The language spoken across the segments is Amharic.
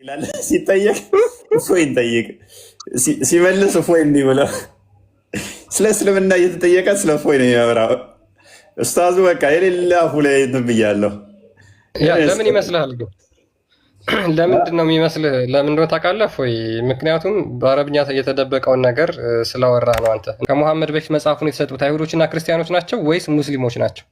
ይላል ሲጠየቅ እፎይ እንጠይቅ ሲመልስ እፎይ እንዲህ ብለው ስለ እስልምና እየተጠየቀ ስለ እፎይ ነው የሚያወራው። ኡስታዙ በቃ የሌለ አፉ ላይ እንትን ብያለሁ። ለምን ይመስልሃል ግን? ለምንድን ነው የሚመስልህ? ለምንድን ነው ታውቃለህ? እፎይ ምክንያቱም በአረብኛ የተደበቀውን ነገር ስላወራ ነው። አንተ ከሙሐመድ በፊት መጽሐፉን የተሰጡት አይሁዶችና ክርስቲያኖች ናቸው ወይስ ሙስሊሞች ናቸው?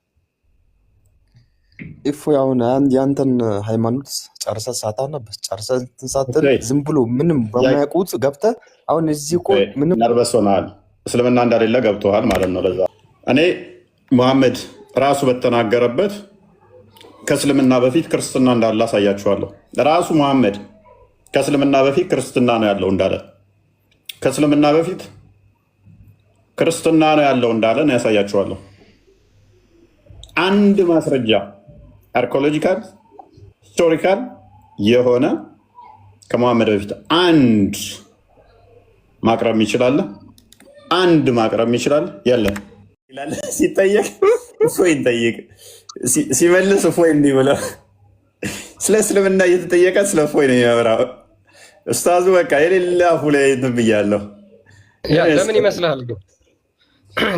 እፎይ አሁን ያንተን ሃይማኖት ጨርሰህ ሳታነብስ ጨርሰህ እንትን ሳትል ዝም ብሎ ምንም በማያውቁት ገብተህ አሁን እዚህ እኮ ምንም ነርበስ ሆነሃል። እስልምና እንዳሌለ ገብቶሃል ማለት ነው። ለዛ እኔ ሙሐመድ ራሱ በተናገረበት ከእስልምና በፊት ክርስትና እንዳለ አሳያችኋለሁ። ራሱ ሙሐመድ ከእስልምና በፊት ክርስትና ነው ያለው እንዳለ ከእስልምና በፊት ክርስትና ነው ያለው እንዳለ ያሳያችኋለሁ። አንድ ማስረጃ አርኪኦሎጂካል ሂስቶሪካል የሆነ ከሙሐመድ በፊት አንድ ማቅረብ ይችላል? አንድ ማቅረብ ይችላል? የለም ይላል ሲጠየቅ እፎይ እንጠይቅ ሲመልስ እፎይ እንዲህ ብለው ስለ እስልምና እየተጠየቀ ስለ እፎይ ነው የሚያወራው። ኡስታዙ በቃ የሌለ አፉ ላይ እንትን ብያለሁ። ለምን ይመስልሃል ግን?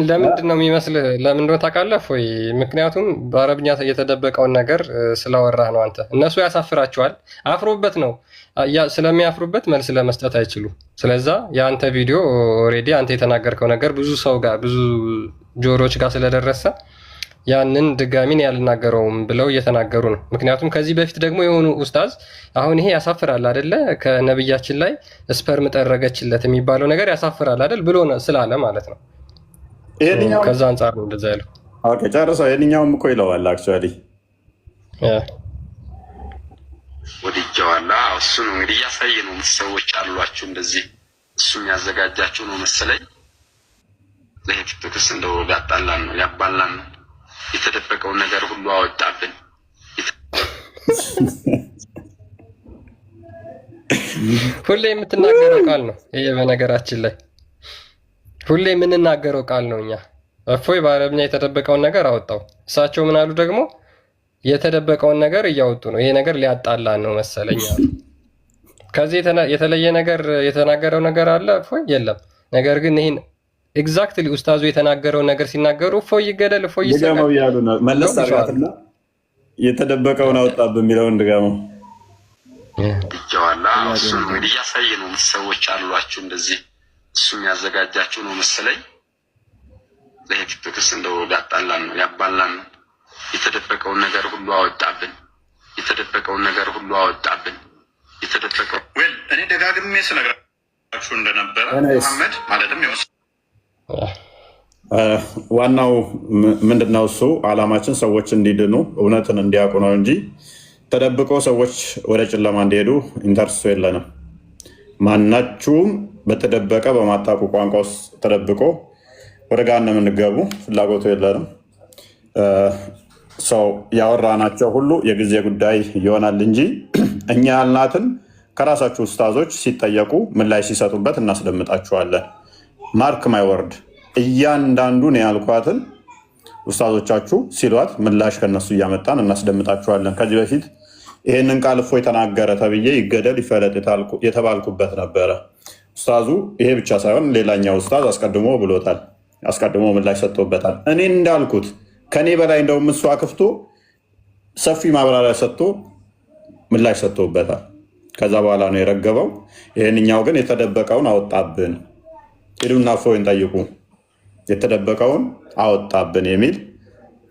ለምንድን ነው የሚመስልህ? ለምንድን ነው ታውቃለህ? እፎይ ምክንያቱም በአረብኛ የተደበቀውን ነገር ስላወራ ነው። አንተ እነሱ ያሳፍራቸዋል። አፍሮበት ነው ስለሚያፍሩበት መልስ ለመስጠት አይችሉም። ስለዛ የአንተ ቪዲዮ ኦልሬዲ አንተ የተናገርከው ነገር ብዙ ሰው ጋር ብዙ ጆሮች ጋር ስለደረሰ ያንን ድጋሚን ያልናገረውም ብለው እየተናገሩ ነው። ምክንያቱም ከዚህ በፊት ደግሞ የሆኑ ኡስታዝ አሁን ይሄ ያሳፍራል አይደለ? ከነብያችን ላይ ስፐርም ጠረገችለት የሚባለው ነገር ያሳፍራል አይደል ብሎ ስላለ ማለት ነው። ከዛ አንጻር ነው እንደዛ ያለው። ኦኬ ጨርሰው። የትኛውም እኮ ይለዋል አክቹዋሊ ወዲጃዋላ እሱ ነው እንግዲህ እያሳየ ነው። ሰዎች አሏችሁ እንደዚህ እሱ የሚያዘጋጃችሁ ነው መሰለኝ። ለቲክቶክስ እንደው ያጣላን ነው ያባላን ነው። የተደበቀውን ነገር ሁሉ አወጣብን። ሁሌ የምትናገረው ቃል ነው ይሄ። በነገራችን ላይ ሁሌ የምንናገረው ቃል ነው። እኛ እፎይ በአረብኛ የተደበቀውን ነገር አወጣው። እሳቸው ምን አሉ ደግሞ? የተደበቀውን ነገር እያወጡ ነው። ይሄ ነገር ሊያጣላን ነው መሰለኝ አሉ። ከዚህ የተለየ ነገር የተናገረው ነገር አለ እፎይ? የለም። ነገር ግን ይህን ኤግዛክትሊ ኡስታዙ የተናገረውን ነገር ሲናገሩ እፎይ ይገደል እፎይ ይሰቀል እያሉ ነው። መለስ አድርጋትና የተደበቀውን አወጣብህ የሚለውን ድጋመው ይጀዋላ እሱ ነው እንግዲህ እያሳየ ነው። ሰዎች አሏችሁ እንደዚህ እሱ የሚያዘጋጃችሁ ነው መሰለኝ። ለቲክቶክስ እንደው ያጣላን ነው ያባላን ነው። የተደበቀውን ነገር ሁሉ አወጣብን። የተደበቀውን ነገር ሁሉ አወጣብን። የተደበቀው እኔ ደጋግሜ ስነግራችሁ እንደነበረ መሐመድ ማለትም ዋናው ምንድነው? እሱ አላማችን ሰዎች እንዲድኑ እውነትን እንዲያውቁ ነው እንጂ ተደብቆ ሰዎች ወደ ጨለማ እንዲሄዱ ኢንተርሱ የለንም። ማናችሁም በተደበቀ በማታውቁ ቋንቋ ውስጥ ተደብቆ ወደ ገሃነም እንገቡ ፍላጎቱ የለንም። ሰው ያወራናቸው ሁሉ የጊዜ ጉዳይ ይሆናል እንጂ እኛ ያልናትን ከራሳችሁ ኡስታዞች ሲጠየቁ ምላሽ ሲሰጡበት እናስደምጣችኋለን። ማርክ ማይ ወርድ፣ እያንዳንዱን ያልኳትን ኡስታዞቻችሁ ሲሏት ምላሽ ከነሱ እያመጣን እናስደምጣችኋለን። ከዚህ በፊት ይህንን ቃል እፎይ የተናገረ ተብዬ ይገደል ይፈለጥ የተባልኩበት ነበረ። ኡስታዙ ይሄ ብቻ ሳይሆን ሌላኛው ኡስታዝ አስቀድሞ ብሎታል፣ አስቀድሞ ምላሽ ሰጥቶበታል። እኔ እንዳልኩት ከኔ በላይ እንደውም እሱ አክፍቶ ሰፊ ማብራሪያ ሰጥቶ ምላሽ ሰጥቶበታል። ከዛ በኋላ ነው የረገበው። ይህንኛው ግን የተደበቀውን አወጣብን፣ ሂዱና እፎይን ጠይቁ፣ የተደበቀውን አወጣብን የሚል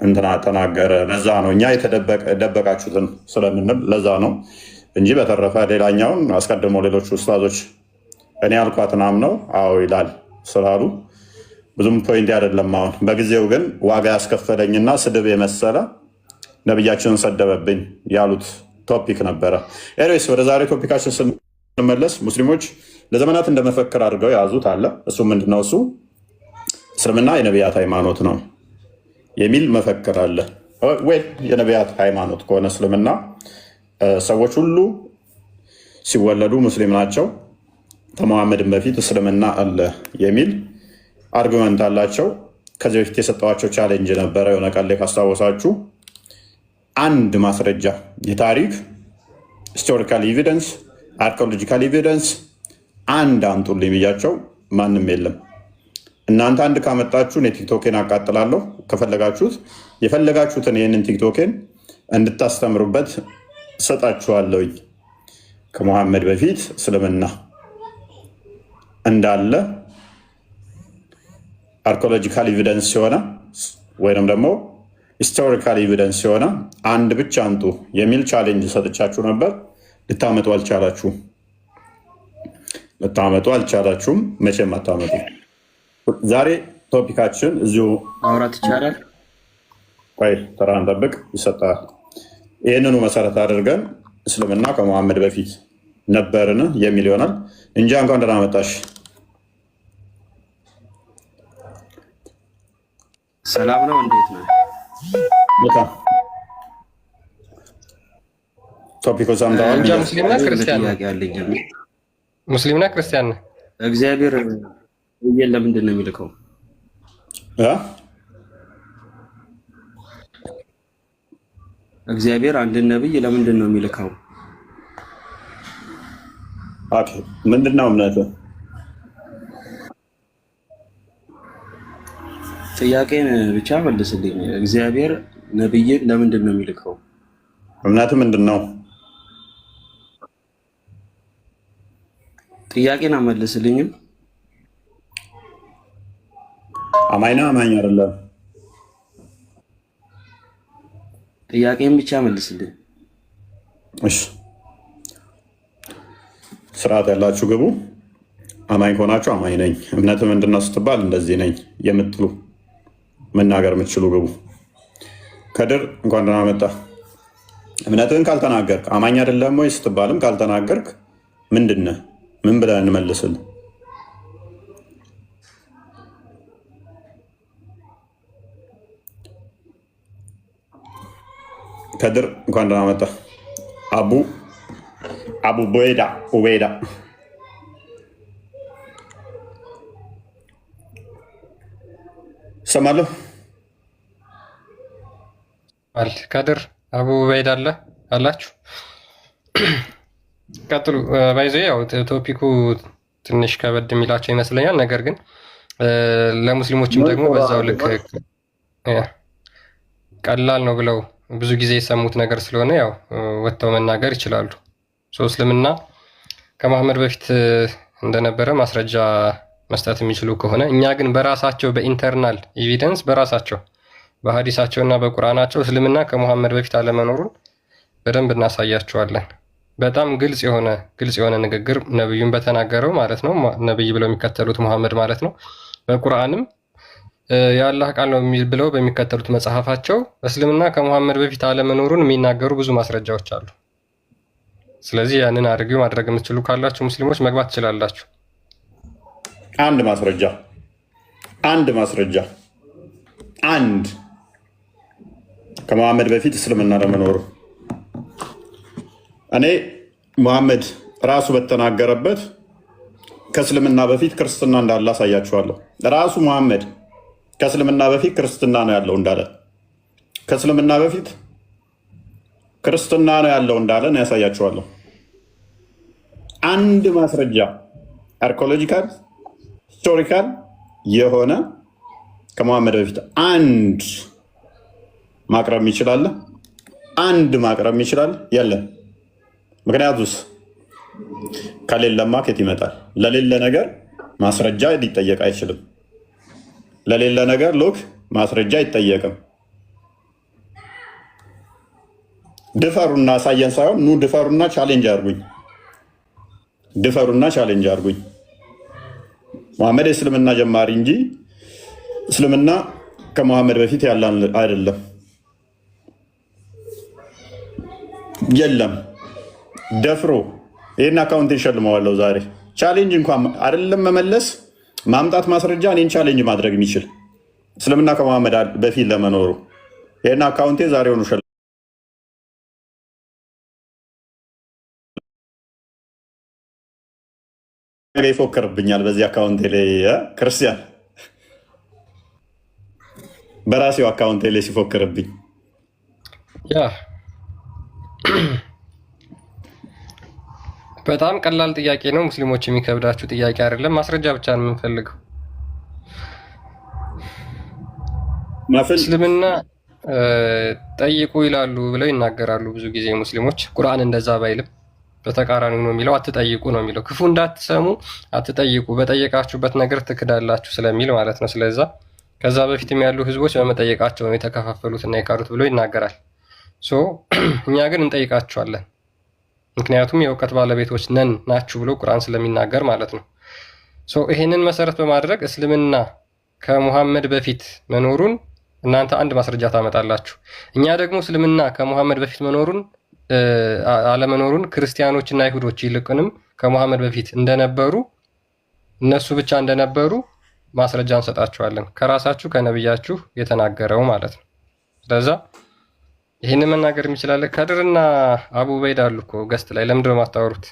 እንትና ተናገረ። ለዛ ነው እኛ የተደበቃችሁትን ስለምንል ለዛ ነው እንጂ በተረፈ ሌላኛውን አስቀድሞ ሌሎች ኡስታዞች እኔ ያልኳትን አምነው አዎ ይላል ስላሉ ብዙም ፖይንት አይደለም። አሁን በጊዜው ግን ዋጋ ያስከፈለኝና ስድብ የመሰለ ነብያችንን ሰደበብኝ ያሉት ቶፒክ ነበረ። ኤኒዌይስ ወደ ዛሬ ቶፒካችን ስንመለስ ሙስሊሞች ለዘመናት እንደመፈክር አድርገው የያዙት አለ። እሱ ምንድነው? እሱ እስልምና የነቢያት ሃይማኖት ነው የሚል መፈክር አለ። ወይ የነቢያት ሃይማኖት ከሆነ እስልምና ሰዎች ሁሉ ሲወለዱ ሙስሊም ናቸው፣ ከመሐመድን በፊት እስልምና አለ የሚል አርጉመንት አላቸው። ከዚህ በፊት የሰጠዋቸው ቻሌንጅ ነበረ። የሆነ ቀን ላይ ካስታወሳችሁ አንድ ማስረጃ የታሪክ ሂስቶሪካል ኤቪደንስ አርኪኦሎጂካል ኤቪደንስ አንድ አምጡልኝ ብያቸው ማንም የለም። እናንተ አንድ ካመጣችሁ እኔ ቲክቶኬን አቃጥላለሁ። ከፈለጋችሁት የፈለጋችሁትን ይህንን ቲክቶኬን እንድታስተምሩበት ሰጣችኋለሁኝ። ከሙሐመድ በፊት እስልምና እንዳለ አርኪኦሎጂካል ኤቪደንስ ሲሆነ ወይም ደግሞ ሂስቶሪካል ኤቪደንስ ሲሆነ አንድ ብቻ አንጡ የሚል ቻሌንጅ ሰጥቻችሁ ነበር። ልታመጡ አልቻላችሁም። መቼም አታመጡ። ዛሬ ቶፒካችን እዚሁ ማውራት ይቻላል። ቆይ ተራን ጠብቅ፣ ይሰጣል። ይህንኑ መሰረት አድርገን እስልምና ከሙሐመድ በፊት ነበርን የሚል ይሆናል። እንጂ እንኳን ደህና መጣሽ። ሰላም ነው። እንዴት ነው? ቶፒኮ ሰምተዋል። ሙስሊም ነህ ክርስቲያን ነህ? ሙስሊም ነህ ክርስቲያን ነህ? እግዚአብሔር ነብይን ለምንድን ነው የሚልከው? እግዚአብሔር አንድን ነብይ ለምንድን ነው የሚልከው? ኦኬ፣ ምንድነው እምነትህ? ጥያቄን ብቻ መልስልኝ። እግዚአብሔር ነብይን ለምንድን ነው የሚልከው? እምነትህ ምንድን ነው? ጥያቄን አመልስልኝም። አማኝና አማኝ አይደለም? ጥያቄን ብቻ መልስልኝ። እሺ፣ ስርዓት ያላችሁ ግቡ። አማኝ ከሆናችሁ አማኝ ነኝ፣ እምነትህ ምንድን ነው ስትባል እንደዚህ ነኝ የምትሉ መናገር የምትችሉ ግቡ። ከድር እንኳን ደህና መጣ። እምነትህን ካልተናገርክ አማኝ አይደለም ወይ ስትባልም ካልተናገርክ ምንድን ነህ? ምን ብለን እንመልስል? ከድር እንኳን ደህና መጣ። አቡ ኡበይዳ ሰማለሁ። ከድር አቡ ኡበይዳ አላችሁ? ቀጥሉ። ባይዞ ያው ቶፒኩ ትንሽ ከበድ የሚላቸው ይመስለኛል። ነገር ግን ለሙስሊሞችም ደግሞ በዛው ልክ ቀላል ነው ብለው ብዙ ጊዜ የሰሙት ነገር ስለሆነ ያው ወጥተው መናገር ይችላሉ። እስልምና ከመሐመድ በፊት እንደነበረ ማስረጃ መስጠት የሚችሉ ከሆነ እኛ ግን በራሳቸው በኢንተርናል ኤቪደንስ በራሳቸው በሀዲሳቸውና በቁርአናቸው እስልምና ከመሐመድ በፊት አለመኖሩን በደንብ እናሳያቸዋለን። በጣም ግልጽ የሆነ ንግግር ነብዩን በተናገረው ማለት ነው። ነብይ ብለው የሚከተሉት መሐመድ ማለት ነው። በቁርአንም የአላህ ቃል ነው ብለው በሚከተሉት መጽሐፋቸው እስልምና ከመሐመድ በፊት አለመኖሩን የሚናገሩ ብዙ ማስረጃዎች አሉ። ስለዚህ ያንን አድርጊው ማድረግ የምትችሉ ካላችሁ ሙስሊሞች መግባት ትችላላችሁ። አንድ ማስረጃ ከመሐመድ በፊት እስልምና ለመኖሩ እኔ መሐመድ ራሱ በተናገረበት ከእስልምና በፊት ክርስትና እንዳለ አሳያችኋለሁ። ራሱ መሐመድ ከእስልምና በፊት ክርስትና ነው ያለው እንዳለ ከእስልምና በፊት ክርስትና ነው ያለው እንዳለ ነው ያሳያችኋለሁ። አንድ ማስረጃ አርኪኦሎጂካል ሂስቶሪካል የሆነ ከመሐመድ በፊት አንድ ማቅረብ ይችላል? አንድ ማቅረብ ይችላል? የለም። ምክንያቱስ ከሌለማ ከየት ይመጣል? ለሌለ ነገር ማስረጃ ሊጠየቅ አይችልም። ለሌለ ነገር ማስረጃ አይጠየቅም። ድፈሩና አሳየን ሳይሆን ኑ ድፈሩና ቻሌንጅ አድርጉኝ። መሐመድ የእስልምና ጀማሪ እንጂ እስልምና ከመሐመድ በፊት ያለ አይደለም። የለም። ደፍሮ ይህን አካውንት ይሸልመዋለሁ ዛሬ። ቻሌንጅ እንኳን አይደለም መመለስ ማምጣት ማስረጃ እኔን ቻሌንጅ ማድረግ የሚችል እስልምና ከመሐመድ በፊት ለመኖሩ ይህን አካውንቴ ዛሬውኑ ይፎክርብኛል። በዚህ አካውንቴ ላይ ክርስቲያን በራሴው አካውንቴ ላይ ሲፎክርብኝ በጣም ቀላል ጥያቄ ነው። ሙስሊሞች የሚከብዳችሁ ጥያቄ አይደለም። ማስረጃ ብቻ ነው የምንፈልገው። እስልምና ጠይቁ ይላሉ ብለው ይናገራሉ ብዙ ጊዜ ሙስሊሞች። ቁርአን እንደዛ ባይልም በተቃራኒው ነው የሚለው። አትጠይቁ ነው የሚለው። ክፉ እንዳትሰሙ አትጠይቁ፣ በጠየቃችሁበት ነገር ትክዳላችሁ ስለሚል ማለት ነው። ስለዛ ከዛ በፊትም ያሉ ህዝቦች በመጠየቃቸው ነው የተከፋፈሉትና የቀሩት ብሎ ይናገራል። እኛ ግን እንጠይቃቸዋለን፣ ምክንያቱም የእውቀት ባለቤቶች ነን ናችሁ ብሎ ቁርአን ስለሚናገር ማለት ነው። ይህንን መሰረት በማድረግ እስልምና ከሙሐመድ በፊት መኖሩን እናንተ አንድ ማስረጃ ታመጣላችሁ። እኛ ደግሞ እስልምና ከሙሐመድ በፊት መኖሩን አለመኖሩን ክርስቲያኖችና አይሁዶች ይልቁንም ከሙሐመድ በፊት እንደነበሩ እነሱ ብቻ እንደነበሩ ማስረጃ እንሰጣችኋለን፣ ከራሳችሁ ከነብያችሁ የተናገረው ማለት ነው። ስለዛ ይህንን መናገር የሚችላለ። ከድርና አቡ በይድ አሉ እኮ ገስት ላይ ለምንድን ነው የማታወሩት?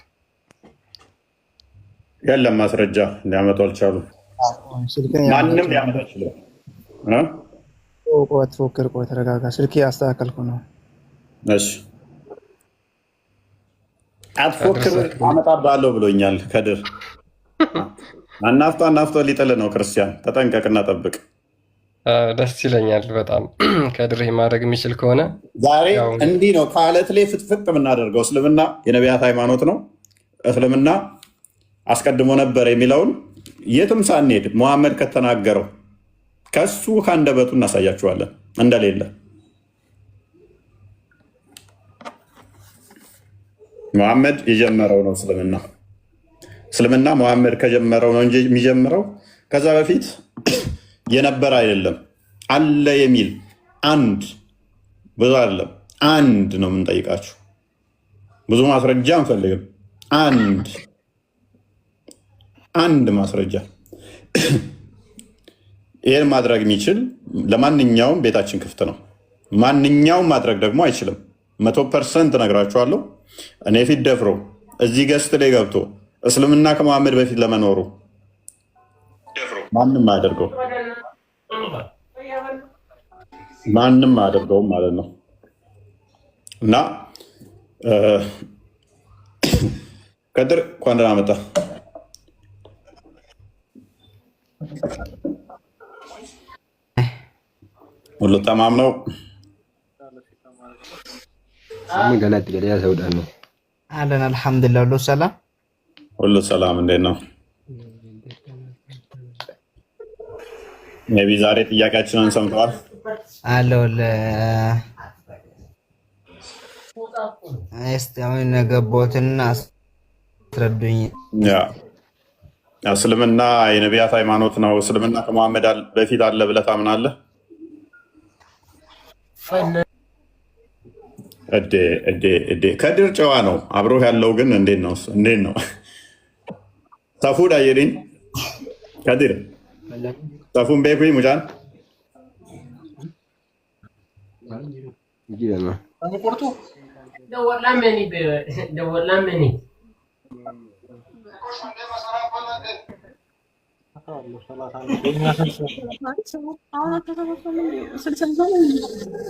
የለም ማስረጃ ሊያመጡ አልቻሉ። ማንም ሊያመጣ ይችላል። ፎክር ቆይ ተረጋጋ። ስልኬ አስተካከልኩ ነው። እሺ አትፎክር አመጣብሃለሁ ብሎኛል ከድር። አናፍቶ ሊጥል ነው። ክርስቲያን ተጠንቀቅና ጠብቅ። ደስ ይለኛል በጣም ከድር ማድረግ የሚችል ከሆነ ዛሬ እንዲህ ነው ከአለት ላይ ፍጥፍጥ የምናደርገው። እስልምና የነቢያት ሃይማኖት ነው። እስልምና አስቀድሞ ነበር የሚለውን የትም ሳንሄድ ሙሐመድ ከተናገረው ከሱ ከአንደበቱ እናሳያችኋለን እንደሌለ። ሙሐመድ የጀመረው ነው እስልምና። እስልምና ሙሐመድ ከጀመረው ነው እንጂ የሚጀምረው ከዛ በፊት የነበረ አይደለም። አለ የሚል አንድ ብዙ አይደለም፣ አንድ ነው የምንጠይቃችሁ። ብዙ ማስረጃ አንፈልግም። አንድ ማስረጃ። ይህን ማድረግ የሚችል ለማንኛውም ቤታችን ክፍት ነው። ማንኛውም ማድረግ ደግሞ አይችልም። 100% እነግራችኋለሁ። እኔ ፊት ደፍሮ እዚህ ገስት ላይ ገብቶ እስልምና ከመሐመድ በፊት ለመኖሩ ማንም አያደርገው፣ ማንም አያደርገውም ማለት ነው። እና ከድር እንኳን ደህና መጣ። ሁሉ ተማም ነው። ገለት ገለያ ሰውዳ ነው አለን። አልሐምዱሊላህ ሁሉ ሰላም፣ ሁሉ ሰላም። እንዴት ነው? ነቢ ዛሬ ጥያቄያችንን ሰምተዋል? አለሁል። እስቲ አሁን ነገቦትን አስረዱኝ። እስልምና የነቢያት ሃይማኖት ነው። እስልምና ከመሐመድ በፊት አለ ብለህ ታምናለህ? ከድር ጨዋ ነው። አብሮህ ያለው ግን እንዴት ነው? ሰፉ ዳየሪን ከድር ሰፉን ቤኩ ሙጫን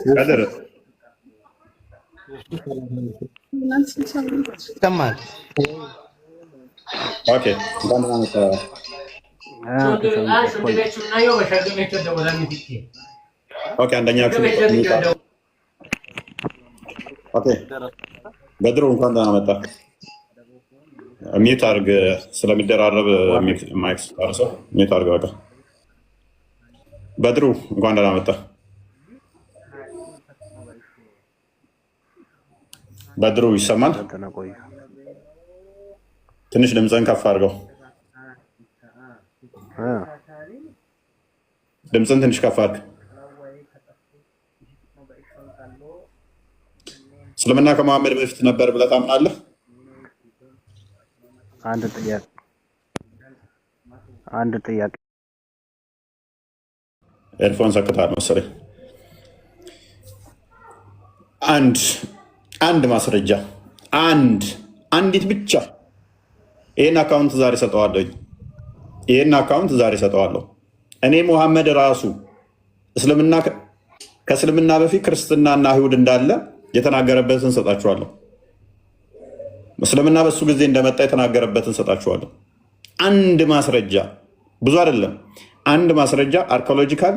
ከድር ይሰማል? ኦኬ አንደኛ በድሮ እንኳን ደህና መጣ። ሚዩት አድርግ፣ ስለሚደራረብ ማይክ አርሰው ሚዩት አድርግ። በቃ በድሩ እንኳን ደህና መጣ። በድሩ ይሰማል? ትንሽ ድምፅህን ከፍ አድርገው። ድምፅህን ትንሽ ከፍ አድርግ። እስልምና ከመሐመድ በፊት ነበር ብለህ ታምናለህ? አንድ ጥያቄ ኤርፎን ሰክተሃል መሰለኝ። አንድ ማስረጃ አንዲት ብቻ። ይህን አካውንት ዛሬ ሰጠዋለሁ። እኔ ሙሐመድ ራሱ ከእስልምና በፊት ክርስትናና አይሁድ እንዳለ የተናገረበትን ሰጣችኋለሁ። እስልምና በሱ ጊዜ እንደመጣ የተናገረበትን ሰጣችኋለሁ። አንድ ማስረጃ ብዙ አይደለም፣ አንድ ማስረጃ አርኪኦሎጂካል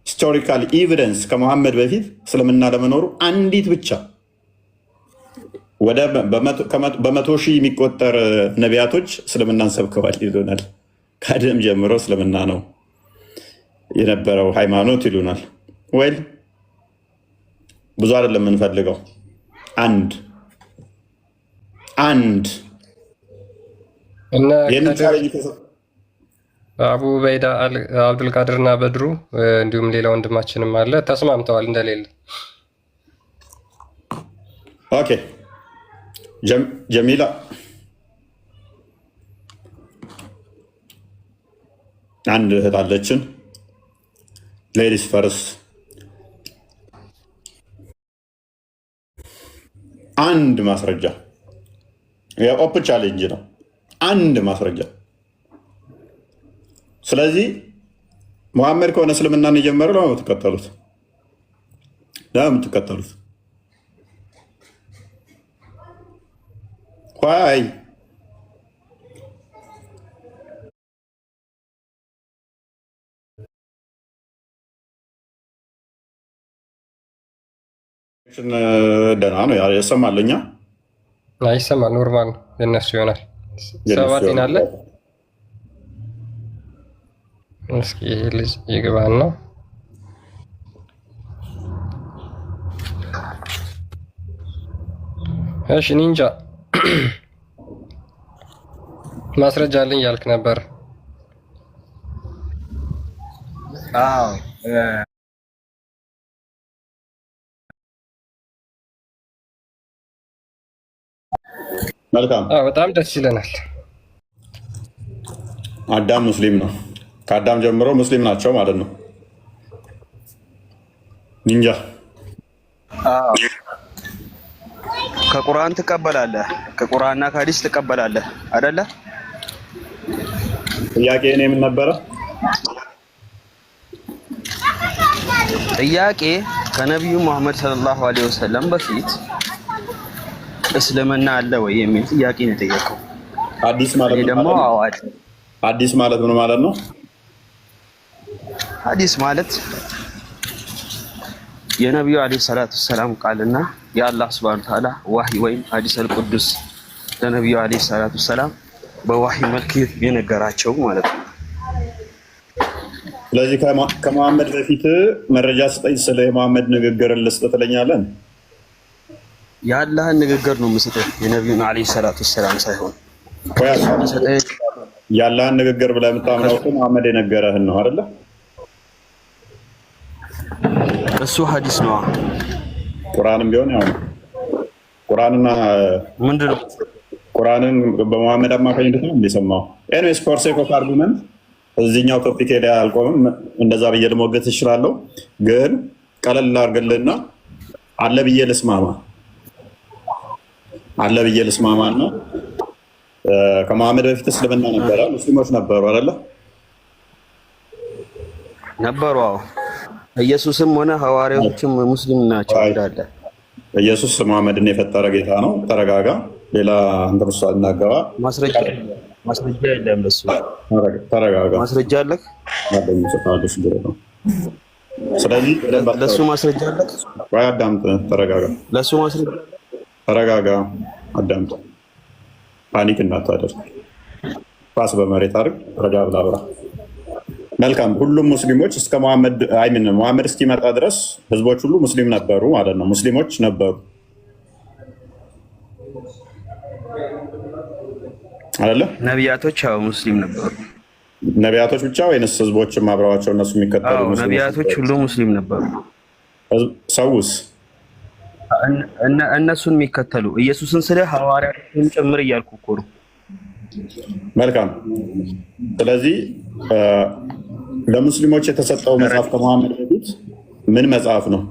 ሂስቶሪካል ኤቪደንስ ከመሐመድ በፊት እስልምና ለመኖሩ አንዲት ብቻ። ወደ በመቶ ሺህ የሚቆጠር ነቢያቶች እስልምናን ሰብከዋል ይሉናል። ከአደም ጀምሮ እስልምና ነው የነበረው ሃይማኖት ይሉናል። ወይል ብዙ አይደለም የምንፈልገው፣ አንድ አቡ በይዳ አብዱልቃድር እና በድሩ እንዲሁም ሌላ ወንድማችንም አለ ተስማምተዋል እንደሌለ። ኦኬ ጀሚላ አንድ እህት አለችን። ሌዲስ ፈርስ አንድ ማስረጃ የኦፕን ቻሌንጅ ነው። አንድ ማስረጃ። ስለዚህ መሐመድ ከሆነ እስልምናን የጀመረው ለምን የምትከተሉት? ይ ደህና ነው ያሰማለኛ ይሰማል። ኖርማል የነሱ ይሆናል። ሰባቴን አለ እስኪ ልጅ ይግባና እሺ ኒንጃ ማስረጃ አለኝ ያልክ ነበር። አዎ መልካም። በጣም ደስ ይለናል። አዳም ሙስሊም ነው። ከአዳም ጀምሮ ሙስሊም ናቸው ማለት ነው። ኒንጃ ከቁርአን ትቀበላለህ? ከቁርአንና ከሐዲስ ትቀበላለህ አይደለ? ጥያቄ እኔ ምን ነበረ? ጥያቄ ከነቢዩ መሐመድ ሰለላሁ ዐለይሂ ወሰለም በፊት እስልምና አለ ወይ የሚል ጥያቄ ነው የጠየቀው። አዲስ ማለት ደግሞ አዋድ አዲስ ማለት ምን ማለት ነው? ሐዲስ ማለት የነቢዩ አለይሂ ሰላቱ ሰላም ቃልና የአላህ ሱብሃነሁ ወተዓላ ዋህይ ወይም ሐዲስ አልቁዱስ ለነቢዩ አለይሂ ሰላቱ ሰላም በዋህይ መልክ የነገራቸው ማለት ነው። ስለዚህ ከመሐመድ በፊት መረጃ ስጠኝ፣ ስለ መሐመድ ንግግር ልስጥ ትለኛለህ? የአላህን ንግግር ነው የምሰጠህ፣ የነቢዩን አለይሂ ሰላቱ ሰላም ሳይሆን። የአላህን ንግግር ብለህ የምታምነው መሐመድ የነገረህን ነው አይደለ? እሱ ሐዲስ ነው። ቁርአንም ቢሆን ያው ቁርአንና ምንድን ነው ቁርአንን በመሐመድ አማካኝነት ነው እንደሰማው። ኤኒዌይስ ፎር ሴክ ኦፍ አርጉመንት እዚህኛው ቶፒክ ላይ አልቆምም። እንደዛ ብዬ ልሞገት እችላለሁ፣ ግን ቀለል አድርግልና አለ ብዬ ልስማማና ከመሐመድ በፊት እስልምና ነበረ፣ ሙስሊሞች ነበሩ አይደለ? ነበሩ። አዎ ኢየሱስም ሆነ ሐዋርያዎችም ሙስሊም ናቸው እንዳለ። ኢየሱስ መሐመድን የፈጠረ ጌታ ነው። ተረጋጋ። ሌላ እንደርሷ እናገባ። ማስረጃ የለም ለሱ። ተረጋጋ። ማስረጃ አለህ? ስለዚህ ለሱ ማስረጃ አለህ? ወይ አዳምጥ። ተረጋጋ። ለሱ ማስረጃ ተረጋጋ። አዳምጥ። ፓኒክ እንዳታደርግ። ፓስ በመሬት አድርግ። ረጋ ብላ አብራ። መልካም። ሁሉም ሙስሊሞች እስከ መሐመድ እስኪመጣ ድረስ ህዝቦች ሁሉ ሙስሊም ነበሩ ማለት ነው። ሙስሊሞች ነበሩ አይደለ? ነቢያቶች አዎ ሙስሊም ነበሩ። ነቢያቶች ብቻ ወይንስ ህዝቦችም አብረዋቸው እነሱ የሚከተሉ? ነቢያቶች ሁሉ ሙስሊም ነበሩ። ሰውስ እነሱን የሚከተሉ ኢየሱስን ስለ ሐዋርያትን ጭምር እያልኩ እኮ ነው። መልካም። ስለዚህ ለሙስሊሞች የተሰጠው መጽሐፍ ከመሐመድ በፊት ምን መጽሐፍ ነው?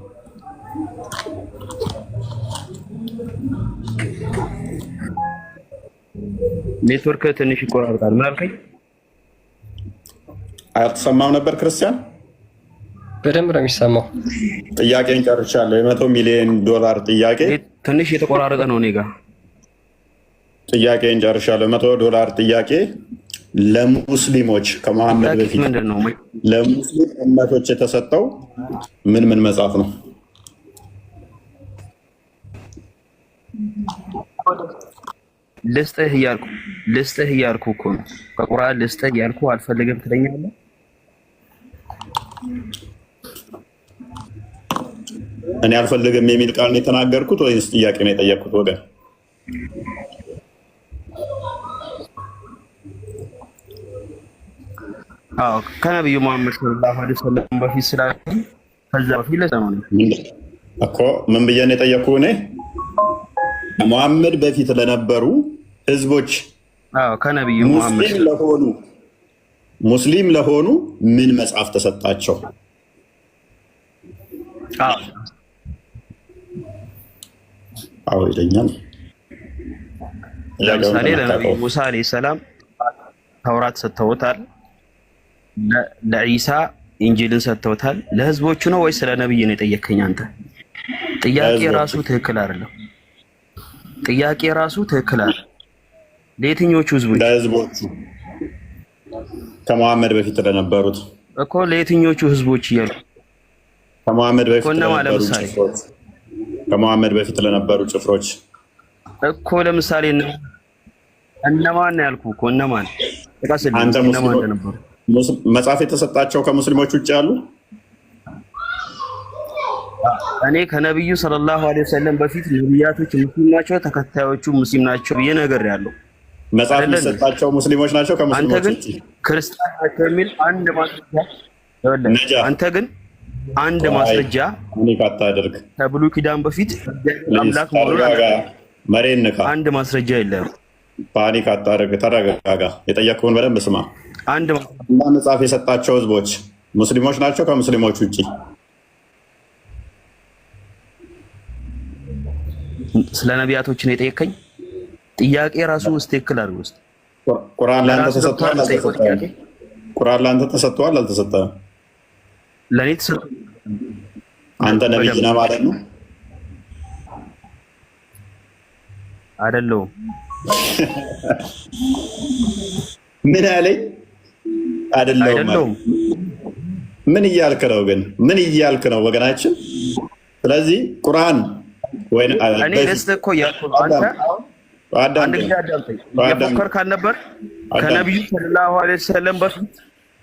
ኔትወርክ ትንሽ ይቆራርጣል። ምን አልከኝ? አልተሰማም ነበር ክርስቲያን? በደንብ ነው የሚሰማው። ጥያቄን ጨርሻለሁ። $100 ሚሊዮን ጥያቄ ትንሽ የተቆራረጠ ነው እኔ ጋ። ጥያቄን ጨርሻለሁ። $100 ጥያቄ ለሙስሊሞች ከመሐመድ በፊት ለሙስሊም እምነቶች የተሰጠው ምን ምን መጽሐፍ ነው? ልስጥህ እያልኩ እኮ ነው። ከቁርአን ልስጥህ እያልኩ አልፈልግም ትለኛለህ። እኔ አልፈልግም የሚል ቃል ነው የተናገርኩት ወይስ ጥያቄ ነው የጠየቅኩት? ወገን አዎ ከነብዩ መሐመድ ሰለላሁ ዐለይሂ ወሰለም በፊት ስላለ ከዛ በፊት ለሰማው እኮ ምን ብዬ ነው የጠየቅኩት? እኔ መሐመድ በፊት ለነበሩ ህዝቦች ከነብዩ መሐመድ ሙስሊም ለሆኑ ምን መጽሐፍ ተሰጣቸው? አዎ ይለኛል። ለምሳሌ ለነብዩ ሙሳ አለይሂ ሰላም ተውራት ሰጥተውታል። ለኢሳ ኢንጂልን ሰጥተውታል። ለህዝቦቹ ነው ወይስ ለነብይ ነው የጠየከኝ አንተ? ጥያቄ ራሱ ትክክል አይደለም። ጥያቄ ራሱ ትክክል አይደለም። ለየትኞቹ ህዝቦች? ለህዝቦቹ ከመሐመድ በፊት ለነበሩት እኮ ለየትኞቹ ህዝቦች እያሉ ከመሐመድ በፊት ለነበሩ ጭፍሮች እኮ ለምሳሌ እነማን ያልኩህ እኮ እነማን ነበሩ? መጽሐፍ የተሰጣቸው ከሙስሊሞች ውጭ ያሉ? እኔ ከነብዩ ሰለላሁ ዐለይሂ ወሰለም በፊት ነብያቶች ሙስሊም ናቸው፣ ተከታዮቹ ሙስሊም ናቸው ብዬ ነገር ያለው መጽሐፍ የተሰጣቸው ሙስሊሞች ናቸው ከሙስሊሞች ውጭ። ክርስቲያን ናቸው የሚል አንድ ማስረጃ አንተ ግን አንድ ማስረጃ አታድርግ። ከብሉይ ኪዳን በፊት አምላክ መሆኑን አንድ ማስረጃ የለም። ፓኒክ አታድርግ፣ ተረጋጋ። የጠየቅኩህን በደንብ ስማ። እና መጽሐፍ የሰጣቸው ህዝቦች ሙስሊሞች ናቸው ከሙስሊሞች ውጭ? ስለ ነቢያቶች ነው የጠየቀኝ። ጥያቄ ራሱ ውስጥ ትክክል አድርጎ ውስጥ ቁርአን ላንተ ተሰጥቷል አልተሰጠህም? ቁርአን ላንተ ተሰጥቷል አልተሰጠህም? ለኔ ተሰጥቷል። አንተ ነብይ ነህ ማለት ነው? አይደለሁም። ምን አለኝ? አይደለሁም። ምን እያልክ ነው ግን? ምን እያልክ ነው ወገናችን? ስለዚህ ቁርአን ወይ እኔ ደስተ እኮ ያልኩ አንተ አንድ ጊዜ አዳምጠኝ። የፎከርክ አልነበር? ከነብዩ ሰለላሁ ዐለይሂ ወሰለም በፊት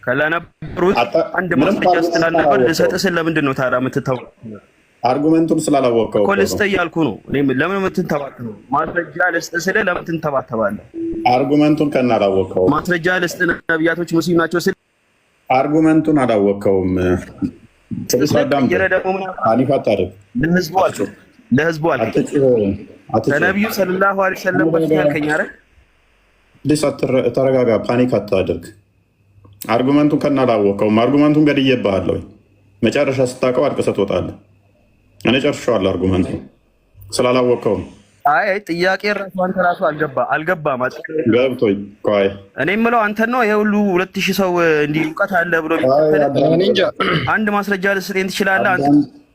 ከለነበሩት አንድ ማስረጃ ስላልነበር ልሰጥህ ስለምንድን ነው ታዲያ የምትተባበረው? አርጉመንቱን ስላላወቀው እኮ ልስጥህ እያልኩ ነው። እኔ ለምን የምትንተባተበው? ማስረጃ ልስጥህ ስልህ ለምን ትንተባተባለህ? አርጉመንቱን ከናላወቀው ማስረጃ ልስጥህ ነብያቶች ሙስሊም ናቸው ስል አርጉመንቱን አላወቀውም። ስለሰዳም ለህዝቡ አልኩት ከነብዩ ሰለላሁ ዐለይሂ ወሰለም በፊት ያልከኝ አይደል? ተረጋጋ፣ ፓኒክ አታድርግ። አርጉመንቱን ከናላወቀውም አርጉመንቱን ገድዬብሃለሁ። መጨረሻ ስታውቀው አልቅሰህ ትወጣለህ። እኔ ጨርሼዋለሁ አርጉመንቱን ስላላወቀውም። አይ ጥያቄ ራሱ አንተ ራሱ አልገባ ማለት ገብቶኝ። ቆይ እኔ የምለው አንተን ነው። ይሄ ሁሉ 2000 ሰው እንዲህ እውቀት አለ ብሎ አንድ ማስረጃ ልስጥህ ትችላለህ አንተ?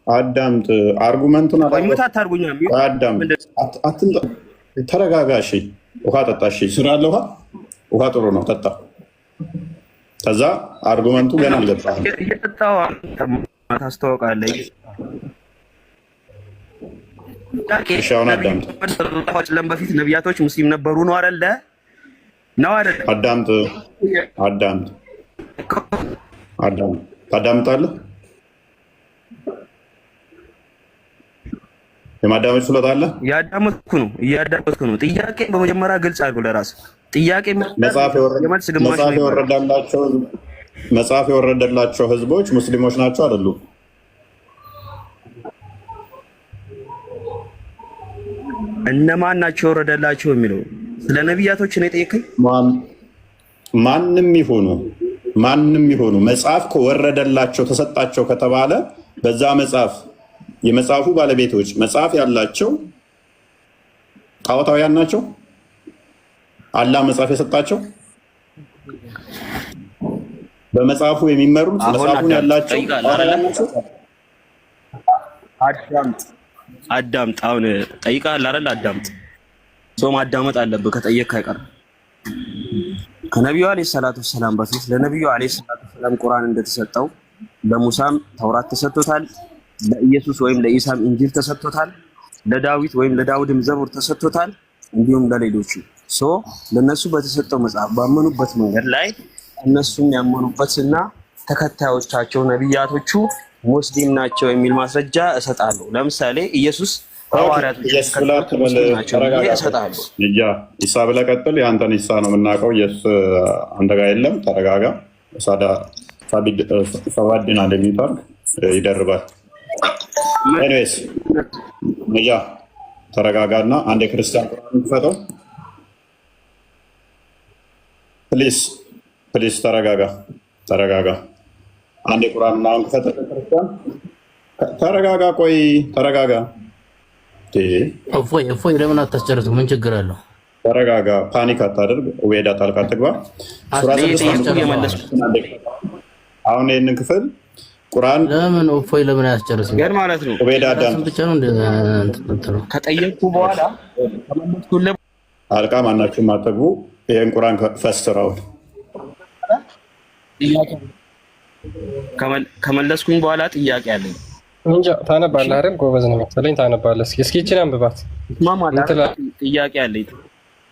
አዳምጥ። አርጉመንቱን አዳምጥ። አታርጉኛ። አትምጣ። ተረጋጋ። እሺ ውሃ ጠጣ። እሺ ስራ አለ ውሃ ጥሩ ነው ጠጣ። ከዛ አርጉመንቱ ገና አልገባህም። እየጠጣሁ ታስተዋውቃለህ። በፊት ነቢያቶች ሙስሊም ነበሩ ነው አይደለ? ነው አይደለ? አዳምጥ። ታዳምጣለህ? የማዳመጥ ችሎታ አለ? እያዳመጥኩ ነው። ጥያቄ በመጀመሪያ ግልጽ አድርጎ ለራስህ ጥያቄ መጽሐፍ የወረደላቸው ህዝቦች ሙስሊሞች ናቸው አይደሉ? እነማን ናቸው የወረደላቸው የሚለው ስለ ነቢያቶች ነው የጠየቀኝ። ማንም ይሆኑ መጽሐፍ ከወረደላቸው ተሰጣቸው ከተባለ በዛ መጽሐፍ የመጽሐፉ ባለቤቶች መጽሐፍ ያላቸው ጣዖታውያን ናቸው? አላህ መጽሐፍ የሰጣቸው በመጽሐፉ የሚመሩት መጽሐፉን ያላቸው አዳምጥ። አሁን ጠይቃለህ አይደል? አዳምጥ። ሰው ማዳመጥ አለብህ ከጠየቅ አይቀር። ከነቢዩ አለይሂ ሰላቱ ሰላም በፊት ለነቢዩ አለይሂ ሰላቱ ሰላም ቁርአን እንደተሰጠው ለሙሳም ተውራት ተሰጥቶታል፣ ለኢየሱስ ወይም ለኢሳም እንጂል ተሰጥቶታል፣ ለዳዊት ወይም ለዳውድም ዘቡር ተሰጥቶታል፣ እንዲሁም ለሌሎቹ ለነሱ በተሰጠው መጽሐፍ ባመኑበት መንገድ ላይ እነሱም ያመኑበትና ተከታዮቻቸው ነቢያቶቹ ሙስሊም ናቸው የሚል ማስረጃ እሰጣለሁ። ለምሳሌ ኢየሱስ ሐዋርያት ይሰጣሉ። ኢሳ ብለህ ቀጥል። የአንተን ኢሳ ነው የምናውቀው። ኢየሱስ አንተ ጋር የለም። ተረጋጋ። ሰዋድን እንደሚባል ይደርባል። ኤኒዌይስ ያ ተረጋጋና አንድ የክርስቲያን ቁርአን ክፈተው ፕሊዝ። ተረጋጋ። አንድ የቁርአን ምናምን ክፈተው ክርስቲያን። ተረጋጋ። ቆይ ተረጋጋ። እፎይ ለምን አታስጨርሱ? ምን ችግር አለው? ተረጋጋ። ፓኒክ አታድርግ። ዌዳ ጣልቃ አትግባ። አሁን ይህንን ክፍል ቁርአን ለምን እፎይ ለምን አያስጨርስም? ገር ማለት ነው። ዌዳ ዳም ብቻ ነው ከጠየቅኩ በኋላ ተመለስኩልህ። አልቃ ማናችሁም አትግቡ። ይህን ቁርአን ፈስረው ከመለስኩኝ በኋላ ጥያቄ አለኝ። እንጃ ታነባለህ አይደል? ጎበዝ ነው መሰለኝ። ታነባለህ። እስኪ ይቺን አንብባት። ጥያቄ አለኝ።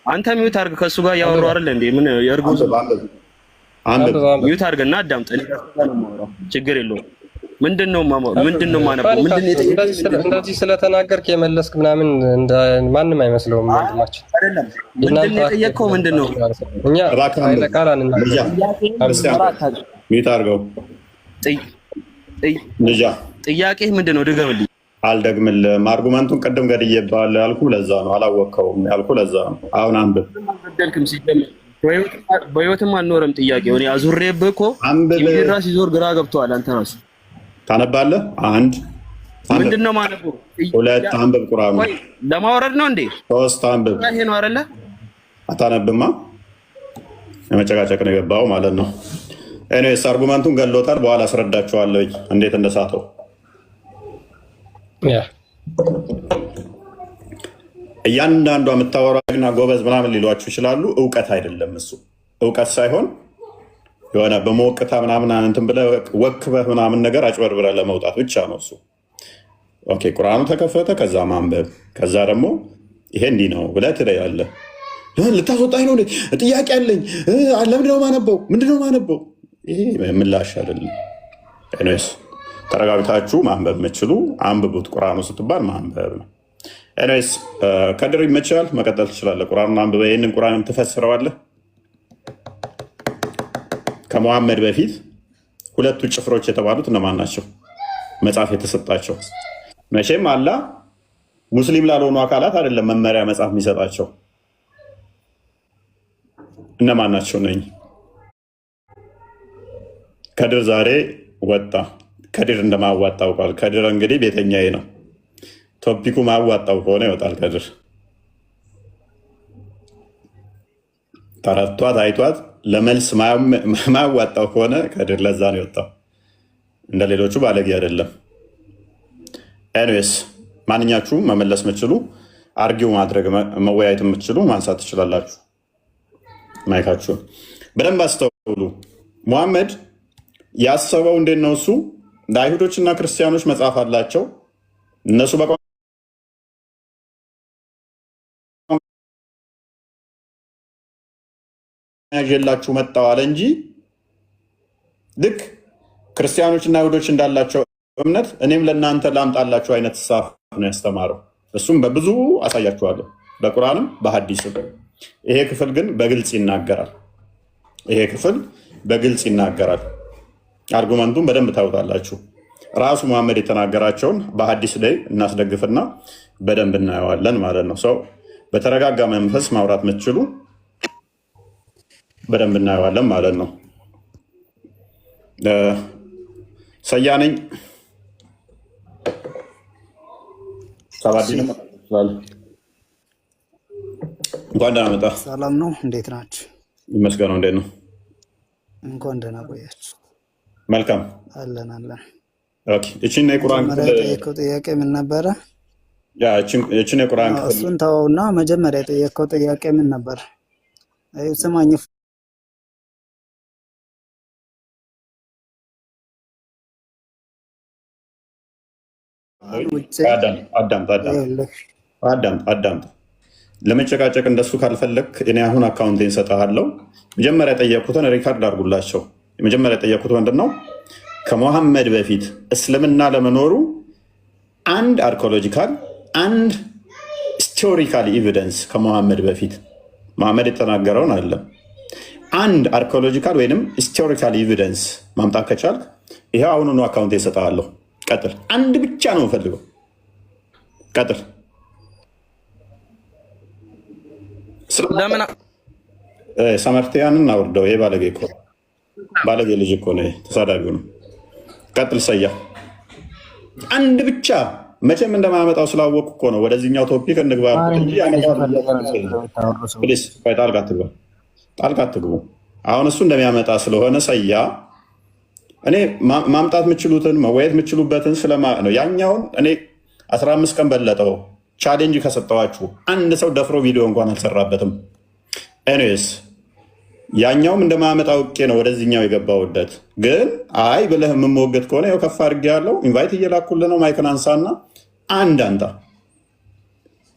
አንተ ሚውት አድርግ። ከእሱ ጋር ያወሩ አይደል እንዴ? ምን የእርጉ ሚውት አድርግና አዳምጥ። ችግር የለውም። ምንድነው ማነበው? እንደዚህ ስለተናገርክ የመለስክ ምናምን ማንም አይመስለውም። ወንድማችን አይደለም። ምንድነው የጠየቀው? ምንድነው እኛ ቃል አንናገርም። ሚውት አድርገው። ጥያቄ ምንድነው? ድገምልኝ። አልደግምልህም። አርጉመንቱን ቅድም ገድዬብሃለሁ ያልኩህ ለዛ ነው። አላወቅኸውም ያልኩህ ለዛ ነው። አሁን አንብብ። በህይወትም አልኖረም። ጥያቄው እኔ አዙሬብህ እኮ ራስ ይዞር ግራ ገብቶሃል። አንተ ራሱ ታነባለህ። አንድ ምንድነው ማነበው? ሁለት አንብብ። ቁርአኑ ለማውረድ ነው እንዴ? ሶስት አንብብ። ይሄ ነው አይደለ? አታነብማ። የመጨቃጨቅ ነው የገባው ማለት ነው። ኤኒዌይስ አርጉመንቱን ገሎታል። በኋላ አስረዳችኋለሁ እንዴት እንደሳተው። እያንዳንዷ የምታወራና ጎበዝ ምናምን ሊሏችሁ ይችላሉ። እውቀት አይደለም እሱ። እውቀት ሳይሆን የሆነ በመወቅታ ምናምን እንትን ብለህ ወክበህ ምናምን ነገር አጭበርብረህ ለመውጣት ብቻ ነው እሱ። ኦኬ ቁርአኑ ተከፈተ፣ ከዛ ማንበብ፣ ከዛ ደግሞ ይሄ እንዲህ ነው ብለህ ትለያለህ። ልታስወጣኝ ነው ጥያቄ አለኝ። ለምንድነው ማነበው? ምንድነው ማነበው? ይሄ ምላሽ አይደለም። ኤኒዌይስ ተረጋግታችሁ ማንበብ የምችሉ አንብቡት። ቁርአኑ ስትባል ማንበብ ነው። ኤኒዌይስ ከድር ይመችሃል፣ መቀጠል ትችላለህ። ቁርአኑን አንብበህ ይህንን ቁርአን ትፈስረዋለህ። ከመሐመድ በፊት ሁለቱ ጭፍሮች የተባሉት እነማን ናቸው? መጽሐፍ የተሰጣቸው መቼም አላህ ሙስሊም ላልሆኑ አካላት አይደለም መመሪያ መጽሐፍ የሚሰጣቸው። እነማን ናቸው? ነኝ ከድር ዛሬ ወጣ። ከድር እንደማዋጣ አውቃል። ከድር እንግዲህ ቤተኛዬ ነው። ቶፒኩ ማዋጣው ከሆነ ይወጣል። ከድር ተረቷት አይቷት ለመልስ ማያዋጣው ከሆነ ከድር ለዛ ነው የወጣው። እንደ ሌሎቹ ባለጌ አይደለም። ኤኒዌይስ ማንኛችሁም መመለስ የምትችሉ አርጊው ማድረግ መወያየት የምትችሉ ማንሳት ትችላላችሁ። ማይካችሁን በደንብ አስተውሉ። ሙሐመድ ያሰበው እንዴት ነው? እሱ ለአይሁዶችና ክርስቲያኖች መጽሐፍ አላቸው። እነሱ ያላችሁ መጣው አለ እንጂ ልክ ክርስቲያኖችና አይሁዶች እንዳላቸው እምነት እኔም ለእናንተ ላምጣላችሁ አይነት ሳፍ ነው ያስተማረው። እሱም በብዙ አሳያችኋለሁ፣ በቁርአንም በሐዲስም። ይሄ ክፍል ግን በግልጽ ይናገራል። አርጉመንቱን በደንብ ታዩታላችሁ። ራሱ መሐመድ የተናገራቸውን በሐዲስ ላይ እናስደግፍና በደንብ እናየዋለን ማለት ነው። ሰው በተረጋጋ መንፈስ ማውራት የምትችሉ በደንብ እናየዋለን ማለት ነው። ሰያነኝ እንኳን ደህና መጣ። ሰላም ነው። እንዴት ናችሁ? ይመስገነው። እንዴት ነው? እንኳን ደህና ቆያችሁ። መልካም አለን። እቺን የቁርአን ጠየቀው ጥያቄ ምን ነበረ? እችን የቁርአን ክፍል እሱን ተወውና መጀመሪያ የጠየቅከው ጥያቄ ምን ነበር? ስማኝ አዳምጥ። ለመጨቃጨቅ እንደሱ ካልፈለግ እኔ አሁን አካውንቴን ሰጠሃለሁ። መጀመሪያ የጠየኩትን ሪካርድ አድርጉላቸው። የመጀመሪያ የጠየኩት ምንድን ነው? ከሙሐመድ በፊት እስልምና ለመኖሩ አንድ አርኪኦሎጂካል አንድ ሂስቶሪካል ኤቪደንስ ከሙሐመድ በፊት መሐመድ የተናገረውን አይደለም፣ አንድ አርኪኦሎጂካል ወይንም ሂስቶሪካል ኤቪደንስ ማምጣት ከቻልክ ይሄ አሁኑኑ አካውንቴን ሰጠሃለሁ። ቀጥል። አንድ ብቻ ነው የምፈልገው። ቀጥል። ሰመርቲያንን አውርደው። ይሄ ባለጌ ልጅ እኮ ነው፣ ተሳዳቢው ነው። ቀጥል። ሰያ አንድ ብቻ መቼም እንደማያመጣው ስላወቅኩ እኮ ነው ወደዚህኛው ቶፒክ እንግባ እንጂ ጣልቃ አትግቡ። አሁን እሱ እንደሚያመጣ ስለሆነ ሰያ እኔ ማምጣት የምችሉትን መወየት የምችሉበትን ስለማ ነው። ያኛውን እኔ 15 ቀን በለጠው ቻሌንጅ ከሰጠዋችሁ አንድ ሰው ደፍሮ ቪዲዮ እንኳን አልሰራበትም። ኤኒዌይስ ያኛውም እንደማመጣ አውቄ ነው ወደዚህኛው የገባውበት። ግን አይ ብለህ የምሞገት ከሆነ ያው ከፍ አድርጌ ያለው ኢንቫይት እየላኩልህ ነው። ማይክን አንሳና አንድ አንጣ።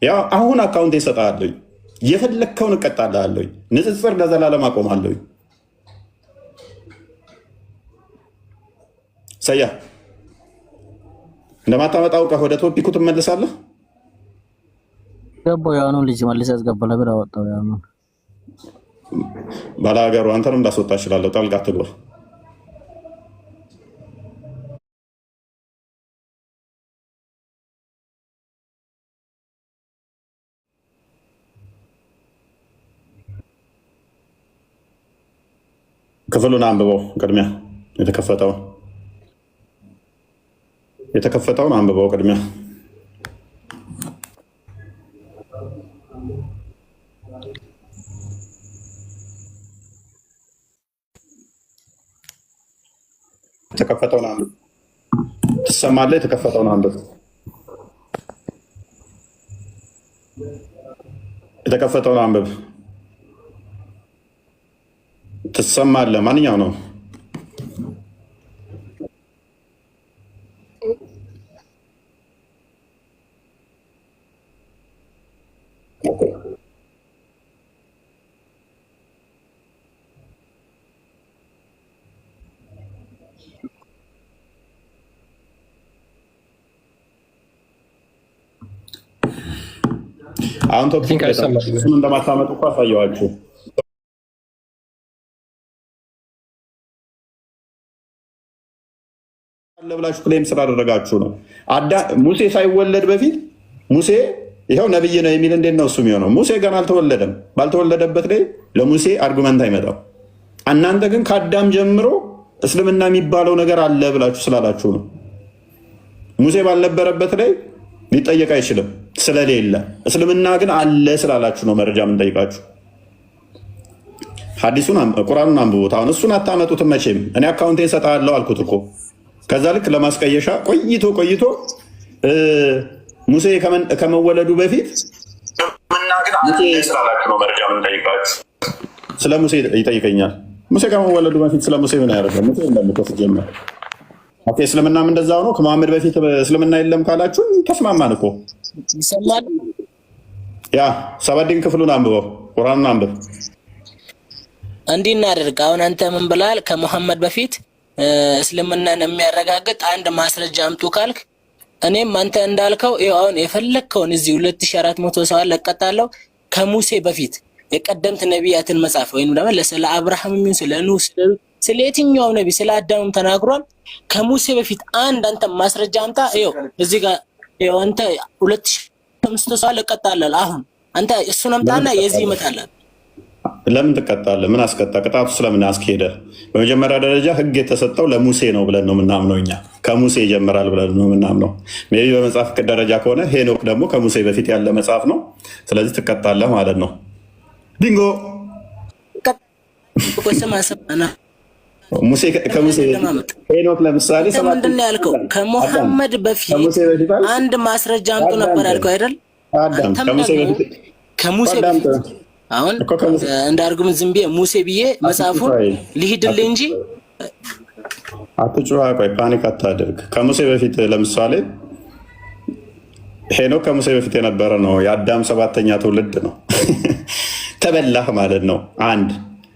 ያው አሁን አካውንት ይሰጣለኝ፣ የፈለግከውን እቀጣልሃለኝ። ንጽጽር ለዘላለም አቆማለኝ። ሰያ እንደማታመጣ አውቀህ ወደ ቶፒኩ ትመለሳለህ። ገባው ያኑ ልጅ መልስ ያስገባል ብር አወጣው። ያኑ ባላገሩ አንተንም እንዳስወጣ እችላለሁ። ጣልቃ አትግባ። ክፍሉን አንብበው። ቅድሚያ የተከፈተውን አንብበው። ቅድሚያ የተከፈተውን አንብብ። ትሰማለህ? የተከፈተውን አንብብ። የተከፈተውን አንብብ። ትሰማለህ? ማንኛው ነው? አሁን ቶፒክ እሱን እንደማታመጡ እኮ አሳየዋችሁ ብላችሁ ክሌም ስላደረጋችሁ ነው። ሙሴ ሳይወለድ በፊት ሙሴ ይኸው ነብይ ነው የሚል እንዴት ነው እሱ የሚሆነው? ሙሴ ገና አልተወለደም። ባልተወለደበት ላይ ለሙሴ አርጉመንት አይመጣም። እናንተ ግን ከአዳም ጀምሮ እስልምና የሚባለው ነገር አለ ብላችሁ ስላላችሁ ነው። ሙሴ ባልነበረበት ላይ ሊጠየቅ አይችልም ስለሌለ፣ እስልምና ግን አለ ስላላችሁ ነው መረጃ የምንጠይቃችሁ። ሐዲሱን ቁርአኑን አንብቡት። አሁን እሱን አታመጡትም መቼም። እኔ አካውንቴን ሰጥሃለሁ አልኩት እኮ። ከዛ ልክ ለማስቀየሻ ቆይቶ ሙሴ ከመወለዱ በፊት ስላላችሁ ነው መረጃ የምንጠይቃችሁ። ስለ ሙሴ ይጠይቀኛል። ሙሴ ከመወለዱ በፊት ስለ ሙሴ ምን ያደርጋል? ሙሴ እንደምትወስ ጀመር። ኦኬ፣ እስልምናም እንደዛው ነው። ከመሐመድ በፊት እስልምና የለም ካላችሁ ተስማማን እኮ። ያ ሰባዲን ክፍሉን አንብበው፣ ቁርአኑን አንብብ። እንዲህ እናደርግ። አሁን አንተ ምን ብላል? ከመሐመድ በፊት እስልምናን የሚያረጋግጥ አንድ ማስረጃ አምጡ ካልክ፣ እኔም አንተ እንዳልከው አሁን የፈለግከውን እዚህ 2400 ሰው አለቀጣለሁ። ከሙሴ በፊት የቀደምት ነቢያትን መጽሐፍ ወይም ደግሞ ስለ አብርሃም የሚሆን ስለ ኑህ ስለ የትኛውም ነቢ ስለ አዳምም ተናግሯል። ከሙሴ በፊት አንተ ማስረጃ አምጣ። እዚህ ጋር አንተ 2500 ሰው አለቀጣለሁ። አሁን አንተ እሱን አምጣና የዚህ ይመጣላል። ለምን ትቀጣለህ? ምን አስቀጣ? ቅጣቱ ስለምን አስኬደ? በመጀመሪያ ደረጃ ህግ የተሰጠው ለሙሴ ነው ብለን ነው የምናምነው እኛ። ከሙሴ ይጀምራል ብለን ነው የምናምነው። ሜይ ቢ በመጽሐፍ ደረጃ ከሆነ ሄኖክ ደግሞ ከሙሴ በፊት ያለ መጽሐፍ ነው። ስለዚህ ትቀጣለህ ማለት ነው። ቢንጎ ሙሴ ከሙሴ ሄኖክ ለምሳሌ ምንድን ነው ያልከው? ከሙሐመድ በፊት አንድ ማስረጃ አምጡ ነበር ያልከው አይደል? ከሙሴ በፊት አሁን እንዳርጉም ዝም ብዬ ሙሴ ብዬ መጽሐፉን ልሂድልህ እንጂ አትጩህ። ቆይ ፓኒክ አታድርግ። ከሙሴ በፊት ለምሳሌ ሄኖክ ከሙሴ በፊት የነበረ ነው። የአዳም 7ኛ ትውልድ ነው። ተበላህ ማለት ነው። አንድ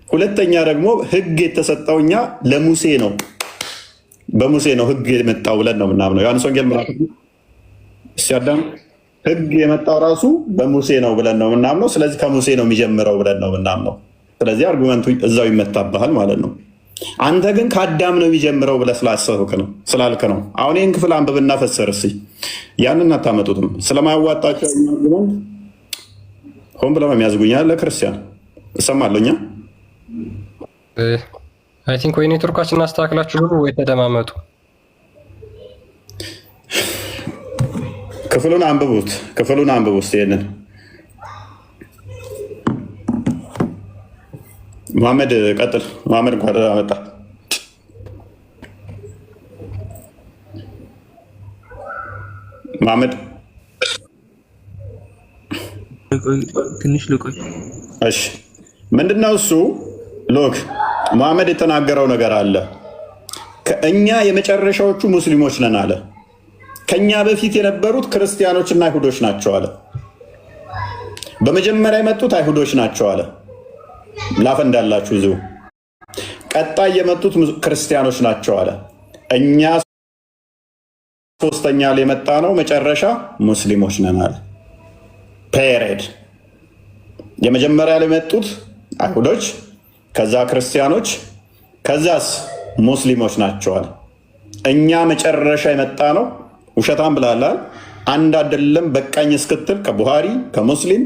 ሁለተኛ ደግሞ ህግ የተሰጠው እኛ ለሙሴ ነው። በሙሴ ነው ህግ የመጣው ብለን ነው ምናምነው። ዮሐንስ ወንጌል ምዕራፍ ሲያዳም ህግ የመጣው ራሱ በሙሴ ነው ብለን ነው ምናምነው። ስለዚህ ከሙሴ ነው የሚጀምረው ብለን ነው ምናምነው። ስለዚህ አርጉመንቱ እዛው ይመታብሃል ማለት ነው። አንተ ግን ከአዳም ነው የሚጀምረው ብለህ ስላሰብክ ነው ስላልክ ነው። አሁን ይህን ክፍል አንብብና ፈሰር እስኪ። ያንን አታመጡትም ስለማያዋጣቸው አርጉመንት ሆን ብለው የሚያዝጉኛል። ለክርስቲያን እሰማለሁ እኛ አይ ቲንክ ወይ ኔትወርካችንን አስተካክላችሁ ወይ ተደማመጡ። ክፍሉን አንብቡት። ይሄንን መሐመድ ቀጥል። መሐመድ እንኳን አመጣ። መሐመድ ትንሽ ልቆይ። እሺ ምንድነው እሱ? ሎክ መሐመድ የተናገረው ነገር አለ። ከእኛ የመጨረሻዎቹ ሙስሊሞች ነን አለ። ከኛ በፊት የነበሩት ክርስቲያኖችና አይሁዶች ናቸው አለ። በመጀመሪያ የመጡት አይሁዶች ናቸው አለ። ላፍ እንዳላችሁ እዚሁ። ቀጣይ የመጡት ክርስቲያኖች ናቸው አለ። እኛ ሶስተኛ ላይ የመጣ ነው፣ መጨረሻ ሙስሊሞች ነን አለ። ፔሬድ። የመጀመሪያ ላይ የመጡት አይሁዶች፣ ከዛ ክርስቲያኖች፣ ከዛስ ሙስሊሞች ናቸው አለ። እኛ መጨረሻ የመጣ ነው። ውሸታም ብላላል። አንድ አይደለም በቃኝ እስክትል ከቡሃሪ ከሙስሊም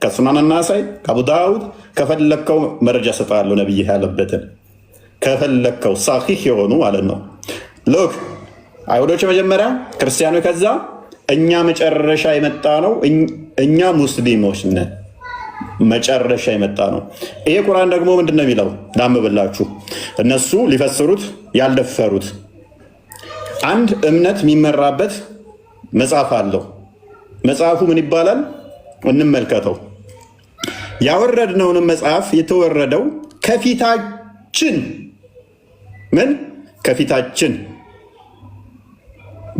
ከሱናን ናሳይ ከአቡ ዳውድ ከፈለከው መረጃ ሰጣለሁ። ነብይ ያለበትን ከፈለከው ሳሂህ የሆኑ ማለት ነው። ሎክ አይሁዶች መጀመሪያ፣ ክርስቲያኖች ከዛ፣ እኛ መጨረሻ የመጣ ነው። እኛ ሙስሊሞች ነን፣ መጨረሻ የመጣ ነው። ይሄ ቁርአን ደግሞ ምንድን ነው የሚለው? ላምብላችሁ። እነሱ ሊፈስሩት ያልደፈሩት አንድ እምነት የሚመራበት መጽሐፍ አለው። መጽሐፉ ምን ይባላል? እንመልከተው። ያወረድነውንም መጽሐፍ የተወረደው ከፊታችን ምን ከፊታችን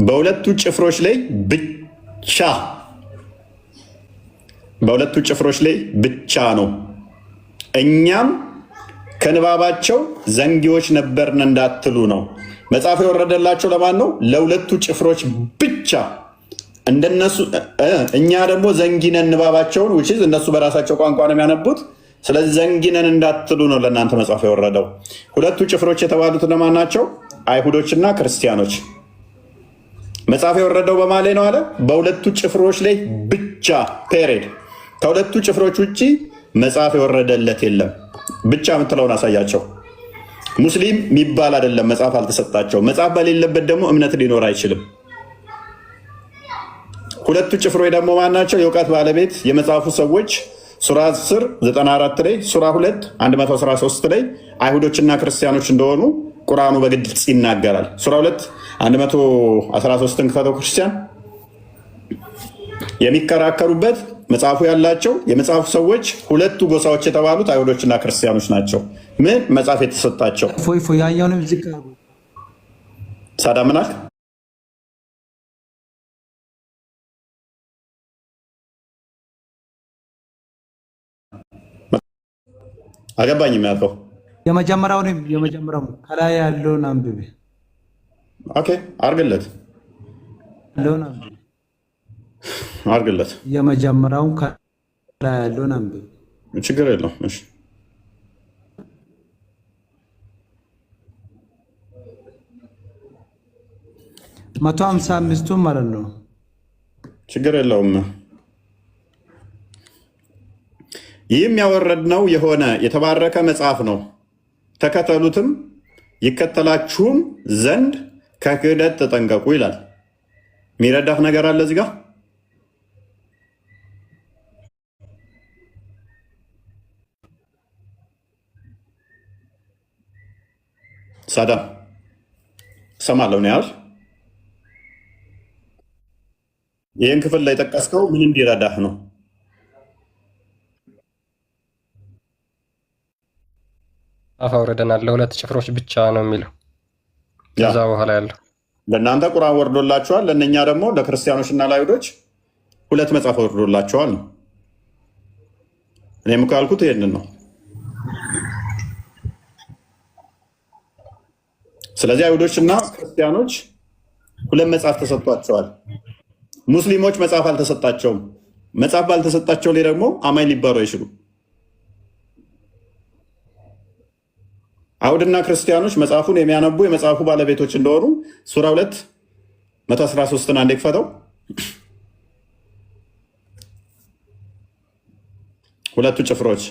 በሁለቱ ጭፍሮች ላይ ብቻ ነው። እኛም ከንባባቸው ዘንጊዎች ነበርን እንዳትሉ ነው። መጽሐፍ የወረደላቸው ለማን ነው? ለሁለቱ ጭፍሮች ብቻ። እንደነሱ እኛ ደግሞ ዘንጊነን ንባባቸውን እነሱ በራሳቸው ቋንቋ ነው የሚያነቡት። ስለዚህ ዘንጊነን እንዳትሉ ነው ለእናንተ መጽሐፍ የወረደው። ሁለቱ ጭፍሮች የተባሉት ለማን ናቸው? አይሁዶችና ክርስቲያኖች። መጽሐፍ የወረደው በማን ላይ ነው አለ? በሁለቱ ጭፍሮች ላይ ብቻ ፔሬድ። ከሁለቱ ጭፍሮች ውጭ መጽሐፍ የወረደለት የለም። ብቻ የምትለውን አሳያቸው። ሙስሊም የሚባል አይደለም፣ መጽሐፍ አልተሰጣቸው። መጽሐፍ በሌለበት ደግሞ እምነት ሊኖር አይችልም። ሁለቱ ጭፍሮች ደግሞ ማናቸው? የእውቀት ባለቤት የመጽሐፉ ሰዎች ሱራ 10 94 ላይ፣ ሱራ 2 113 ላይ አይሁዶችና ክርስቲያኖች እንደሆኑ ቁርአኑ በግልጽ ይናገራል። ሱራ 2 113ን ክፈተው። ክርስቲያን የሚከራከሩበት መጽሐፉ ያላቸው የመጽሐፉ ሰዎች ሁለቱ ጎሳዎች የተባሉት አይሁዶችና ክርስቲያኖች ናቸው። ምን መጽሐፍ የተሰጣቸው? ሳዳምናክ አገባኝም ያልከው የመጀመሪያው ከላይ ያለውን አንብቤ ኦኬ አርግለት የመጀመሪያውን ከላይ ያለውን አንብቤ ችግር የለውም። እሺ 155 ማለት ነው። ችግር የለውም። ይህም ያወረድነው የሆነ የተባረከ መጽሐፍ ነው፣ ተከተሉትም ይከተላችሁም ዘንድ ከክህደት ተጠንቀቁ ይላል። የሚረዳህ ነገር አለ እዚህ ጋር? ሳዳም እሰማለሁ ነው ያል። ይህን ክፍል ላይ ጠቀስከው ምን እንዲረዳህ ነው? አውርደናል። ለሁለት ጭፍሮች ብቻ ነው የሚለው። ከዛ በኋላ ያለው ለእናንተ ቁርአን ወርዶላችኋል፣ ለእነኛ ደግሞ ለክርስቲያኖች እና ለአይሁዶች 2 መጽሐፍ ወርዶላችኋል ነው። እኔም ካልኩት ይሄንን ነው። ስለዚህ አይሁዶች እና ክርስቲያኖች 2 መጽሐፍ ተሰጥቷቸዋል። ሙስሊሞች መጽሐፍ አልተሰጣቸውም። መጽሐፍ ባልተሰጣቸው ላይ ደግሞ አማኝ ሊባሉ አይችሉም። አይሁድና ክርስቲያኖች መጽሐፉን የሚያነቡ የመጽሐፉ ባለቤቶች እንደሆኑ ሱራ 2 113ን አንዴ ክፈተው። 2ቱ ጭፍሮች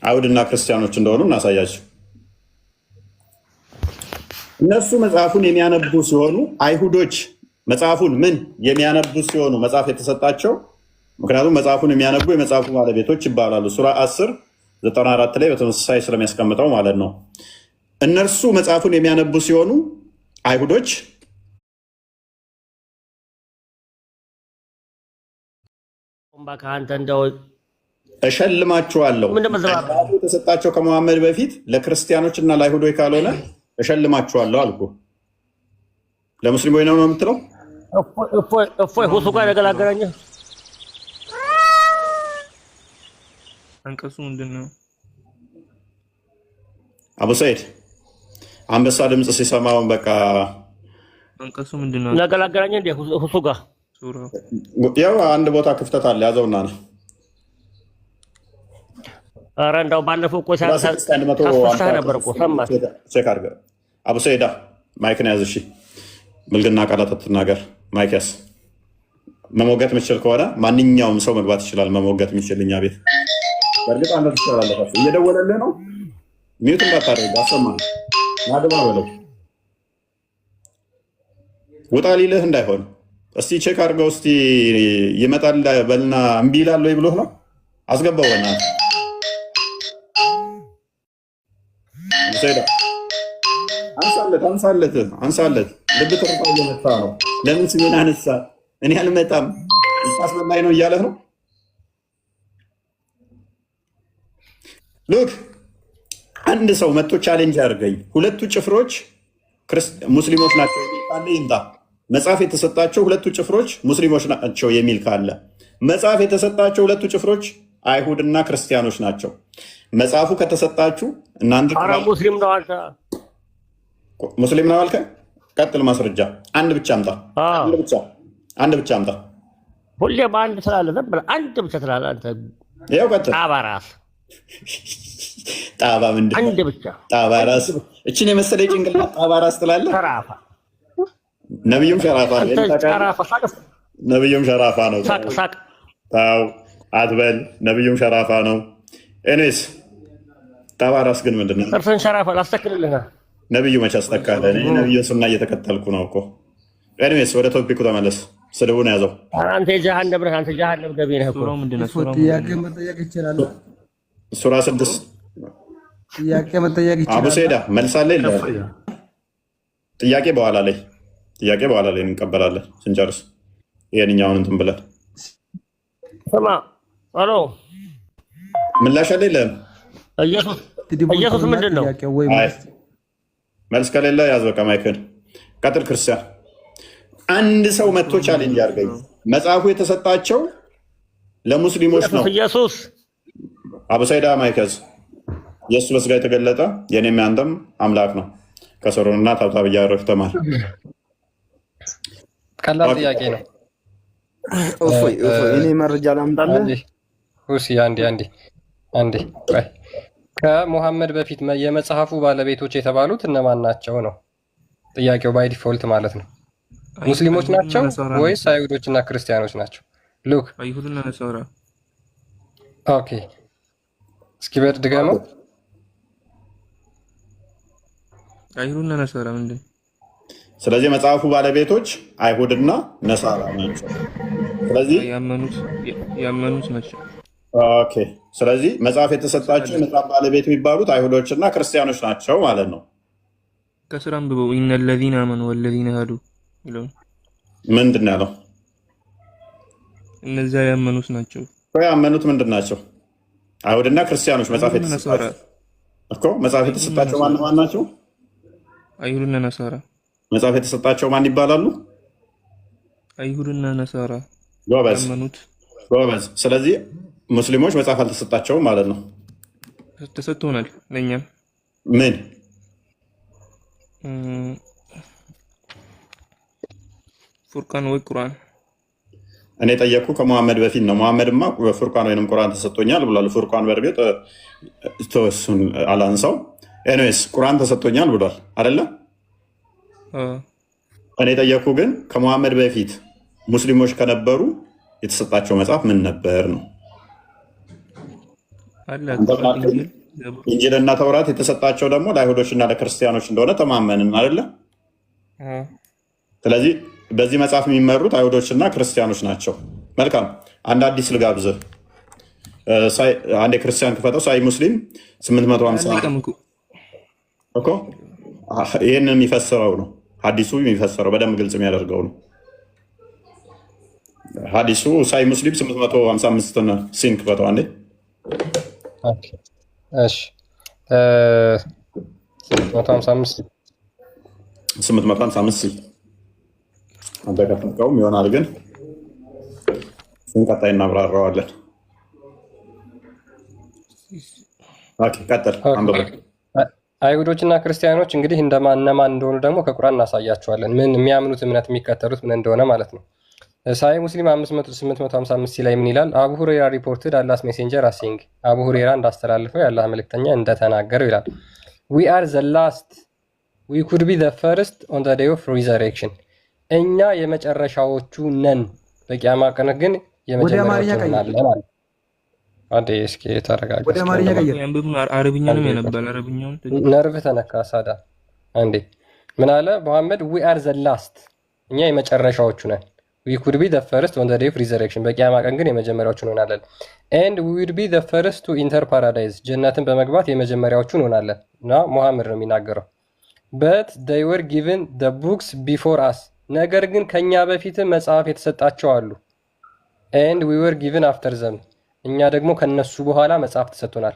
አይሁድና ክርስቲያኖች እንደሆኑ እናሳያቸው። እነሱ መጽሐፉን የሚያነቡ ሲሆኑ አይሁዶች መጽሐፉን ምን የሚያነቡ ሲሆኑ መጽሐፍ የተሰጣቸው፣ ምክንያቱም መጽሐፉን የሚያነቡ የመጽሐፉ ባለቤቶች ይባላሉ። ሱራ 10:94 ላይ በተመሳሳይ ስለሚያስቀምጠው ማለት ነው። እነርሱ መጽሐፉን የሚያነቡ ሲሆኑ አይሁዶች እሸልማችኋለሁ። መጽሐፉ የተሰጣቸው ከመሐመድ በፊት ለክርስቲያኖች እና ለአይሁዶች ካልሆነ እሸልማችኋለሁ አልኩ። ለሙስሊሞች ነው የምትለው? እፎይ ሁሱ ጋር ያገላገላኝ አንቀጹ ምንድን ነው? አቡ ሰይድ አንበሳ ድምፅ ሲሰማውን በቃ አንቀጹ ምንድን ነው? ያገላገላኝ እንደ ሁሱ ጋር ያው አንድ ቦታ ክፍተት አለ፣ ያዘውና ነው። ኧረ እንደው ባለፈው እኮ ሳስፈሳህ ነበር እኮ ሰማህ። ቼክ አድርገህ አቡ ሰይዳ ማይክን ያዝ። እሺ ብልግና ቃላት አትናገር። ማይክ ያዝ። መሞገት የምችል ከሆነ ማንኛውም ሰው መግባት ይችላል። መሞገት የሚችል እኛ ቤት በእርግጥ አንተ ትችላለህ። እየደወለልህ ነው። ሚዩት እንዳታደርግ አሰማ። ማድማ በለው ውጣ ሊልህ እንዳይሆን እስቲ ቼክ አድርገው። እስቲ ይመጣል በልና እምቢ ይላል ወይ ብሎህ ነው። አስገባው በእናትህ አንሳለት። ልብ ትርታ እየመታ ነው። ለምን ስሜን አነሳ? እኔ አልመጣም ታስበላይ ነው እያለህ ነው። ሉክ አንድ ሰው መጥቶ ቻሌንጅ አድርገኝ፣ 2ቱ ጭፍሮች ሙስሊሞች ናቸው የሚል ካለ ይምጣ። መጽሐፍ የተሰጣቸው 2ቱ ጭፍሮች ሙስሊሞች ናቸው የሚል ካለ፣ መጽሐፍ የተሰጣቸው 2ቱ ጭፍሮች አይሁድና ክርስቲያኖች ናቸው። መጽሐፉ ከተሰጣችሁ እናንተ ሙስሊም ነው አንተ ሙስሊም ነው አልከ። ቀጥል። ማስረጃ አንድ ብቻ አምጣ። አንድ ብቻ አምጣ። ሁሌም አንድ ስላለ ነበር አንድ ብቻ ስላለ አንተ ያው ቀጥል። ጣባ ራስ ጣባ ምንድን አንድ ብቻ ጣባ ራስ እቺን የመሰለ ጭንቅላት ጣባ ራስ ትላለህ። ሸራፋ ነብዩም ሸራፋ ነው። ነብዩም ሸራፋ ነው። ሳቅ ታው አትበል። ነብዩም ሸራፋ ነው። ኤኒዌይስ ጣባ ራስ ግን ምንድን ነው? እርሱን ሸራፋ ላስተክልልህ። ነብዩ መች አስተካከለ? እኔ ነብዩን ሱና እየተከተልኩ ነው እኮ። ኤኒዌይስ ወደ ቶፒኩ ተመለስ። ስድቡን ያዘው። አንተ የጀሃነም ነህ። አንተ ጀሃነም ገቢ ነህ እኮ። ጥያቄ መጠየቅ ይችላል። ሱራ 6 ጥያቄ መጠየቅ ይችላል። አቡ ሰይዳ መልሳለህ ይላል። ጥያቄ በኋላ ላይ እንቀበላለን ስንጨርስ። ይሄንኛውን እንትን ብለን ስማ። አሎ ምላሽ አለ የለም? ኢየሱስ ምንድን ነው? መልስ ከሌለ ያዝ በቃ ማይክን ቀጥል። ክርስቲያን አንድ ሰው መጥቶ ቻሌንጅ አድርገኝ። መጽሐፉ የተሰጣቸው ለሙስሊሞች ነው። ኢየሱስ አቡ ሰይዳ ማይከዝ የእሱ በስጋ የተገለጠ የኔም ያንተም አምላክ ነው። ከሰሩንና ታብታብ እያደረግህ ተማር። ቀላል ጥያቄ ነው። እኔ መረጃ ላምጣልህ። አንዴ ከሙሐመድ በፊት የመጽሐፉ ባለቤቶች የተባሉት እነማን ናቸው ነው ጥያቄው። ባይ ዲፎልት ማለት ነው ሙስሊሞች ናቸው ወይስ አይሁዶችና ክርስቲያኖች ናቸው? ሉክ አይሁድና ነሳራ። ኦኬ እስኪ በድ ድገመው። አይሁድና ነሳራ ምንድን? ስለዚህ መጽሐፉ ባለቤቶች አይሁድና ነሳራ ናቸው። ስለዚህ ያመኑት ናቸው። ኦኬ። ስለዚህ መጽሐፍ የተሰጣቸው የመጽሐፍ ባለቤት የሚባሉት አይሁዶችና ክርስቲያኖች ናቸው ማለት ነው። ከስር አንብበው ኢነ ለዚነ አመኑ ወለዚነ ሃዱ ይለው ምንድን ነው ያለው? እነዚያ ያመኑት ናቸው። ያመኑት ምንድን ናቸው? አይሁድና ክርስቲያኖች መጽሐፍ የተሰጣቸው እኮ መጽሐፍ የተሰጣቸው ማን ናቸው? አይሁድና ነሳራ። መጽሐፍ የተሰጣቸው ማን ይባላሉ? አይሁድና ነሳራ። ጎበዝ። ስለዚህ ሙስሊሞች መጽሐፍ አልተሰጣቸውም ማለት ነው። ተሰጥቶናል ለኛም። ምን ፉርቃን ወይ ቁርአን? እኔ ጠየቅኩ ከመሐመድ በፊት ነው። መሐመድማ ፉርቃን ወይንም ቁርአን ተሰጥቶኛል ብሏል። ፉርቃን በእርግጥ ተወሱን አላንሳው። ኤኒዌይስ ቁርአን ተሰጥቶኛል ብሏል አይደለ? እኔ ጠየቅኩ ግን ከመሐመድ በፊት ሙስሊሞች ከነበሩ የተሰጣቸው መጽሐፍ ምን ነበር ነው። ኢንጂልና ተውራት የተሰጣቸው ደግሞ ለአይሁዶችና ለክርስቲያኖች እንደሆነ ተማመንን አይደለ? ስለዚህ በዚህ መጽሐፍ የሚመሩት አይሁዶችና ክርስቲያኖች ናቸው። መልካም። አንድ አዲስ ልጋብዝህ። አንድ የክርስቲያን ክፈተው። ሳይ ሙስሊም 850 እኮ ይህንን የሚፈስረው ነው። ሀዲሱ የሚፈስረው በደንብ ግልጽ የሚያደርገው ነው። ሀዲሱ ሳይ ሙስሊም 855 ሲን ክፈተው አንዴ። እሺ 855 አንተ ከፈትከውም ይሆናል፣ ግን ቀጣይ እናብራራዋለን። ቀጥል። አይሁዶችና ክርስቲያኖች እንግዲህ እነማን እንደሆኑ ደግሞ ከቁርአን እናሳያቸዋለን። ምን የሚያምኑት እምነት የሚከተሉት ምን እንደሆነ ማለት ነው። ሳይ ሙስሊም 855 ላይ ምን ይላል? አቡ ሁሬራ ሪፖርትድ አላስ ሜሴንጀር አሲንግ፣ አቡ ሁሬራ እንዳስተላልፈው የአላህ መልእክተኛ እንደተናገረው ይላል። ዊ አር ዘ ላስት ዊ ኩድ ቢ ዘ ፈርስት ኦን ዘ ዴይ ኦፍ ሪዘሬክሽን፣ እኛ የመጨረሻዎቹ ነን፣ በቂያማ ቀን ግን የመጀመሪያዎቹ ነን አለ። አንዴ እስኪ ተረጋጋ። ወደ አማርኛ ቀይር። አረብኛ ነው የነበረ። አረብኛውን ነርቭ ተነካ ሳዳ። አንዴ ምን አለ መሐመድ? ዊ አር ዘ ላስት፣ እኛ የመጨረሻዎቹ ነን። we could be the first on the day of resurrection፣ በቂያማ ቀን ግን የመጀመሪያዎቹ እንሆናለን። and we would be the first to enter paradise፣ ጀነትን በመግባት የመጀመሪያዎቹ እንሆናለን። እና ሙሐመድ ነው የሚናገረው። but they were given the books before us፣ ነገር ግን ከኛ በፊት መጽሐፍ የተሰጣቸው አሉ። and we were given after them፣ እኛ ደግሞ ከነሱ በኋላ መጽሐፍ ተሰጥቶናል።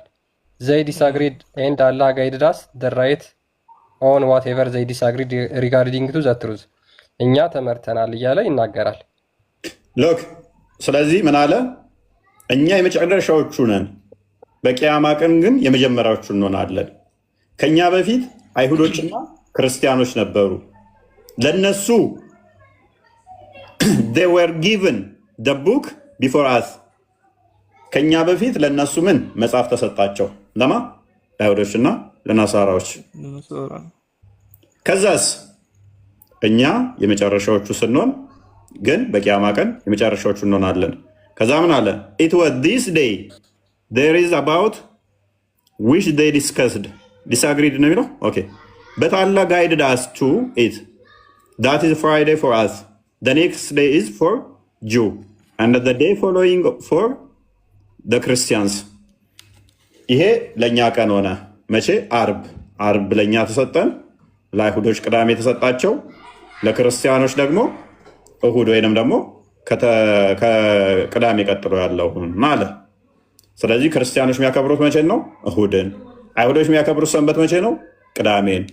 they disagreed and Allah guided us the right on whatever they disagreed regarding to the truth፣ እኛ ተመርተናል እያለ ይናገራል። ሎክ ስለዚህ ምን አለ? እኛ የመጨረሻዎቹ ነን፣ በቂያማ ቀን ግን የመጀመሪያዎቹ እንሆናለን። ከኛ በፊት አይሁዶችና ክርስቲያኖች ነበሩ። ለነሱ they were given the book before us፣ ከኛ በፊት ለነሱ ምን መጽሐፍ ተሰጣቸው? ለማ ለአይሁዶችና ለናሳራዎች። ከዛስ እኛ የመጨረሻዎቹ ስንሆን ግን በቂያማ ቀን የመጨረሻዎቹ እንሆናለን። ከዛ ምን አለ? it was this day there is about which they disagreed ነው የሚለው። ኦኬ but Allah guided us to it, that is Friday for us, the next day is for Jew, and the day following for the Christians። ይሄ ለእኛ ቀን ሆነ። መቼ? አርብ ለእኛ ተሰጠን፣ ለአይሁዶች ቅዳሜ ተሰጣቸው፣ ለክርስቲያኖች ደግሞ እሁድ ወይንም ደግሞ ከቅዳሜ ቀጥሎ ያለው ማለት። ስለዚህ ክርስቲያኖች የሚያከብሩት መቼ ነው? እሁድን። አይሁዶች የሚያከብሩት ሰንበት መቼ ነው? ቅዳሜን።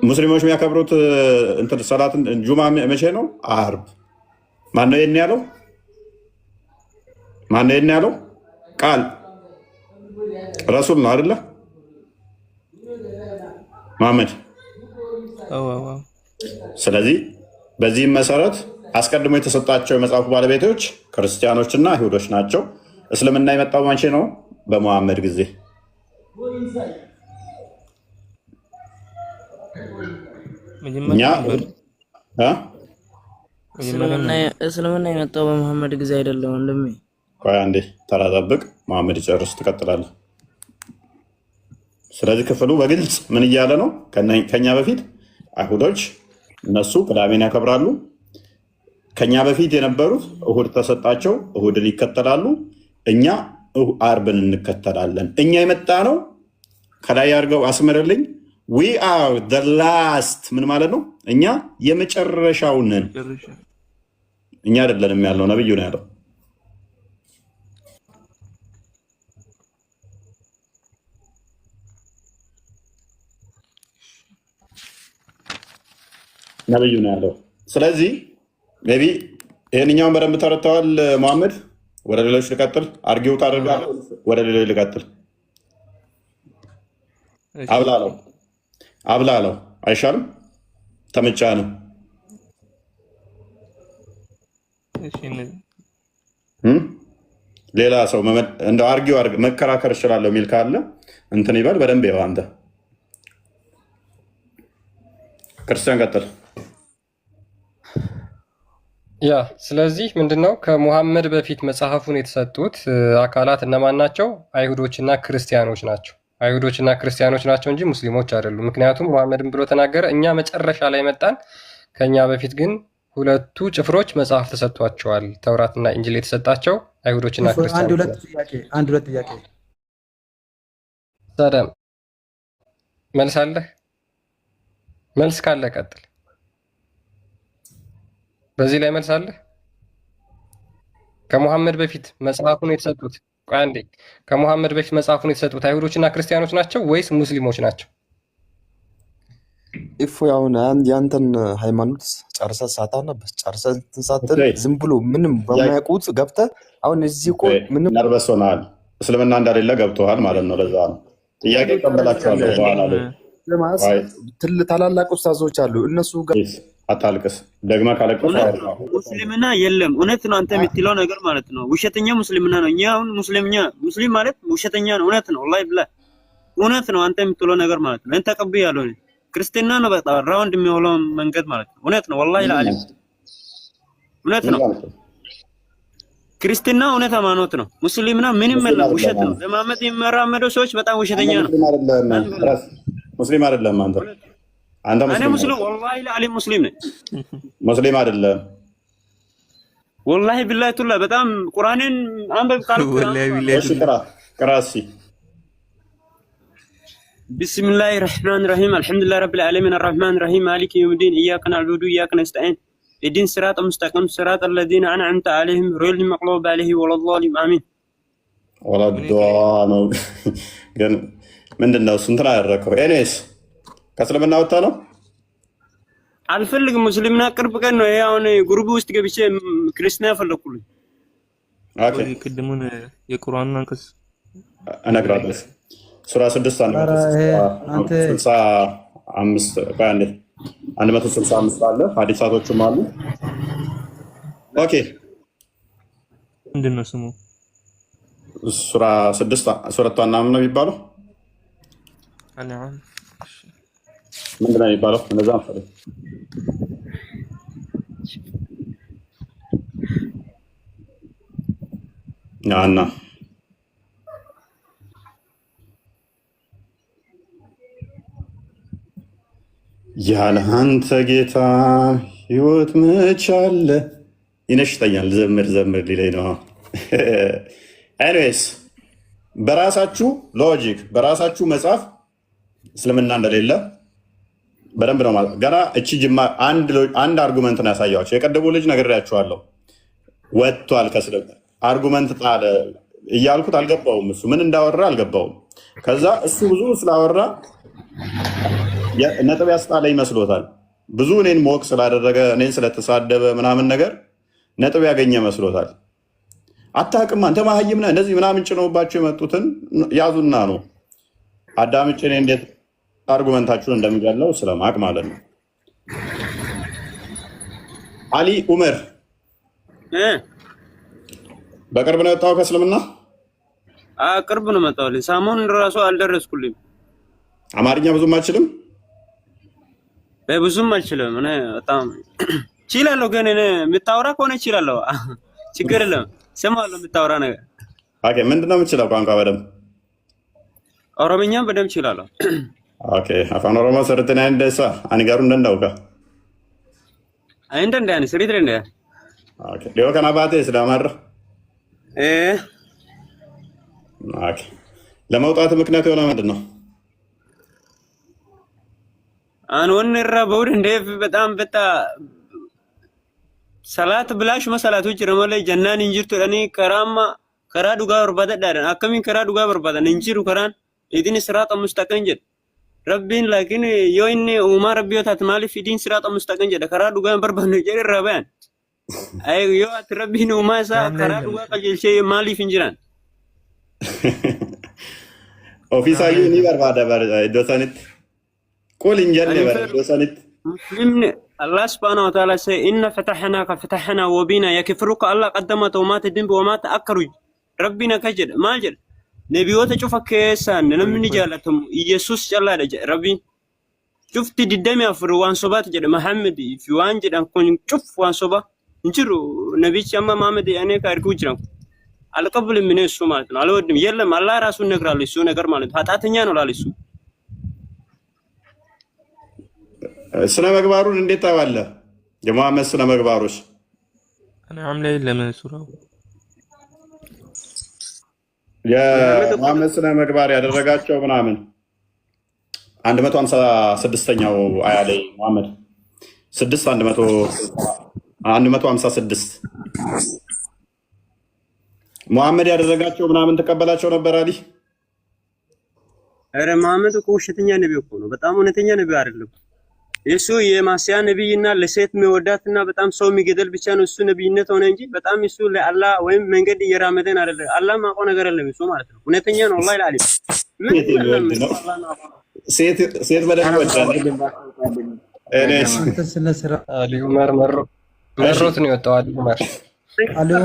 ሙስሊሞች የሚያከብሩት ሰላትን ጁማ መቼ ነው? አርብ። ማነው ይሄን ያለው? ቃል ረሱል ነው አይደለ? መሐመድ። ስለዚህ በዚህም መሰረት አስቀድሞ የተሰጣቸው የመጽሐፉ ባለቤቶች ክርስቲያኖችና አይሁዶች ናቸው። እስልምና የመጣው መቼ ነው? በመሐመድ ጊዜ። እስልምና የመጣው በመሐመድ ጊዜ አይደለም ወንድሜ። ቆይ አንዴ ተራ ጠብቅ፣ መሐመድ ይጨርስ ትቀጥላለህ። ስለዚህ ክፍሉ በግልጽ ምን እያለ ነው? ከኛ በፊት አይሁዶች እነሱ ቅዳሜን ያከብራሉ። ከኛ በፊት የነበሩት እሁድ ተሰጣቸው፣ እሁድን ይከተላሉ። እኛ አርብን እንከተላለን። እኛ የመጣ ነው ከላይ አድርገው አስምርልኝ። ዊ አር ዘ ላስት ምን ማለት ነው? እኛ የመጨረሻው ነን። እኛ አይደለንም ያልነው ነብዩ ነው ያለው። ነብዩ ነው ያለው። ስለዚህ ሜይ ቢ ይሄንኛውን በደንብ ተረድተዋል መሐመድ። ወደ ሌሎች ልቀጥል፣ አርጊው ታደርጋለህ። ወደ ሌሎች ልቀጥል። አብላለው አይሻልም? ተመቻ ነው። ሌላ ሰው እንደው አርጊው መከራከር እችላለሁ የሚል ካለ እንትን ይበል። በደንብ ይኸው አንተ ክርስቲያን ቀጥል። ያ ስለዚህ ምንድነው ከሙሐመድ በፊት መጽሐፉን የተሰጡት አካላት እነማን ናቸው? አይሁዶችና ክርስቲያኖች ናቸው። አይሁዶችና ክርስቲያኖች ናቸው እንጂ ሙስሊሞች አይደሉም። ምክንያቱም ሙሐመድን ብሎ ተናገረ፣ እኛ መጨረሻ ላይ መጣን፣ ከኛ በፊት ግን ሁለቱ ጭፍሮች መጽሐፍ ተሰጥቷቸዋል። ተውራትና ኢንጂል የተሰጣቸው አይሁዶችና ክርስቲያኖች። አንድ ሁለት ጥያቄ ሰደም መልስ አለህ? መልስ ካለ ቀጥል። በዚህ ላይ መልስ አለ? ከሙሐመድ በፊት መጽሐፉን የተሰጡት ቆይ አንዴ፣ ከሙሐመድ በፊት መጽሐፉን የተሰጡት አይሁዶችና ክርስቲያኖች ናቸው ወይስ ሙስሊሞች ናቸው? እፎይ አሁን ያንተን ሃይማኖት ጨርሰህ ሳታነብስ ጨርሰህ እንትን ሳትል ዝም ብሎ ምንም በማያውቁት ገብተህ አሁን እዚህ እኮ ምንም ነርቨስ ሆነሃል። እስልምና እንደሌለ ገብቶሃል ማለት ነው። ለዛ ነው ጥያቄ ቀበላችኋለሁ በኋላ ላይ ታላላቅ ኡስታዞች አሉ እነሱ ጋር አታልቅስ። ደግመህ ካለቀስ ሙስሊምና የለም። እውነት ነው አንተ የምትለው ነገር ማለት ነው። ውሸተኛ ሙስሊምና ነው። እኛ አሁን ሙስሊም ማለት ውሸተኛ ነው። እውነት ነው። ወላሂ ብላ እውነት ነው አንተ የምትለው ነገር ማለት ነው። እንተ ቀብያለሁ። ክርስትና ነው በጣም ራውንድ የሚሆነው መንገድ ማለት ነው። እውነት ነው። ወላሂ ለዓለም እውነት ነው። ክርስትና እውነት ሃይማኖት ነው። ሙስሊምና ምንም የለም፣ ውሸት ነው። ለማመድ የሚመራመደው ሰዎች በጣም ውሸተኛ ነው። ሙስሊም አይደለም አንተ። እኔ ሙስሊም ወላሂ ለዓለም ሙስሊም ነኝ። ሙስሊም አይደለም ወላሂ ቢላሂ ቱላ በጣም ቁርአንን አንበብ ካልኩ ወላሂ ቢላሂ ቅራሲ بسم الله الرحمن الرحيم الحمد لله رب العالمين الرحمن الرحيم مالك يوم الدين إياك نعبد وإياك نستعين اهدنا الصراط المستقيم صراط الذين أنعمت عليهم غير المغضوب عليهم ولا الضالين آمين ولا الضالين ግን ምንድነው እንትን አደረከው? ኤኒዌይስ ከእስልምና ወጣ ነው አልፈልግም። ሙስሊምና ቅርብ ቀን ነው ይሄ። አሁን ግሩፕ ውስጥ ገብቼ ክርስቲያን ፈለኩልኝ። ኦኬ ቅድሙን የቁርአንን አንቀጽ እነግራለሁ። ሱራ 6 165 አለ፣ ሐዲሳቶችም አሉ። ኦኬ ምንድነው ስሙ? ሱራ 6 ሱረቱ አናም ነው የሚባለው። አናም ምንድን ነው የሚባለው? እንደዛ ነው። ያና ያለ አንተ ጌታ ህይወት መች አለ? ይነሽተኛል። ዘምር ሊለኝ ነው። ኤኒዌይስ በራሳችሁ ሎጂክ በራሳችሁ መጽሐፍ እስልምና እንደሌለ በደንብ ነው ማለት ገና እቺ ጅማ አንድ አርጉመንት ነው ያሳያቸው። የቀደሙ ልጅ ነግሬያቸዋለሁ። ወጥቷል ከእስልምና አርጉመንት ጣለ እያልኩት አልገባውም። እሱ ምን እንዳወራ አልገባውም። ከዛ እሱ ብዙ ስላወራ ነጥብ ያስጣለ ይመስሎታል። ብዙ እኔን ሞቅ ስላደረገ እኔን ስለተሳደበ ምናምን ነገር ነጥብ ያገኘ መስሎታል። አታውቅም አንተ መሀይም ነህ እነዚህ ምናምን ጭነውባቸው የመጡትን ያዙና ነው አዳምጬ እኔ እንዴት አርጉመንታችሁን እንደሚገለው ስለማቅ ማለት ነው። አሊ ኡመር በቅርብ ነው የወጣው ከእስልምና? ቅርብ ነው መጣው። ሳሙን ራሱ አልደረስኩልኝ። አማርኛ ብዙም አልችልም። ብዙም አልችልም። እኔ በጣም እችላለሁ፣ ግን እኔ የምታወራ ከሆነ እችላለሁ። ችግር የለም፣ እሰማለሁ የምታወራ ነገር። ኦኬ ምንድን ነው የምችለው ቋንቋ? በደምብ ኦሮምኛም በደምብ እችላለሁ። ኦኬ አፋን ኦሮሞ ሰርተና እንደሳ አንጋሩ እንደንዳውካ እንደንዳን ስሪት እንደ ኦኬ ዲዮ ከናባቴ ስለማር ኦኬ። ለመውጣት ምክንያት የሆነ ምንድን ነው? አንወን ረበውድ እንደ በጣም ሰላት ብላሽ መሰላቶች ረመለ ጀናን እንጅርቱ ለኔ ከራማ ከራ ዱጋ በርባዳ ዳረን አከሚን ከራ ዱጋ በርባዳ እንጅሩ ከራን ኢዲን ስራጥ ሙስተቀን ጀድ ረቢን ላኪን ዮይኒ ኡማ ረቢዮታት ማሊፍ ኢዲን ስራጥ ሙስተቀን ጀድ ከራ ዱጋ በርባዳ ጀድ ረባን አይ ዮ አት ረቢን ኡማ ሳ ከራ ዱጋ ቀጀልቼ ማሊፍ እንጅራን ኦፊሳሊ ኒ በርባዳ ዶሳኒት قول انجلني بسنت مسلمني الله سبحانه وتعالى سي إن فتحنا وبينا يكفرك الله قدمت وما تدنب وما تأكرج ربنا كجد ما جد نبيوت شوفك كيسان لمن جالتهم يسوس جل ربي شفت الدم يفر وان صبات جد محمد في وان جد أنكون شوف وان صبا نجرو نبي شما محمد يعني كاركو جرام على قبل من السمات على ودم يلا الله رسول نقرأ لسه نقرأ مالت هاتاتني أنا ولا لسه ስነ ምግባሩን እንዴት ታዋለህ? የሙሐመድ ስነ ምግባሮች እኔ አምለ የለም ሱራው የሙሐመድ ስነ ምግባር ያደረጋቸው ምናምን 156ኛው አያ ላይ ሙሐመድ 156 ሙሐመድ ያደረጋቸው ምናምን ተቀበላቸው ነበር አሊ። ኧረ ሙሐመድ እኮ ውሸተኛ ነብይ እኮ ነው። በጣም እውነተኛ ነብይ አይደለም። እሱ የማስያ ነብይና ለሴት የሚወዳትና በጣም ሰው የሚገደል ብቻ ነው እሱ ነብይነት ሆነ እንጂ በጣም እሱ ለአላህ ወይም መንገድ እየራመደን አይደለም። አላህ ማቆ ነገር የለም እሱ ማለት ነው። እውነተኛ ነው ወላሂ ለአሊም ሴት በደንብ ወጣለ እኔስ አሊ ዑመር መሮት ነው የወጣው። አሊ ዑመር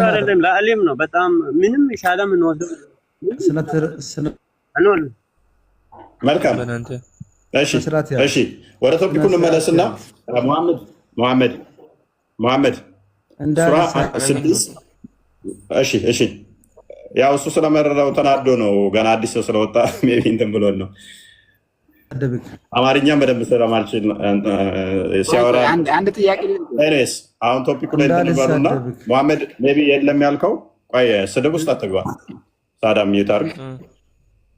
አይደለም ለአሊም ነው። በጣም ምንም ሻላ ምን ወደው አንወል መልካም እሺ ወደ ቶፒኩ እንመለስና ሙሐመድ ሱራ 6 እሺ ያው እሱ ስለመረረው ተናዶ ነው ገና አዲስ ሰው ስለወጣ ሜቢ እንትን ብሎን ነው አማርኛም በደንብ ስለማልችል ሲያወራ አንድ ጥያቄ እኔስ አሁን ቶፒኩ ላይ እንበሩና ሙሐመድ ሜቢ የለም ያልከው ቆይ ስድብ ውስጥ አትግባ ሳዳም ይታርግ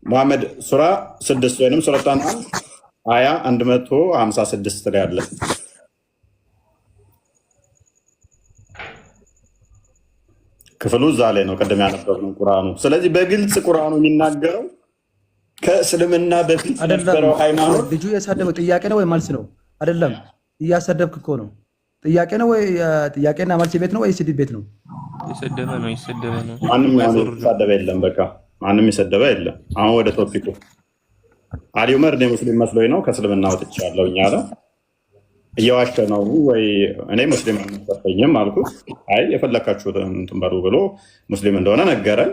ሙሐመድ ሱራ 6 ወይንም ሱረታን አያ 156 ላይ አለ። ክፍሉ እዛ ላይ ነው ቀደም ያነበብነው ቁርአኑ። ስለዚህ በግልጽ ቁርአኑ የሚናገረው ከእስልምና በፊት የነበረው ሃይማኖት ልጁ የሳደበው ጥያቄ ነው ወይ መልስ ነው? አይደለም፣ እያሰደብክ እኮ ነው። ጥያቄ ነው ወይ ጥያቄና መልስ ቤት ነው ወይ ስድብ ቤት ነው? የሰደበ ነው። ማንም የሰደበ የለም። በቃ ማንም የሰደበ የለም። አሁን ወደ ቶፒኩ አሊ ዑመር እኔ ሙስሊም መስሎኝ ነው ከእስልምና ወጥቻለሁ አለ። እየዋሸ ነው ወይ? እኔ ሙስሊም አልነበርኩኝም አልኩት። አይ የፈለካችሁትን እንትን በሉ ብሎ ሙስሊም እንደሆነ ነገረን።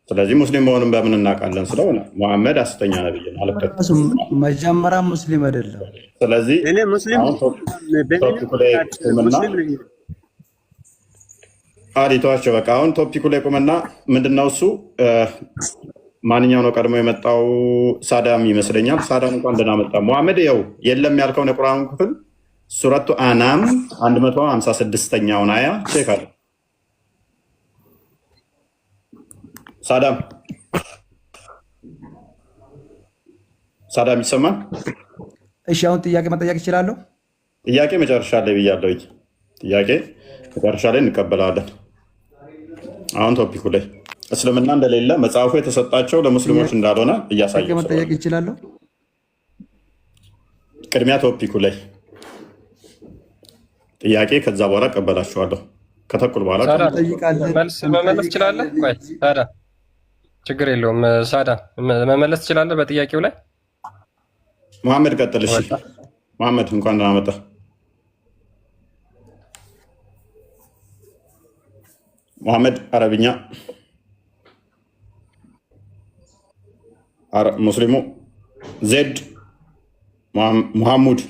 ስለዚህ ሙስሊም መሆኑን በምን እናውቃለን? ስለሆነ ሙሐመድ ሐሰተኛ ነብይ ነው አልከተልኩም። መጀመሪያ ሙስሊም አይደለም። ስለዚህ እኔ ሙስሊም አሪቷቸው በቃ አሁን ቶፒኩ ላይ ቁምና ምንድነው እሱ ማንኛው ነው ቀድሞ የመጣው? ሳዳም ይመስለኛል። ሳዳም እንኳን ደህና መጣ። ሙሐመድ ያው የለም ያልከውን የቁርአኑን ክፍል ሱረቱ አናም 156ኛውን አያ ቼክ አለ። ሳዳም ይሰማል? እሺ አሁን ጥያቄ መጠየቅ እችላለሁ? ጥያቄ መጨረሻ ላይ ብያለሁ። ጥያቄ መጨረሻ ላይ እንቀበላለን። አሁን ቶፒኩ ላይ እስልምና እንደሌለ መጽሐፉ የተሰጣቸው ለሙስሊሞች እንዳልሆነ እያሳየ መጠየቅ ይችላለሁ? ቅድሚያ ቶፒኩ ላይ ጥያቄ፣ ከዛ በኋላ እቀበላችኋለሁ። ከተኩል በኋላ መልስ መመለስ ትችላለህ? ሳዳ ችግር የለውም። ሳዳ መመለስ ትችላለህ በጥያቄው ላይ። መሐመድ ቀጥል። እሺ መሐመድ እንኳን ደህና መጣህ። መሐመድ አረብኛ ሙስሊሙ ዜድ ሙሐሙድ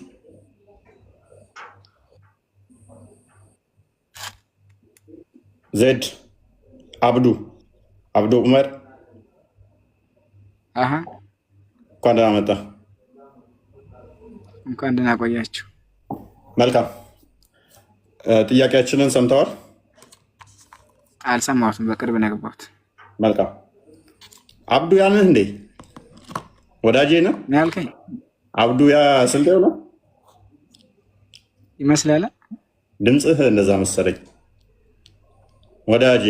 ዜድ አብዱ ዑመር እንኳን ደህና መጣህ። እንኳን ደህና ቆያችሁ። መልካም ጥያቄያችንን ሰምተዋል? አልሰማሁትም፣ በቅርብ ነው የገባሁት። መልካም አብዱ ያንህ እንዴ ወዳጄ ነው ያልከኝ? አብዱ ያ ስልጤው ነው ይመስላል። ድምፅህ እንደዛ መሰለኝ። ወዳጄ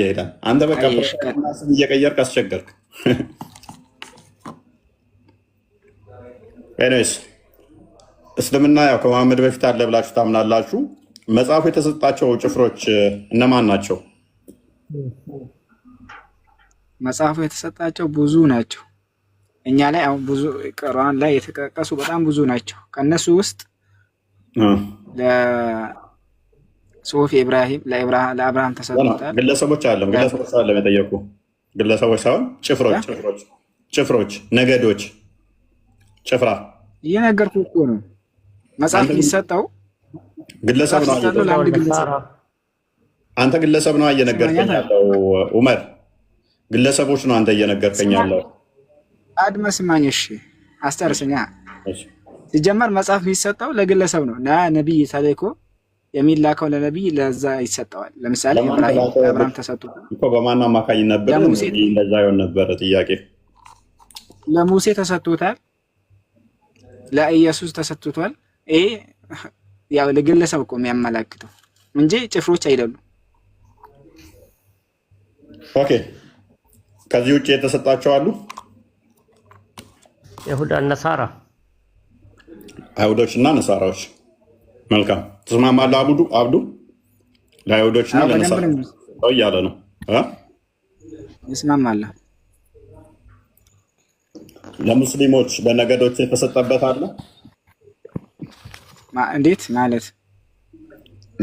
ይላል። አንተ በቃ ስም እየቀየርክ አስቸገርክ። ኤኒዌይስ እስልምና ያው ከመሐመድ በፊት አለ ብላችሁ ታምናላችሁ። መጽሐፉ የተሰጣቸው ጭፍሮች እነማን ናቸው? መጽሐፉ የተሰጣቸው ብዙ ናቸው። እኛ ላይ አሁን ብዙ ቁርአን ላይ የተጠቀሱ በጣም ብዙ ናቸው። ከነሱ ውስጥ ለሱፊ ኢብራሂም ለአብርሃም ተሰጥቷል። ግለሰቦች አለ የጠየቁ ግለሰቦች ሳይሆን ጭፍሮች፣ ነገዶች፣ ጭፍራ እየነገርኩ እኮ ነው። መጽሐፍ ሊሰጠው ግለሰብ ነው። አንተ ግለሰብ ነው እየነገርከኝ ያለው ዑመር፣ ግለሰቦች ነው አንተ እየነገርከኝ ያለው። አድመስማኝ። እሺ አስጨርስኛ። ሲጀመር መጽሐፍ የሚሰጠው ለግለሰብ ነው እና ነቢይ ተልኮ የሚላከው ለነቢይ ለዛ ይሰጠዋል። ለምሳሌ አብርሃም ተሰጥቶታል እኮ በማን አማካኝነት ነበር? እንደዛ ይሆን ነበር ጥያቄ። ለሙሴ ተሰጥቶታል፣ ለኢየሱስ ተሰጥቶታል። ይሄ ያው ለግለሰብ እኮ የሚያመላክተው እንጂ ጭፍሮች አይደሉም። ኦኬ። ከዚህ ውጭ የተሰጣቸው አሉ? ይሁዳ ነሳራ፣ አይሁዶች እና ነሳራዎች። መልካም ተስማማለህ? አብዱ ለአይሁዶች እና ለነሳራዎች እያለ ነው። ይስማማለህ? ለሙስሊሞች በነገዶች የተሰጠበት አለ? እንዴት ማለት?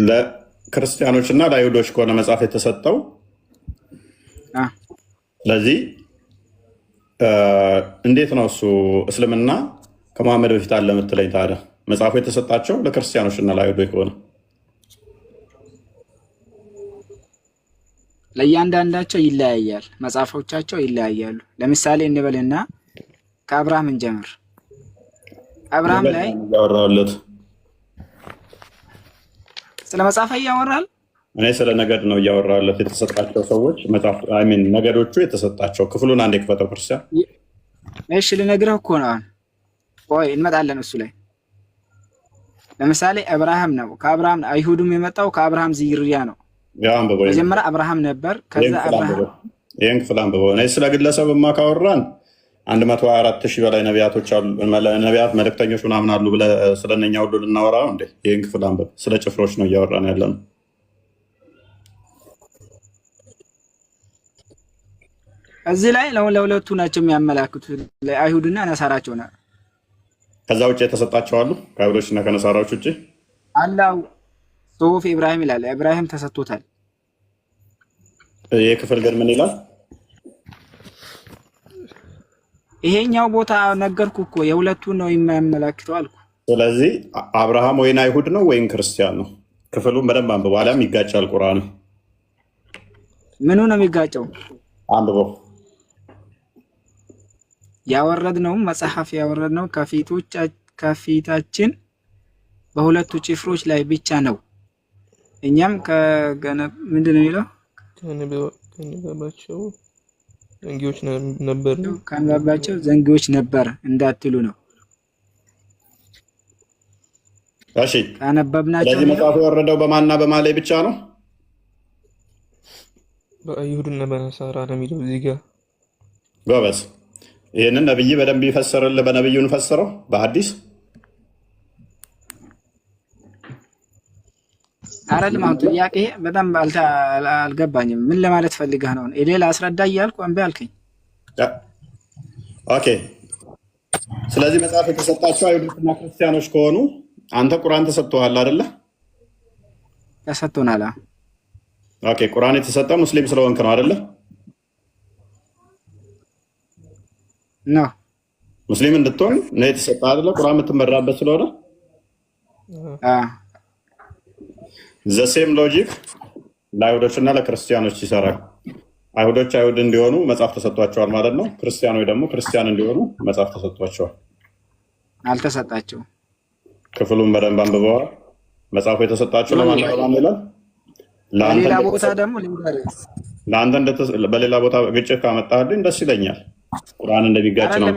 ለክርስቲያኖች እና ለአይሁዶች ከሆነ መጽሐፍ የተሰጠው ስለዚህ እንዴት ነው እሱ እስልምና ከመሐመድ በፊት አለ የምትለኝ? ታዲያ መጽሐፉ የተሰጣቸው ለክርስቲያኖች እና ለአይሁዶች ከሆነ ለእያንዳንዳቸው ይለያያል፣ መጽሐፎቻቸው ይለያያሉ። ለምሳሌ እንበልና ከአብርሃም እንጀምር። አብርሃም ላይ ያወራለት ስለ መጽሐፍ እያወራል። እኔ ስለ ነገድ ነው እያወራለት። የተሰጣቸው ሰዎች መጽሐፍ ነገዶቹ የተሰጣቸው ክፍሉን አንዴ ክፈተው ክርስቲያን። እሺ ልነግርህ እኮ ነው። ቆይ እንመጣለን እሱ ላይ። ለምሳሌ አብርሃም ነው። ከአብርሃም አይሁድም የመጣው ከአብርሃም ዝርያ ነው። መጀመሪያ አብርሃም ነበር። ከዛ አብርሃም ይሄን ክፍል አንብበው። እኔ ስለ ግለሰብማ ካወራን 124,000 በላይ ነቢያቶች አሉ፣ ነቢያት መልእክተኞች ምናምን አሉ ብለህ ስለነኛ ሁሉ ልናወራ ነው እንዴ? ይሄን ክፍል አንብብ። ስለ ጭፍሮች ነው እያወራን ያለ ነው። እዚህ ላይ ለሁለቱ ናቸው የሚያመላክቱት፣ ለአይሁድና ነሳራቸው ነው። ከዛ ውጭ የተሰጣቸው አሉ? ከአይሁዶችና ከነሳራዎች ውጭ አላው ሱፊ ኢብራሂም ይላል። ኢብራሂም ተሰጥቶታል። ይሄ ክፍል ግን ምን ይላል? ይሄኛው ቦታ ነገርኩ እኮ የሁለቱን ነው የሚያመላክተው አልኩ። ስለዚህ አብርሃም ወይን አይሁድ ነው ወይን ክርስቲያን ነው? ክፍሉን በደንብ አንብበው፣ አሊያም ይጋጫል ቁርአኑ። ምኑ ነው የሚጋጨው? አንብበው። ያወረድነው መጽሐፍ ያወረድነው ከፊታችን በሁለቱ ጭፍሮች ላይ ብቻ ነው። እኛም ምንድን ነው የሚለው? ከነባባቸው ዘንጊዎች ነበር፣ ከነባባቸው ዘንጊዎች ነበር እንዳትሉ ነው። እሺ ካነበብናቸው ስለዚህ መጽሐፉ የወረደው በማንና በማን ላይ ብቻ ነው? በአይሁድና በነሳራ ነው የሚለው እዚህ ጋር። ጎበዝ። ይህንን ነብይ በደንብ ይፈስርልህ። በነብዩ እንፈስረው በሐዲስ አይደለም። አሁን ጥያቄ በጣም አልገባኝም። ምን ለማለት ፈልገህ ነው? ሌላ አስረዳ እያልኩ እምቢ አልከኝ። ኦኬ። ስለዚህ መጽሐፍ የተሰጣቸው አይሁዶችና ክርስቲያኖች ከሆኑ አንተ ቁርአን ተሰጥቶሃል አይደለ? ተሰጥቶናል። ኦኬ። ቁርአን የተሰጠ ሙስሊም ስለሆንክ ነው አይደለ? ነው ሙስሊም እንድትሆን ነው የተሰጠ አይደለ? ቁርአን የምትመራበት ስለሆነ ዘሴም ሎጂክ ለአይሁዶችና ለክርስቲያኖች ይሰራል። አይሁዶች አይሁድ እንዲሆኑ መጽሐፍ ተሰጥቷቸዋል ማለት ነው። ክርስቲያኖች ደግሞ ክርስቲያን እንዲሆኑ መጽሐፍ ተሰጥቷቸዋል። አልተሰጣቸውም። ክፍሉን በደንብ አንብበዋል። መጽሐፉ የተሰጣቸው ለማን ይላል? ሌላ ቦታ ደግሞ ለአንተ በሌላ ቦታ ግጭት ካመጣልኝ ደስ ይለኛል። ቁርአን እንደሚጋጭ ነው።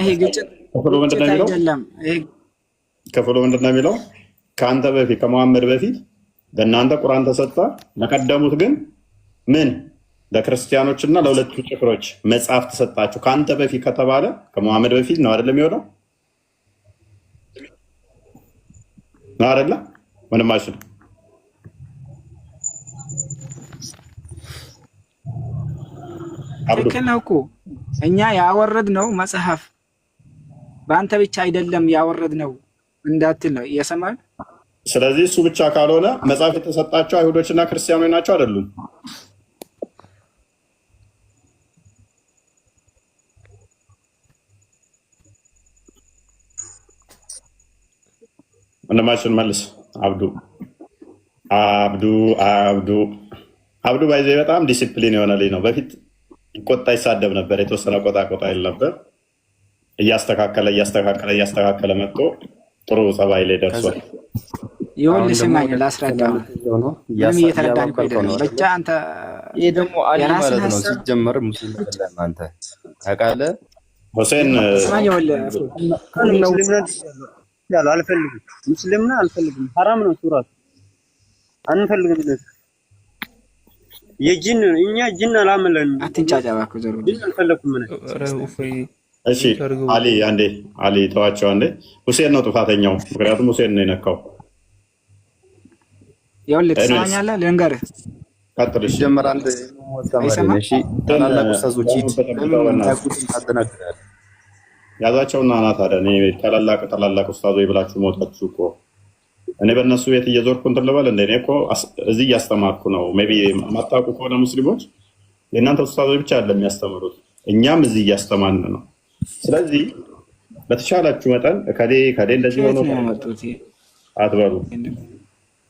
ክፍሉ ምንድን ነው የሚለው? ከአንተ በፊት ከመሐመድ በፊት ለእናንተ ቁርአን ተሰጠ፣ ለቀደሙት ግን ምን ለክርስቲያኖችና ለሁለቱ ጭፍሮች መጽሐፍ ተሰጣቸው። ከአንተ በፊት ከተባለ ከመሐመድ በፊት ነው አይደለም የሚሆነው? ነው አይደለ? ምንም አይችልም። ትክክል ነው እኮ እኛ ያወረድነው መጽሐፍ በአንተ ብቻ አይደለም ያወረድነው እንዳትል ነው እየሰማህ። ስለዚህ እሱ ብቻ ካልሆነ መጽሐፍ የተሰጣቸው አይሁዶችና ክርስቲያኖች ናቸው አይደሉም? ወንድማችን መልስ። አብዱ ባይዘ በጣም ዲሲፕሊን የሆነ ልጅ ነው። በፊት ቆጣ ይሳደብ ነበር፣ የተወሰነ ቆጣ ይል ነበር። እያስተካከለ መጥቶ ጥሩ ጸባይ ላይ ደርሷል። ይኸውልህ ስማኝ ላስረዳህ። ምንም እየተረዳን እኮ አይደለም። ብቻ አንተ ይሄ ደግሞ አሊ ማለት ነው ሲጀመር ሙስሊም አይደለም። አንተ ታውቃለህ ሁሴን አልፈልግም፣ ሙስሊምና አልፈልግም፣ ሐራም ነው ሱራት አንፈልግም። የጂን እኛ ጂን አላመለንም። አትንጫጫ እባክህ ዘሩ ጂን አልፈለኩም። እሺ አሊ ተዋቸው አንዴ። ሁሴን ነው ጥፋተኛው፣ ምክንያቱም ሁሴን ነው የነካው። ይኸውልህ ትሰማኛለህ፣ ልንገርህ ቀጥልሽ ጀመር አንድ እሺ ታላላቅ ኡስታዞች ታደናግራለህ ያዛቸውና አናት አለ እኔ ታላላቅ ኡስታዞች ብላችሁ ሞታችሁ እኮ እኔ በእነሱ ቤት እየዞርኩ እንትን ልበል እንደ እኔ እኮ እዚህ እያስተማርኩ ነው። ሜይ ቢ የማታውቁ ከሆነ ሙስሊሞች የእናንተ ኡስታዞች ብቻ አይደለም የሚያስተምሩት፣ እኛም እዚህ እያስተማርን ነው። ስለዚህ በተቻላችሁ መጠን ከሌ እንደዚህ ሆኖ አትበሉ።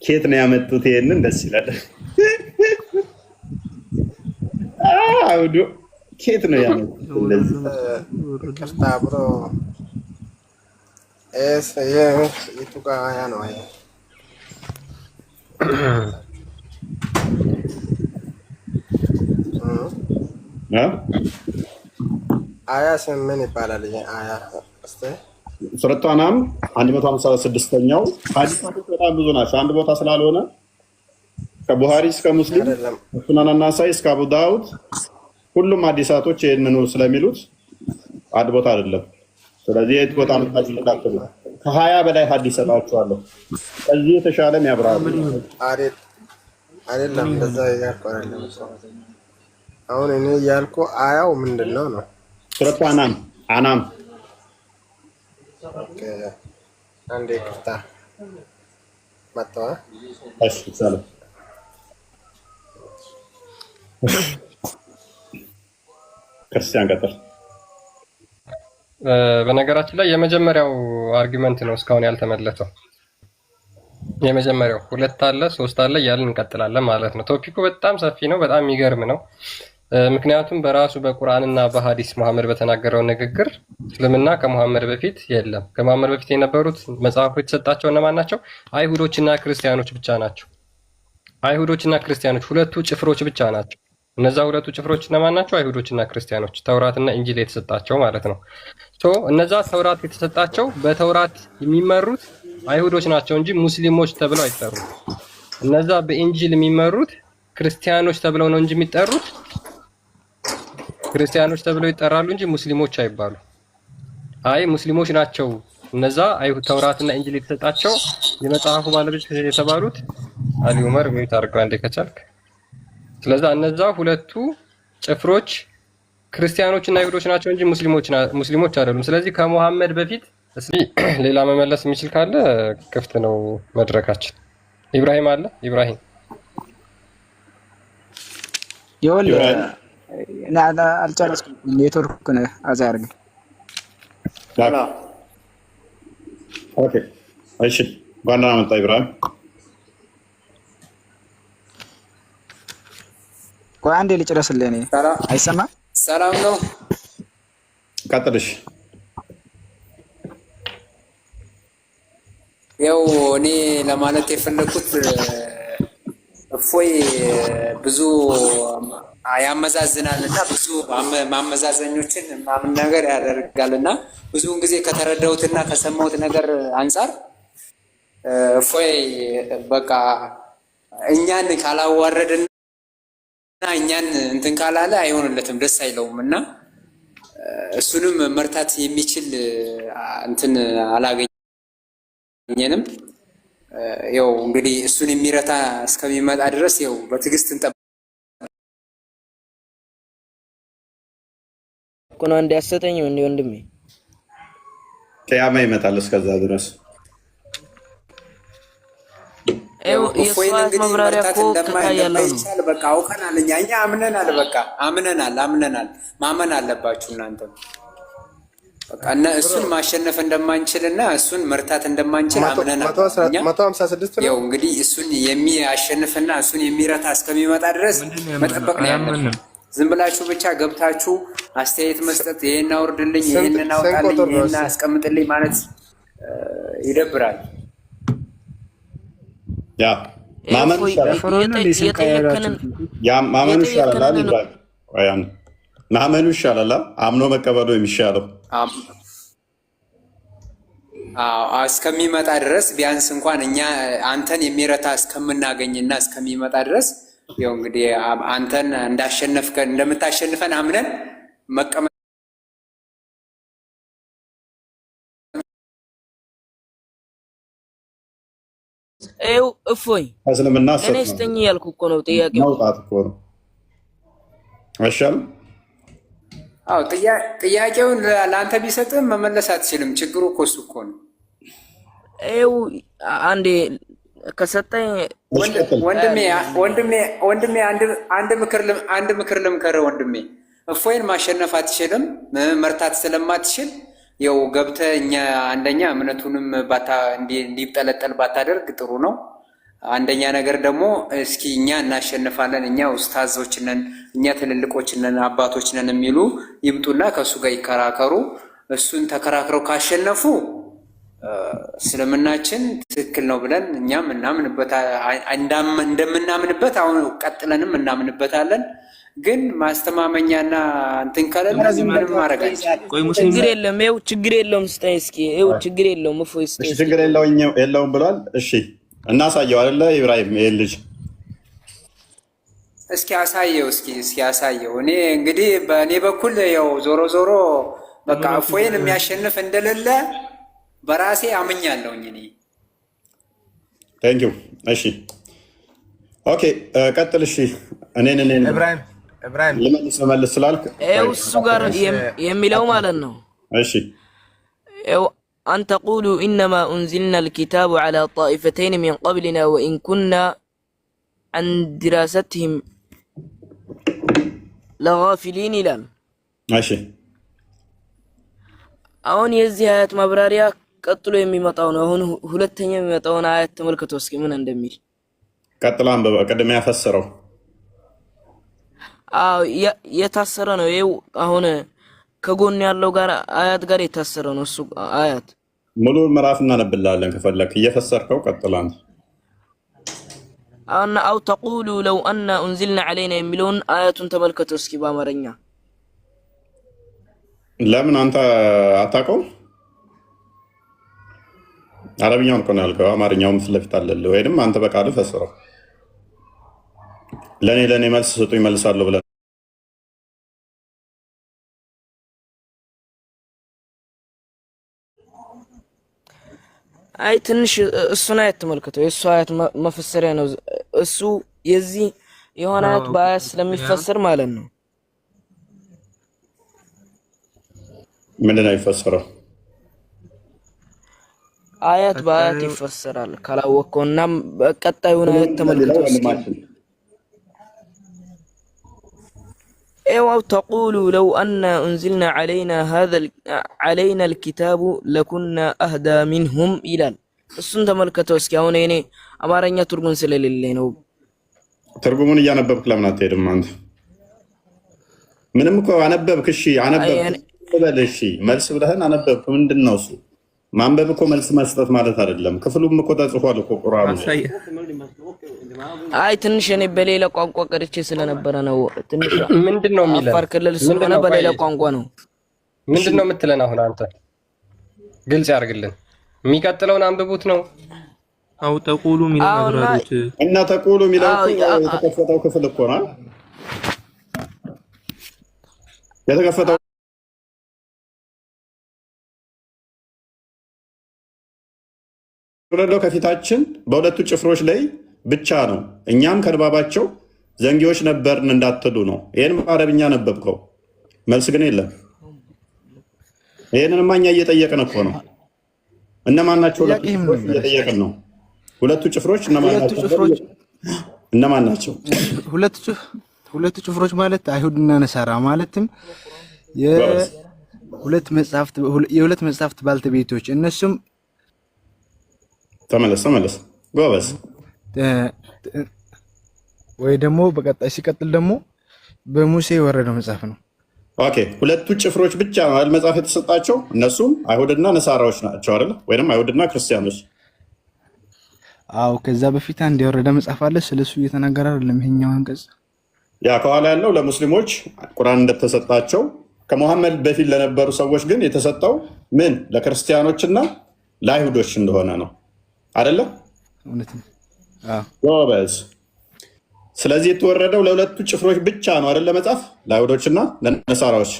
ኬት ነው ያመጡት? ይሄንን ደስ ይላል። አውዱ ኬት ነው ያመጡት? እንደዚህ ቅርታ ብሮ የቱ ጋር አያ ነው? አያ ምን ይባላል? አያ ሱረቱ አናም 156ኛው ሐዲሶች በጣም ብዙ ናቸው። አንድ ቦታ ስላልሆነ ከቡሃሪ እስከ ሙስሊም ሱናን ናሳኢ እስከ አቡ ዳውድ ሁሉም ሐዲሳቶች ይሄንኑ ስለሚሉት አንድ ቦታ አይደለም። ስለዚህ የት ቦታ መጣችሁ ተካተሉ። ከ20 በላይ ሐዲስ ሰጣችኋለሁ። ከዚህ የተሻለም ያብራሩ አይደለም። እንደዛ ያልኩ አይደለም። አሁን እኔ ያልኩ አያው ምንድነው ነው? ሱረቱ አናም አንዴ ቅርታ መጣሁ። እሺ ሰላም ክርስቲያን ቀጥል። በነገራችን ላይ የመጀመሪያው አርጊመንት ነው እስካሁን ያልተመለሰው። የመጀመሪያው 2 አለ 3 አለ እያልን እንቀጥላለን ማለት ነው። ቶፒኩ በጣም ሰፊ ነው፣ በጣም የሚገርም ነው። ምክንያቱም በራሱ በቁርአንና በሐዲስ መሐመድ በተናገረው ንግግር እስልምና ከመሐመድ በፊት የለም። ከመሐመድ በፊት የነበሩት መጽሐፎች የተሰጣቸው እነማን ናቸው? አይሁዶችና ክርስቲያኖች ብቻ ናቸው። አይሁዶችና ክርስቲያኖች ሁለቱ ጭፍሮች ብቻ ናቸው። እነዛ ሁለቱ ጭፍሮች እነማን ናቸው? አይሁዶችና ክርስቲያኖች፣ ተውራትና ኢንጂል የተሰጣቸው ማለት ነው። እነዛ ተውራት የተሰጣቸው በተውራት የሚመሩት አይሁዶች ናቸው እንጂ ሙስሊሞች ተብለው አይጠሩም። እነዛ በኢንጂል የሚመሩት ክርስቲያኖች ተብለው ነው እንጂ የሚጠሩት ክርስቲያኖች ተብለው ይጠራሉ እንጂ ሙስሊሞች አይባሉ። ሙስሊሞች ናቸው እነዛ አይሁድ ተውራትና ኢንጂል የተሰጣቸው የመጽሐፉ ባለቤት የተባሉት አሊ ዑመር ሚዩት አድርገው አንዴ ከቻልክ። ስለዚህ እነዛ ሁለቱ ጭፍሮች ክርስቲያኖችና አይሁዶች ናቸው እንጂ ሙስሊሞች አይደሉም። ስለዚህ ከመሐመድ በፊት ሌላ መመለስ የሚችል ካለ ክፍት ነው መድረካችን። ኢብራሂም አለ። ኢብራሂም አልጨረስኩም። ኔትወርክ አዛ ያርግ። ኦኬ እሺ፣ ባና መጣ ኢብራሂም። ቆይ አንዴ ልጨርስልህ። እኔ አይሰማም። ሰላም ነው። ቀጥልሽ። ያው እኔ ለማለት የፈለኩት እፎይ ብዙ ያመዛዝናልና ብዙ ማመዛዘኞችን ምናምን ነገር ያደርጋልና ብዙውን ጊዜ ከተረዳሁትና ከሰማሁት ነገር አንጻር እፎይ በቃ እኛን ካላዋረድና እኛን እንትን ካላለ አይሆንለትም፣ ደስ አይለውም እና እሱንም መርታት የሚችል እንትን አላገኘንም። ያው እንግዲህ እሱን የሚረታ እስከሚመጣ ድረስ ያው በትዕግስት እንጠብቅ። ኮና እንዲያሰተኝም እንደ ወንድሜ ቂያማ ይመጣል። እስከዛ ድረስ እፎይን እንግዲህ መርታት እንደማይቻል በቃ አውቀናል። እኛ አምነናል። በቃ አምነናል። ማመን አለባችሁ እናንተ በቃ እና እሱን ማሸነፍ እንደማንችልና እሱን መርታት እንደማንችል አምነናል። 156 ነው። ያው እንግዲህ እሱን የሚያሸንፍና እሱን የሚረታ እስከሚመጣ ድረስ መጠበቅ ነው ያለብን። ዝም ብላችሁ ብቻ ገብታችሁ አስተያየት መስጠት፣ ይሄን አውርድልኝ፣ ይሄን አውጣልኝ፣ ይሄን አስቀምጥልኝ ማለት ይደብራል። ያ ማመን ይሻላል። ማመኑ ይሻላል። አምኖ መቀበሉ የሚሻለው እስከሚመጣ ድረስ ቢያንስ እንኳን እኛ አንተን የሚረታ እስከምናገኝና እስከሚመጣ ድረስ ያው እንግዲህ አንተን እንደምታሸንፈን አምነን መቀመጥ እፎይ እስልምና እኔ ስተኝ ያልኩ እኮ ነው ጥያቄው። መውጣት እኮ ነው አይሻልም? አዎ ጥያቄውን ለአንተ ቢሰጥም መመለስ አትችልም። ችግሩ እኮ እሱ እኮ ነው። አንዴ ከሰጠኝ ወንድሜ አንድ ምክር ልምከር ወንድሜ። እፎይን ማሸነፍ አትችልም፣ መርታት ስለማትችል ያው ገብተህ እኛ አንደኛ እምነቱንም እንዲጠለጠል ባታደርግ ጥሩ ነው። አንደኛ ነገር ደግሞ እስኪ እኛ እናሸንፋለን፣ እኛ ኡስታዞች ነን፣ እኛ ትልልቆች ነን፣ አባቶች ነን የሚሉ ይምጡና ከእሱ ጋር ይከራከሩ። እሱን ተከራክረው ካሸነፉ እስልምናችን ትክክል ነው ብለን እኛም እንደምናምንበት አሁን ቀጥለንም እናምንበታለን። ግን ማስተማመኛና እንትን ከሌለ ምንም ማድረግ አይቻልም። ችግር የለም። ይኸው ችግር የለውም። ስጠኝ እስኪ። ይኸው ችግር የለውም። እፎይ ስጠኝ። ችግር የለውም ብሏል። እሺ እናሳየው አይደለ ኢብራሂም? ይሄን ልጅ እስኪ አሳየው። እኔ እንግዲህ በእኔ በኩል ያው ዞሮ በቃ እፎይን የሚያሸንፍ እንደሌለ በራሴ አምኛለሁኝ እኔ። ቴንክ ዩ። እሺ ኦኬ ቀጥል። እሺ እኔን ኢብራሂም ልመልስ ስላልክ እሱ ጋር የሚለው ማለት ነው። እሺ أن تقولوا إنما أنزلنا الكتاب على طائفتين من قبلنا وإن كنا عن دراستهم لغافلين إلى ماشي أون يزي آيات مبراريا قتلوا يمي مطاونا هون هلتين يمي مطاونا آيات تملكة وسكي من اندمير قتلان بابا قدم يفسروا يتسرنا يو هون ከጎን ያለው ጋር አያት ጋር የታሰረ ነው። እሱ አያት ሙሉውን ምዕራፍ እናነብልሃለን ከፈለክ እየፈሰርከው ቀጥላን። አና አው ተቁሉ ለው አና እንዝልና علينا የሚለውን አያቱን ተመልከተው እስኪ በአማርኛ። ለምን አንተ አታውቀውም? አረብኛውን እኮ ነው ያልከው። አማርኛውም ፊት ለፊት አለልህ። ወይንም አንተ በቃልህ ፈስረው። ለእኔ መልስ ስጡ ይመልሳለሁ ብለህ አይ ትንሽ እሱን አያት ተመልከተው። የእሱ አያት መፈሰሪያ ነው። እሱ የዚህ የሆነ አያት በአያት ስለሚፈሰር ማለት ነው። ምንድን ነው የሚፈሰረው? አያት በአያት ይፈሰራል ካላወቀው። እና ቀጣዩን አያት ተመልከተው እስኪ። أو تقولوا لو أن أنزلنا علينا الكتاب لكنا أهدى منهم إلى السنة ملكته اسكاون يعني أمارنيا ترجمون سلل اللي نو ترجمون يا نببك لمن أتيرم عند من مكو أنببك الشيء أنببك الشيء ملس بدهن أنببك من الناس ما أنببكم ملس ما استثمرت هذا اللهم كفلوا مكو تزخوا لكم قرآن አይ ትንሽ እኔ በሌላ ቋንቋ ቀርቼ ስለነበረ ነው። ትንሽ ምንድነው የሚለው? አፋር ክልል ስለሆነ በሌላ ቋንቋ ነው። ምንድነው የምትለን አሁን አንተ? ግልጽ ያርግልን። የሚቀጥለውን አንብቡት ነው። አው ተቁሉ ሚለው አብራሩት እና ተቁሉ ሚለው የተከፈተው ክፍል እኮ ነው የተከፈተው ወረዶ ከፊታችን በሁለቱ ጭፍሮች ላይ ብቻ ነው። እኛም ከድባባቸው ዘንጊዎች ነበርን እንዳትሉ ነው። ይሄን በአረብኛ ነበብከው፣ መልስ ግን የለም። ይሄንንማ እኛ እየጠየቅን እኮ ነው። እነማን ናቸው? እየጠየቅን ነው። ሁለቱ ጭፍሮች እነማን ናቸው? ሁለቱ ጭፍሮች ማለት አይሁድና ነሳራ ማለትም የሁለት መጽሐፍት ባልተቤቶች እነሱም ተመለስ ጎበዝ። ወይ ደግሞ በቀጣይ ሲቀጥል ደግሞ በሙሴ የወረደው መጽሐፍ ነው። ኦኬ ሁለቱ ጭፍሮች ብቻ ነው አይደል መጽሐፍ የተሰጣቸው? እነሱም አይሁድና ነሳራዎች ናቸው አይደል? ወይንም አይሁድና ክርስቲያኖች። አዎ ከዛ በፊት አንድ የወረደ መጽሐፍ አለ። ስለሱ እየተናገረ አይደለም ይሄኛው አንቀጽ። ያ ከኋላ ያለው ለሙስሊሞች ቁርአን እንደተሰጣቸው ከመሐመድ በፊት ለነበሩ ሰዎች ግን የተሰጠው ምን ለክርስቲያኖችና ለአይሁዶች እንደሆነ ነው አይደለ? እውነት ነው። ጎበዝ። ስለዚህ የተወረደው ለሁለቱ ጭፍሮች ብቻ ነው አይደለ? መጽሐፍ ለአይሁዶችና ለነሳራዎች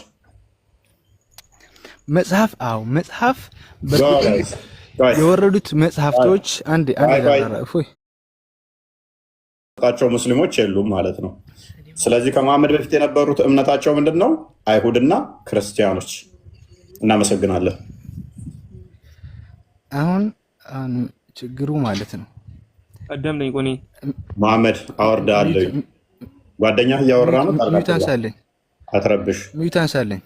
መጽሐፍ። አዎ መጽሐፍ የወረዱት መጽሐፍቶች አንድ ጣቸው ሙስሊሞች የሉም ማለት ነው። ስለዚህ ከመሐመድ በፊት የነበሩት እምነታቸው ምንድን ነው? አይሁድና ክርስቲያኖች። እናመሰግናለን። አሁን ችግሩ ማለት ነው ቀደም ነኝ ቆኔ መሐመድ አወርዳለሁ። ጓደኛህ እያወራ ነው። ሚውታንሳለኝ አትረብሽ። ሚውታንሳለኝ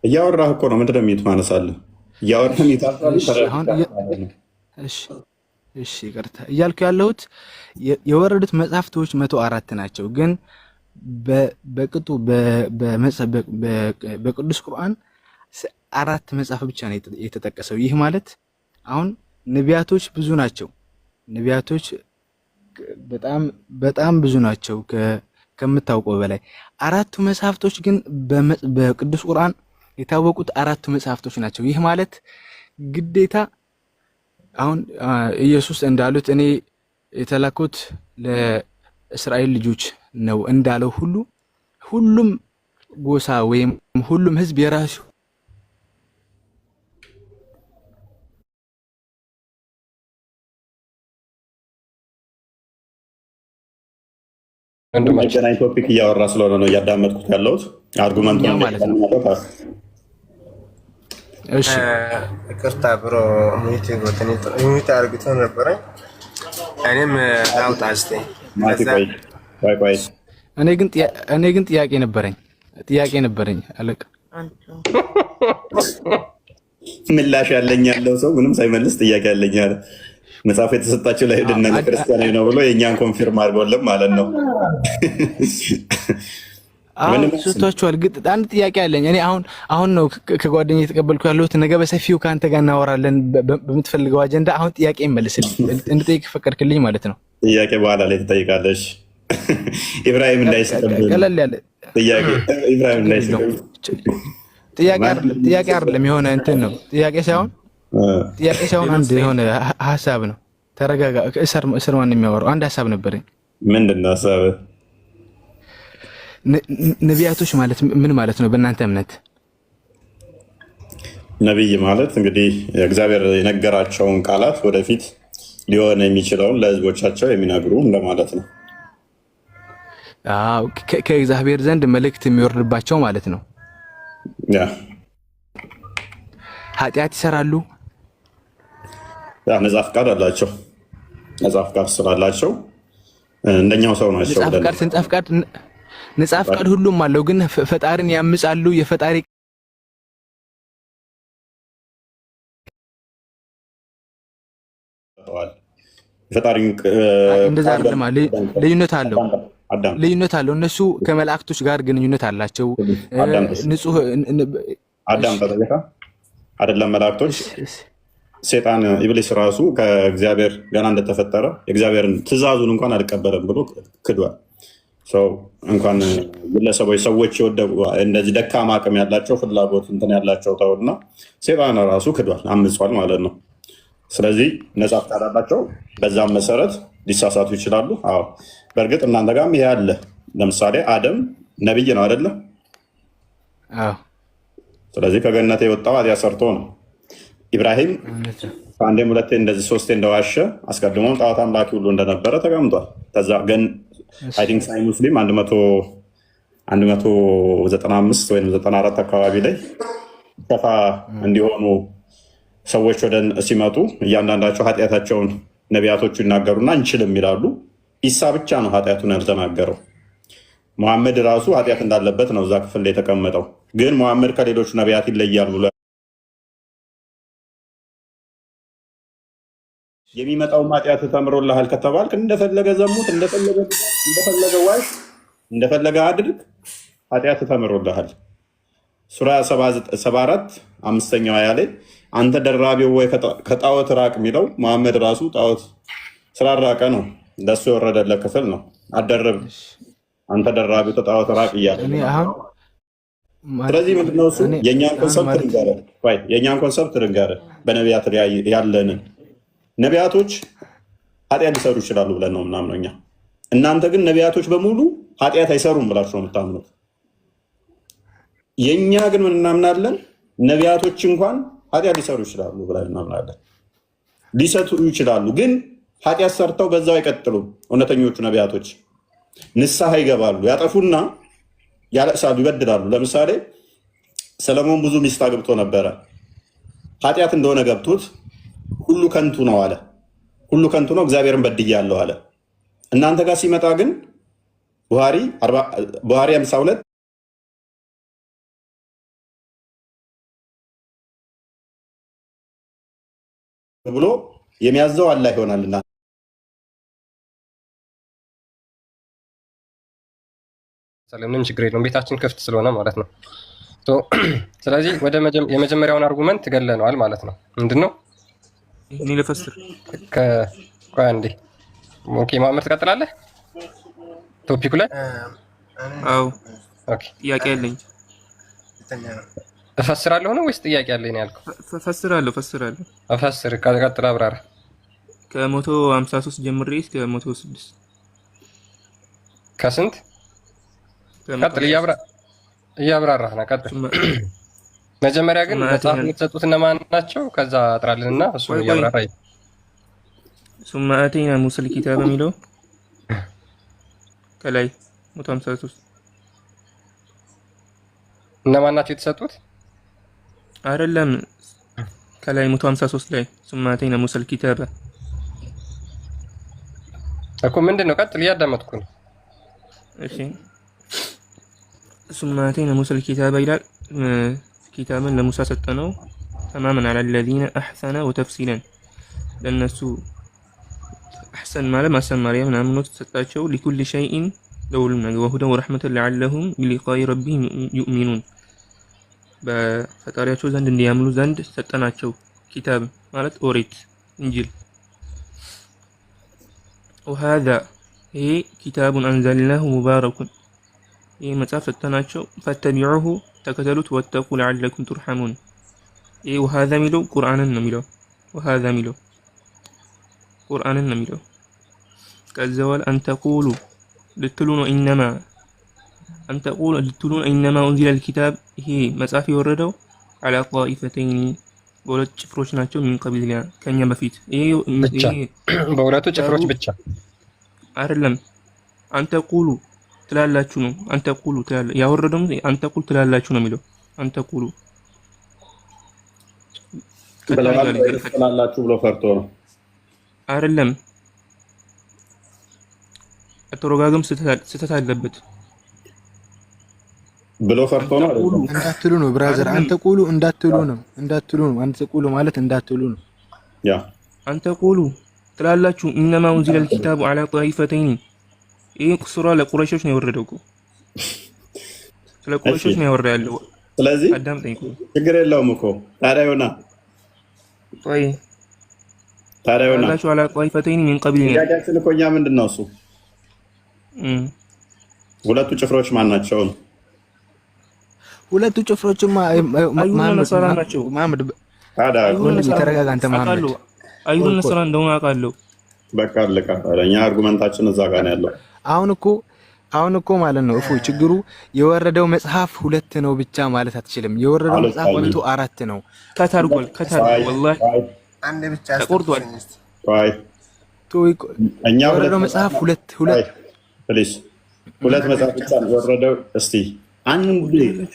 እያወራህ እኮ ነው። ምንድነው ሚውት ማነሳለህ? እያወራህ እሺ ይቅርታ እያልኩ ያለሁት የወረዱት መጽሐፍቶች 104 ናቸው። ግን በቅጡ በቅዱስ ቁርአን 4 መጽሐፍ ብቻ ነው የተጠቀሰው። ይህ ማለት አሁን ነቢያቶች ብዙ ናቸው። ነቢያቶች በጣም ብዙ ናቸው ከምታውቀው በላይ። 4ቱ መጽሐፍቶች ግን በቅዱስ ቁርአን የታወቁት 4ቱ መጽሐፍቶች ናቸው። ይህ ማለት ግዴታ አሁን ኢየሱስ እንዳሉት እኔ የተላኩት ለእስራኤል ልጆች ነው እንዳለው ሁሉ ሁሉም ጎሳ ወይም ሁሉም ህዝብ የራሱ እንደማይገናኝ ቶፒክ እያወራ ስለሆነ ነው እያዳመጥኩት ያለሁት። አርጉመንቱ ማለት ነው። እሺ ይቅርታ ብሮ ሚዩት አርግቶ ነበረ። እኔም ላውጣ እስቲ። እኔ ግን ጥያቄ ነበረኝ አለቃ። ምላሽ ያለኝ ያለው ሰው ምንም ሳይመልስ ጥያቄ ያለኝ አለ። መጽሐፍ የተሰጣቸው ለአይሁድና ለክርስቲያኖች ነው ብሎ የእኛን ኮንፊርም አድርጎልን ማለት ነው። ሰጥቷቸዋል። ግን አንድ ጥያቄ አለኝ እኔ አሁን ነው ከጓደኛዬ የተቀበልኩ ያለሁት። ነገ በሰፊው ከአንተ ጋር እናወራለን በምትፈልገው አጀንዳ። አሁን ጥያቄ ይመልስልኝ እንድጠይቅ ፈቀድክልኝ ማለት ነው። ጥያቄ በኋላ ላይ ትጠይቃለሽ። ኢብራሂም እንዳይስቀብል ቀለል ያለ ጥያቄ ኢብራሂም እንዳይስቀብል ጥያቄ አይደለም የሆነ እንትን ነው። ጥያቄ ሳይሆን አንድ የሆነ ሀሳብ ነው። ተረጋጋ። እስር ማን የሚያወራው? አንድ ሀሳብ ነበረኝ። ምንድን ነው ሀሳብ? ነቢያቶች ማለት ምን ማለት ነው በእናንተ እምነት? ነቢይ ማለት እንግዲህ እግዚአብሔር የነገራቸውን ቃላት ወደፊት ሊሆን የሚችለውን ለህዝቦቻቸው የሚነግሩ እንደማለት ነው። ከእግዚአብሔር ዘንድ መልእክት የሚወርድባቸው ማለት ነው። ኃጢአት ይሰራሉ። ነጻ ፍቃድ አላቸው። ነጻ ፍቃድ ስላላቸው እንደኛው ሰው ናቸው። ነጻ ፍቃድ ሁሉም አለው። ግን ፈጣሪን ያምጻሉ። የፈጣሪ እንደዛ አይደለም። ልዩነት አለው። እነሱ ከመላእክቶች ጋር ግንኙነት አላቸው። ንጹህ አዳም ተጠየቀ አይደለም? መላእክቶች ሴጣን ኢብሊስ ራሱ ከእግዚአብሔር ገና እንደተፈጠረ የእግዚአብሔርን ትእዛዙን እንኳን አልቀበለም ብሎ ክዷል። እንኳን ግለሰቦች ሰዎች የወደቁ እንደዚህ ደካማ አቅም ያላቸው ፍላጎት እንትን ያላቸው ተውና ሴጣን ራሱ ክዷል፣ አምጿል ማለት ነው። ስለዚህ ነጻ ፈቃድ አላቸው። በዛም መሰረት ሊሳሳቱ ይችላሉ። አዎ በእርግጥ እናንተ ጋርም ይሄ አለ። ለምሳሌ አደም ነቢይ ነው አይደለም? ስለዚህ ከገነት የወጣው ኃጢአት ሰርቶ ነው። ኢብራሂም ከአንዴም ሁለቴ እንደዚህ ሶስቴ እንደዋሸ አስቀድሞም ጣዖት አምላኪ ሁሉ እንደነበረ ተቀምጧል። ከዛ ግን አይ ቲንክ ሳይ ሙስሊም 195 ወይም 94 አካባቢ ላይ ከፋ እንዲሆኑ ሰዎች ወደ ሲመጡ እያንዳንዳቸው ኃጢአታቸውን ነቢያቶቹ ይናገሩና እንችልም ይላሉ። ኢሳ ብቻ ነው ኃጢአቱን ያልተናገረው። መሐመድ ራሱ ኃጢአት እንዳለበት ነው እዛ ክፍል ላይ የተቀመጠው። ግን መሐመድ ከሌሎቹ ነቢያት ይለያል ብሎ የሚመጣውን ኃጢአት ተምሮልሃል ከተባልክ እንደፈለገ ዘሙት፣ እንደፈለገ ዋሽ፣ እንደፈለገ አድርግ፣ ኃጢአት ተምሮልሃል። ሱራ 74 5ኛው አያ ላይ አንተ ደራቢው ወይ ከጣዖት ራቅ የሚለው መሐመድ ራሱ ጣዖት ስላራቀ ነው ለሱ የወረደለት ክፍል ነው። አደረብ አንተ ደራቢው ከጣዖት ራቅ እያለ። ስለዚህ ምንድነው እሱ የእኛን ኮንሰፕት ልንገርህ በነቢያት ያለንን ነቢያቶች ኃጢአት ሊሰሩ ይችላሉ ብለን ነው ምናምነው እኛ። እናንተ ግን ነቢያቶች በሙሉ ኃጢአት አይሰሩም ብላችሁ ነው የምታምኑት። የእኛ ግን ምን እናምናለን? ነቢያቶች እንኳን ኃጢአት ሊሰሩ ይችላሉ ብለን እናምናለን። ሊሰጡ ይችላሉ፣ ግን ኃጢአት ሰርተው በዛው አይቀጥሉም። እውነተኞቹ ነቢያቶች ንስሐ ይገባሉ፣ ያጠፉና ያለቅሳሉ፣ ይበድላሉ። ለምሳሌ ሰለሞን ብዙ ሚስት አግብቶ ነበረ። ኃጢአት እንደሆነ ገብቶት ሁሉ ከንቱ ነው አለ። ሁሉ ከንቱ ነው፣ እግዚአብሔርን በድያለሁ አለ። እናንተ ጋር ሲመጣ ግን ቡሃሪ 52 ብሎ የሚያዘው አላህ ይሆናልና ምንም ችግር የለውም። ቤታችን ክፍት ስለሆነ ማለት ነው። ስለዚህ ወደ የመጀመሪያውን አርጉመንት ገለነዋል ማለት ነው። ምንድን ነው? እኔ ልፈስር አንዴ። ኦኬ ማመር ትቀጥላለህ ቶፒኩ ላይ? አዎ ጥያቄ አለኝ። እፈስራለሁ ነው ወይስ ጥያቄ አለኝ ነው ያልከው? እፈስራለሁ። እፈስር ቀጥል፣ አብራራ። ከ153 ጀምሬ እስከ 106 ከስንት? ቀጥል፣ እያብራራህ ነው። ቀጥል። መጀመሪያ ግን መጽሐፍ የምትሰጡት እነማን ናቸው? ከዛ አጥራልንና እሱ እያብራራ ثم آتينا موسى الكتاب የሚለው ከላይ 153 እነማን ናቸው የተሰጡት? አይደለም ከላይ 153 ላይ ثم آتينا موسى الكتاب እኮ ምንድን ነው? ቀጥል፣ እያዳመጥኩ ነው። እሺ ثم آتينا موسى الكتاب ይላል። ኪታብን ለሙሳ ሰጠነው ተማመን على الذين احسن وتفصيلا ለነሱ احسن ማለት ማሰማሪያ ምናምን ነው ተሰጣቸው። لكل شيء ለሁሉም ነገር وهدى ورحمة لعلهم بلقاء ربهم يؤمنون በፈጣሪያቸው ዘንድ እንዲያምኑ ዘንድ ሰጠናቸው። ኪታብ ማለት ኦሪት፣ እንጂል። وهذا ይሄ ኪታብ አንዘልናሁ ሙባረክ፣ ይሄ መጽሐፍ ሰጠናቸው። ፈተቢዑሁ ተከተሉት፣ ወተቁ ለዓለኩም ቱርሐሙን። ይሄ وهذا የሚለው ቁርአንን ነው የሚለው። وهذا የሚለው ቁርአንን ነው የሚለው። ከዘወል አንተቁሉ ልትሉ ነው ኢነማ አንተቁሉ ልትሉ ነው ኢነማ ኡንዚለ الكتاب ይሄ መጽሐፍ የወረደው على طائفتين በሁለት ጭፍሮች ናቸው። ምን ቀቢልና ከኛ በፊት ይሄ በሁለቱ ጭፍሮች ብቻ አይደለም። አንተቁሉ ትላላችሁ ነው። አንተቁሉ ትላላ ያወረደው አንተቁሉ ትላላችሁ ነው የሚለው። አንተቁሉ ትላላችሁ ብሎ ፈርቶ ነው አይደለም። አተረጋገም ስህተት አለበት ብሎ ፈርቶ ነው እንዳትሉ ነው ብራዘር። አንተቁሉ እንዳትሉ ነው። አንተቁሉ ማለት እንዳትሉ ነው። ያ አንተቁሉ ትላላችሁ ኢነማ ኡንዚለ الكتاب على طائفتين ይሄ ሱራ ለቁረይሾች ነው የወረደው እኮ ስለ ቁረይሾች ነው ያወራው። ስለዚህ ችግር የለውም እኮ ታዲያ ይሆና ወይ ታዲያ ሆነ አላችሁ አላ ጣይፈተይን ሚን ቀብሊና ያዳችን እኮ እኛ ምንድነው እሱ ሁለቱ ጭፍሮች ማን ናቸው? ሁለቱ ጭፍሮችማ ነሰራ ናቸው። መሐመድ ታዲያ ተረጋጋ አንተ መሐመድ። አይሁድ ነሰራ እንደሆነ አውቃለሁ። በቃ አለቃ። እኛ አርጉመንታችን እዛ ጋር ነው ያለው። አሁን እኮ ማለት ነው እፎይ ችግሩ የወረደው መጽሐፍ 2 ነው ብቻ ማለት አትችልም። የወረደው መጽሐፍ 4 ነው። ከታርጓል ወላሂ አንድ ብቻ ተቆርጧል። እኛ የወረደው መጽሐፍ 2 ፕሊዝ 2 መጽሐፍ ብቻ ነው የወረደው። እስቲ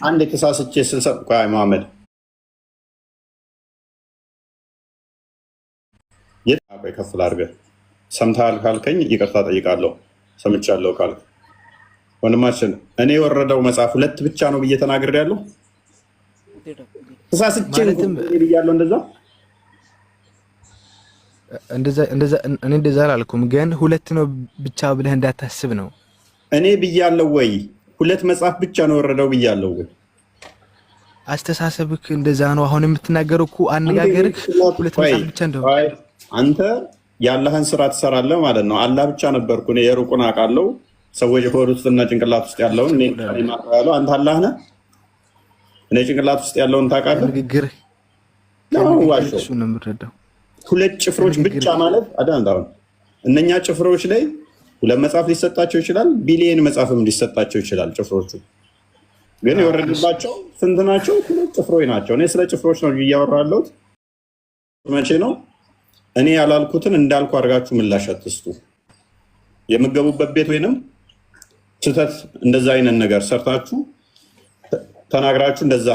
አንድ የተሳስቼ 60 ቆይ መሐመድ ቆይ ከፍል አድርገህ ሰምተሃል ካልከኝ ይቅርታ ጠይቃለሁ። ሰምቻለሁ ካልክ ወንድማችን እኔ የወረደው መጽሐፍ 2 ብቻ ነው ብዬ ተናግሬያለሁ። ተሳስቼ ብያለሁ። እንደዛ አላልኩም፣ ግን 2 ነው ብቻ ብለህ እንዳታስብ ነው። እኔ ብያለሁ ወይ 2 መጽሐፍ ብቻ ነው የወረደው ብያለሁ ወይ? አስተሳሰብክ እንደዛ ነው። አሁን የምትናገረው እኮ አነጋገርክ 2 መጽሐፍ ብቻ እንደሆነ አንተ የአላህን ስራ ትሰራለህ ማለት ነው። አላህ ብቻ ነበርኩ እኔ የሩቁን አውቃለሁ። ሰዎች ሆድ ውስጥና ጭንቅላት ውስጥ ያለውን እኔ ማውቃለሁ። አንተ አላህ ነህ። እኔ ጭንቅላት ውስጥ ያለውን ታውቃለህ። ንግግር ነው ዋሽቶ እሱ ነው የምረዳው። 2 ጭፍሮች ብቻ ማለት አዳንዳውን እነኛ ጭፍሮች ላይ 2 መጽሐፍ ሊሰጣቸው ይችላል፣ ቢሊየን መጽሐፍም ሊሰጣቸው ይችላል። ጭፍሮቹ ግን የወረደባቸው ስንት ናቸው? 2 ጭፍሮች ናቸው። እኔ ስለ ጭፍሮች ነው እያወራሁ ያለሁት። መቼ ነው እኔ ያላልኩትን እንዳልኩ አድርጋችሁ ምላሽ አትስጡ። የምገቡበት ቤት ወይንም ስህተት እንደዛ አይነት ነገር ሰርታችሁ ተናግራችሁ እንደዛ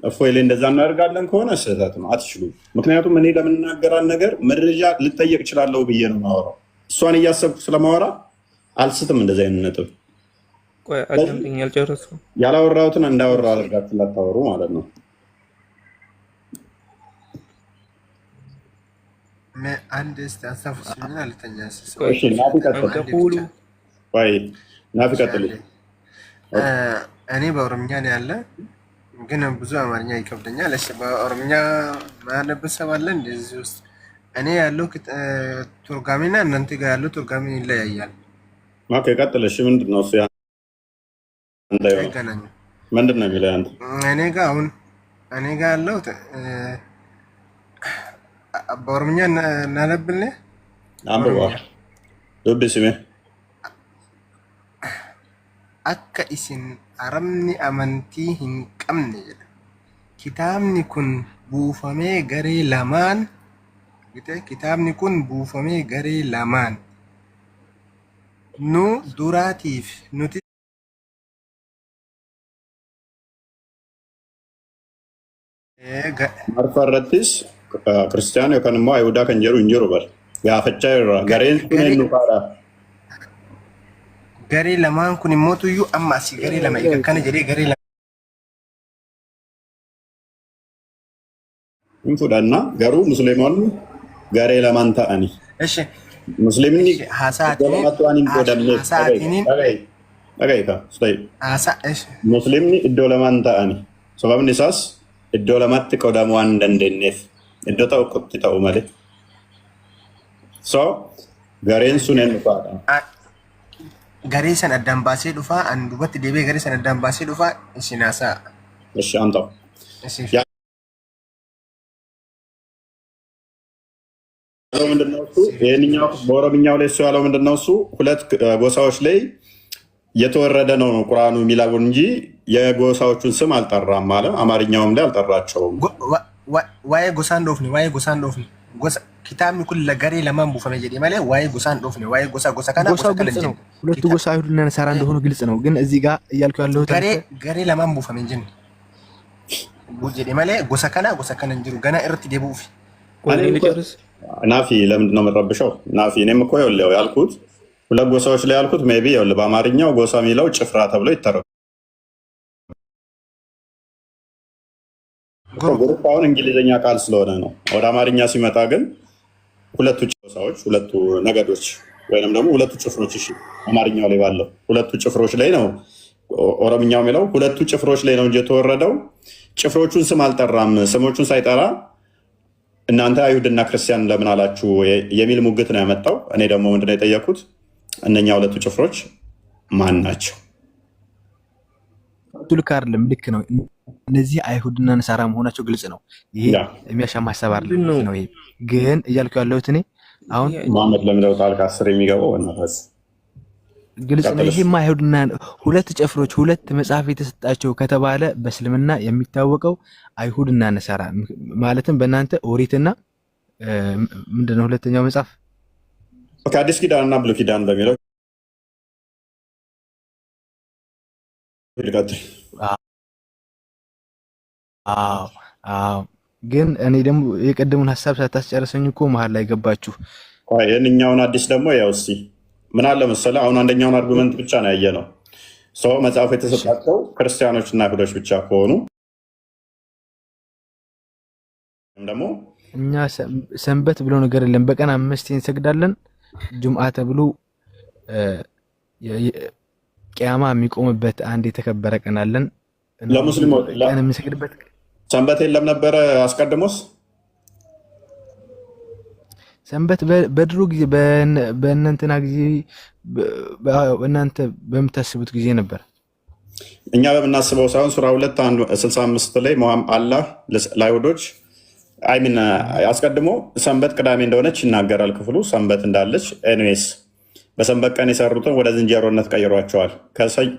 እፎይ ላይ እንደዛ እናደርጋለን ከሆነ ስህተት ነው፣ አትችሉም። ምክንያቱም እኔ ለምናገራን ነገር መረጃ ልጠየቅ እችላለሁ ብዬ ነው የማወራው። እሷን እያሰብኩ ስለማወራ አልስትም። እንደዛ አይነት ነጥብ ያላወራሁትን እንዳወራሁ አድርጋችሁ ላታወሩ ማለት ነው። አንድ እስቲ አሳፍሱኝና ልተኛ። ናፊ ቀጥሉ። እኔ በኦሮምኛ ነው ያለ፣ ግን ብዙ አማርኛ ይከብደኛል። እሺ በኦሮምኛ ማያነብ ሰብ አለ እንደዚህ ውስጥ? እኔ ያለው ቱርጋሚና እናንተ ጋር ያለው ቱርጋሚ ይለያያል። ኦኬ ቀጥል። እሺ ምንድን ነው እሱ? ምንድን ነው የሚለው አንተ? እኔ ጋር ያለው በኦሮምኛ እናነብልህ። አንብባ ዱብ ስሜ akka isin aramni amantii hin qabne jedha. Kitaabni kun buufamee garee lamaan nu duraatiif nuti marfarrattis ክርስቲያን yookaan immoo ayhudaa kan jedhu hin jiru bar gaafachaa irraa gareen kun eenyu faadha? Garee lamaan kun immoo tuyyuu amma asii garee lama eega kana jedhee garee lama hin fudhanna garuu musliimoonni garee lamaan ta'ani. Eshi musliimni musliimni iddoo lamaan ta'ani. Sababni isaas iddoo lamatti qoodamuu waan hin dandeenyeef iddoo tokkotti ta'u malee. So gareen sun eenyu faadha? Garee san addaan baasee dhufaa, an duubatti deebi'ee garee san addaan baasee dhufaa isin haasa'a. እሺ አንተው ያለው ምንድነው እሱ? ይሄንኛው በኦሮምኛው ላይ እሱ ያለው ምንድነው እሱ? 2 ጎሳዎች ላይ የተወረደ ነው ቁርአኑ የሚለው እንጂ የጎሳዎቹን ስም አልጠራም አለ። አማርኛውም ላይ አልጠራቸውም። ዋይ ጎሳን ዶፍኒ ጎሳ kitaabni kun garee lamaan buufame jedhee malee waa'ee gosaan dhufne waa'ee gosa kana gosa ግልጽ ነው። 2 ጎሳ አይሁድና ነሳራ እንደሆኑ ግልጽ ነው። ግን እዚህ ጋር እያልኩ ያለው garee lamaan buufame እንጂ jedhee malee gosa kana እንጅሩ ገና እርት ደቡፍ ናፊ ለምንድን ነው የምትረብሸው? ናፊ እኔም እኮ ይኸውልህ ያልኩት 2 ጎሳዎች ላይ ያልኩት ሜይ ቢ ይኸውልህ በአማርኛው ጎሳ የሚለው ጭፍራ ተብሎ ይተረጎማል። አሁን እንግሊዝኛ ቃል ስለሆነ ነው። ወደ አማርኛ ሲመጣ ግን 2 ጎሳዎች 2 ነገዶች ወይንም ደግሞ 2 ጭፍሮች እሺ፣ አማርኛው ላይ ባለው 2 ጭፍሮች ላይ ነው። ኦሮምኛው የሚለው 2 ጭፍሮች ላይ ነው እንጂ የተወረደው ጭፍሮቹን ስም አልጠራም። ስሞቹን ሳይጠራ እናንተ አይሁድና ክርስቲያን ለምን አላችሁ የሚል ሙግት ነው ያመጣው። እኔ ደግሞ ምንድነው የጠየኩት? እነኛ ሁለቱ ጭፍሮች ማን ናቸው? ልክ አይደለም። ልክ ነው። እነዚህ አይሁድና ነሳራ መሆናቸው ግልጽ ነው። ይሄ የሚያሻማ ሀሳብ አይደለም ነው። ይሄ ግን እያልኩ ያለሁት እኔ አሁን መሐመድ ለምለው ታልካ 10 የሚገባው ወናፈስ ግልጽ ነው። ይሄማ አይሁድና ሁለት ጭፍሮች ሁለት መጽሐፍ የተሰጣቸው ከተባለ በእስልምና የሚታወቀው አይሁድና ነሳራ ማለትም በእናንተ ኦሪትና ምንድነው ሁለተኛው መጽሐፍ ከአዲስ ኪዳንና ብሉይ ኪዳን በሚለው ግን እኔ ደግሞ የቀደሙን ሀሳብ ሳታስጨርሰኝ እኮ መሀል ላይ ገባችሁ። የእኛውን አዲስ ደግሞ ያው እስኪ ምን አለ መሰለህ፣ አሁን አንደኛውን አርጉመንት ብቻ ነው ያየነው። ሰው መጽሐፉ የተሰጣቸው ክርስቲያኖችና አይሁዶች ብቻ ከሆኑ ደግሞ እኛ ሰንበት ብሎ ነገር የለም። በቀን 5 እንሰግዳለን። ጁምዓ ተብሎ ቂያማ የሚቆምበት አንድ የተከበረ ቀን አለን። ለሙስሊሞች ቀን የምንሰግድበት ሰንበት የለም ነበረ አስቀድሞስ? ሰንበት በድሮ ጊዜ በእናንተና ጊዜ እናንተ በምታስቡት ጊዜ ነበር። እኛ በምናስበው ሳይሆን ሱራ 2:65 ላይ አላህ ለአይሁዶች አይሚን አስቀድሞ ሰንበት ቅዳሜ እንደሆነች ይናገራል ክፍሉ። ሰንበት እንዳለች ኤኒዌይስ በሰንበት ቀን የሰሩትን ወደ ዝንጀሮነት ቀይሯቸዋል።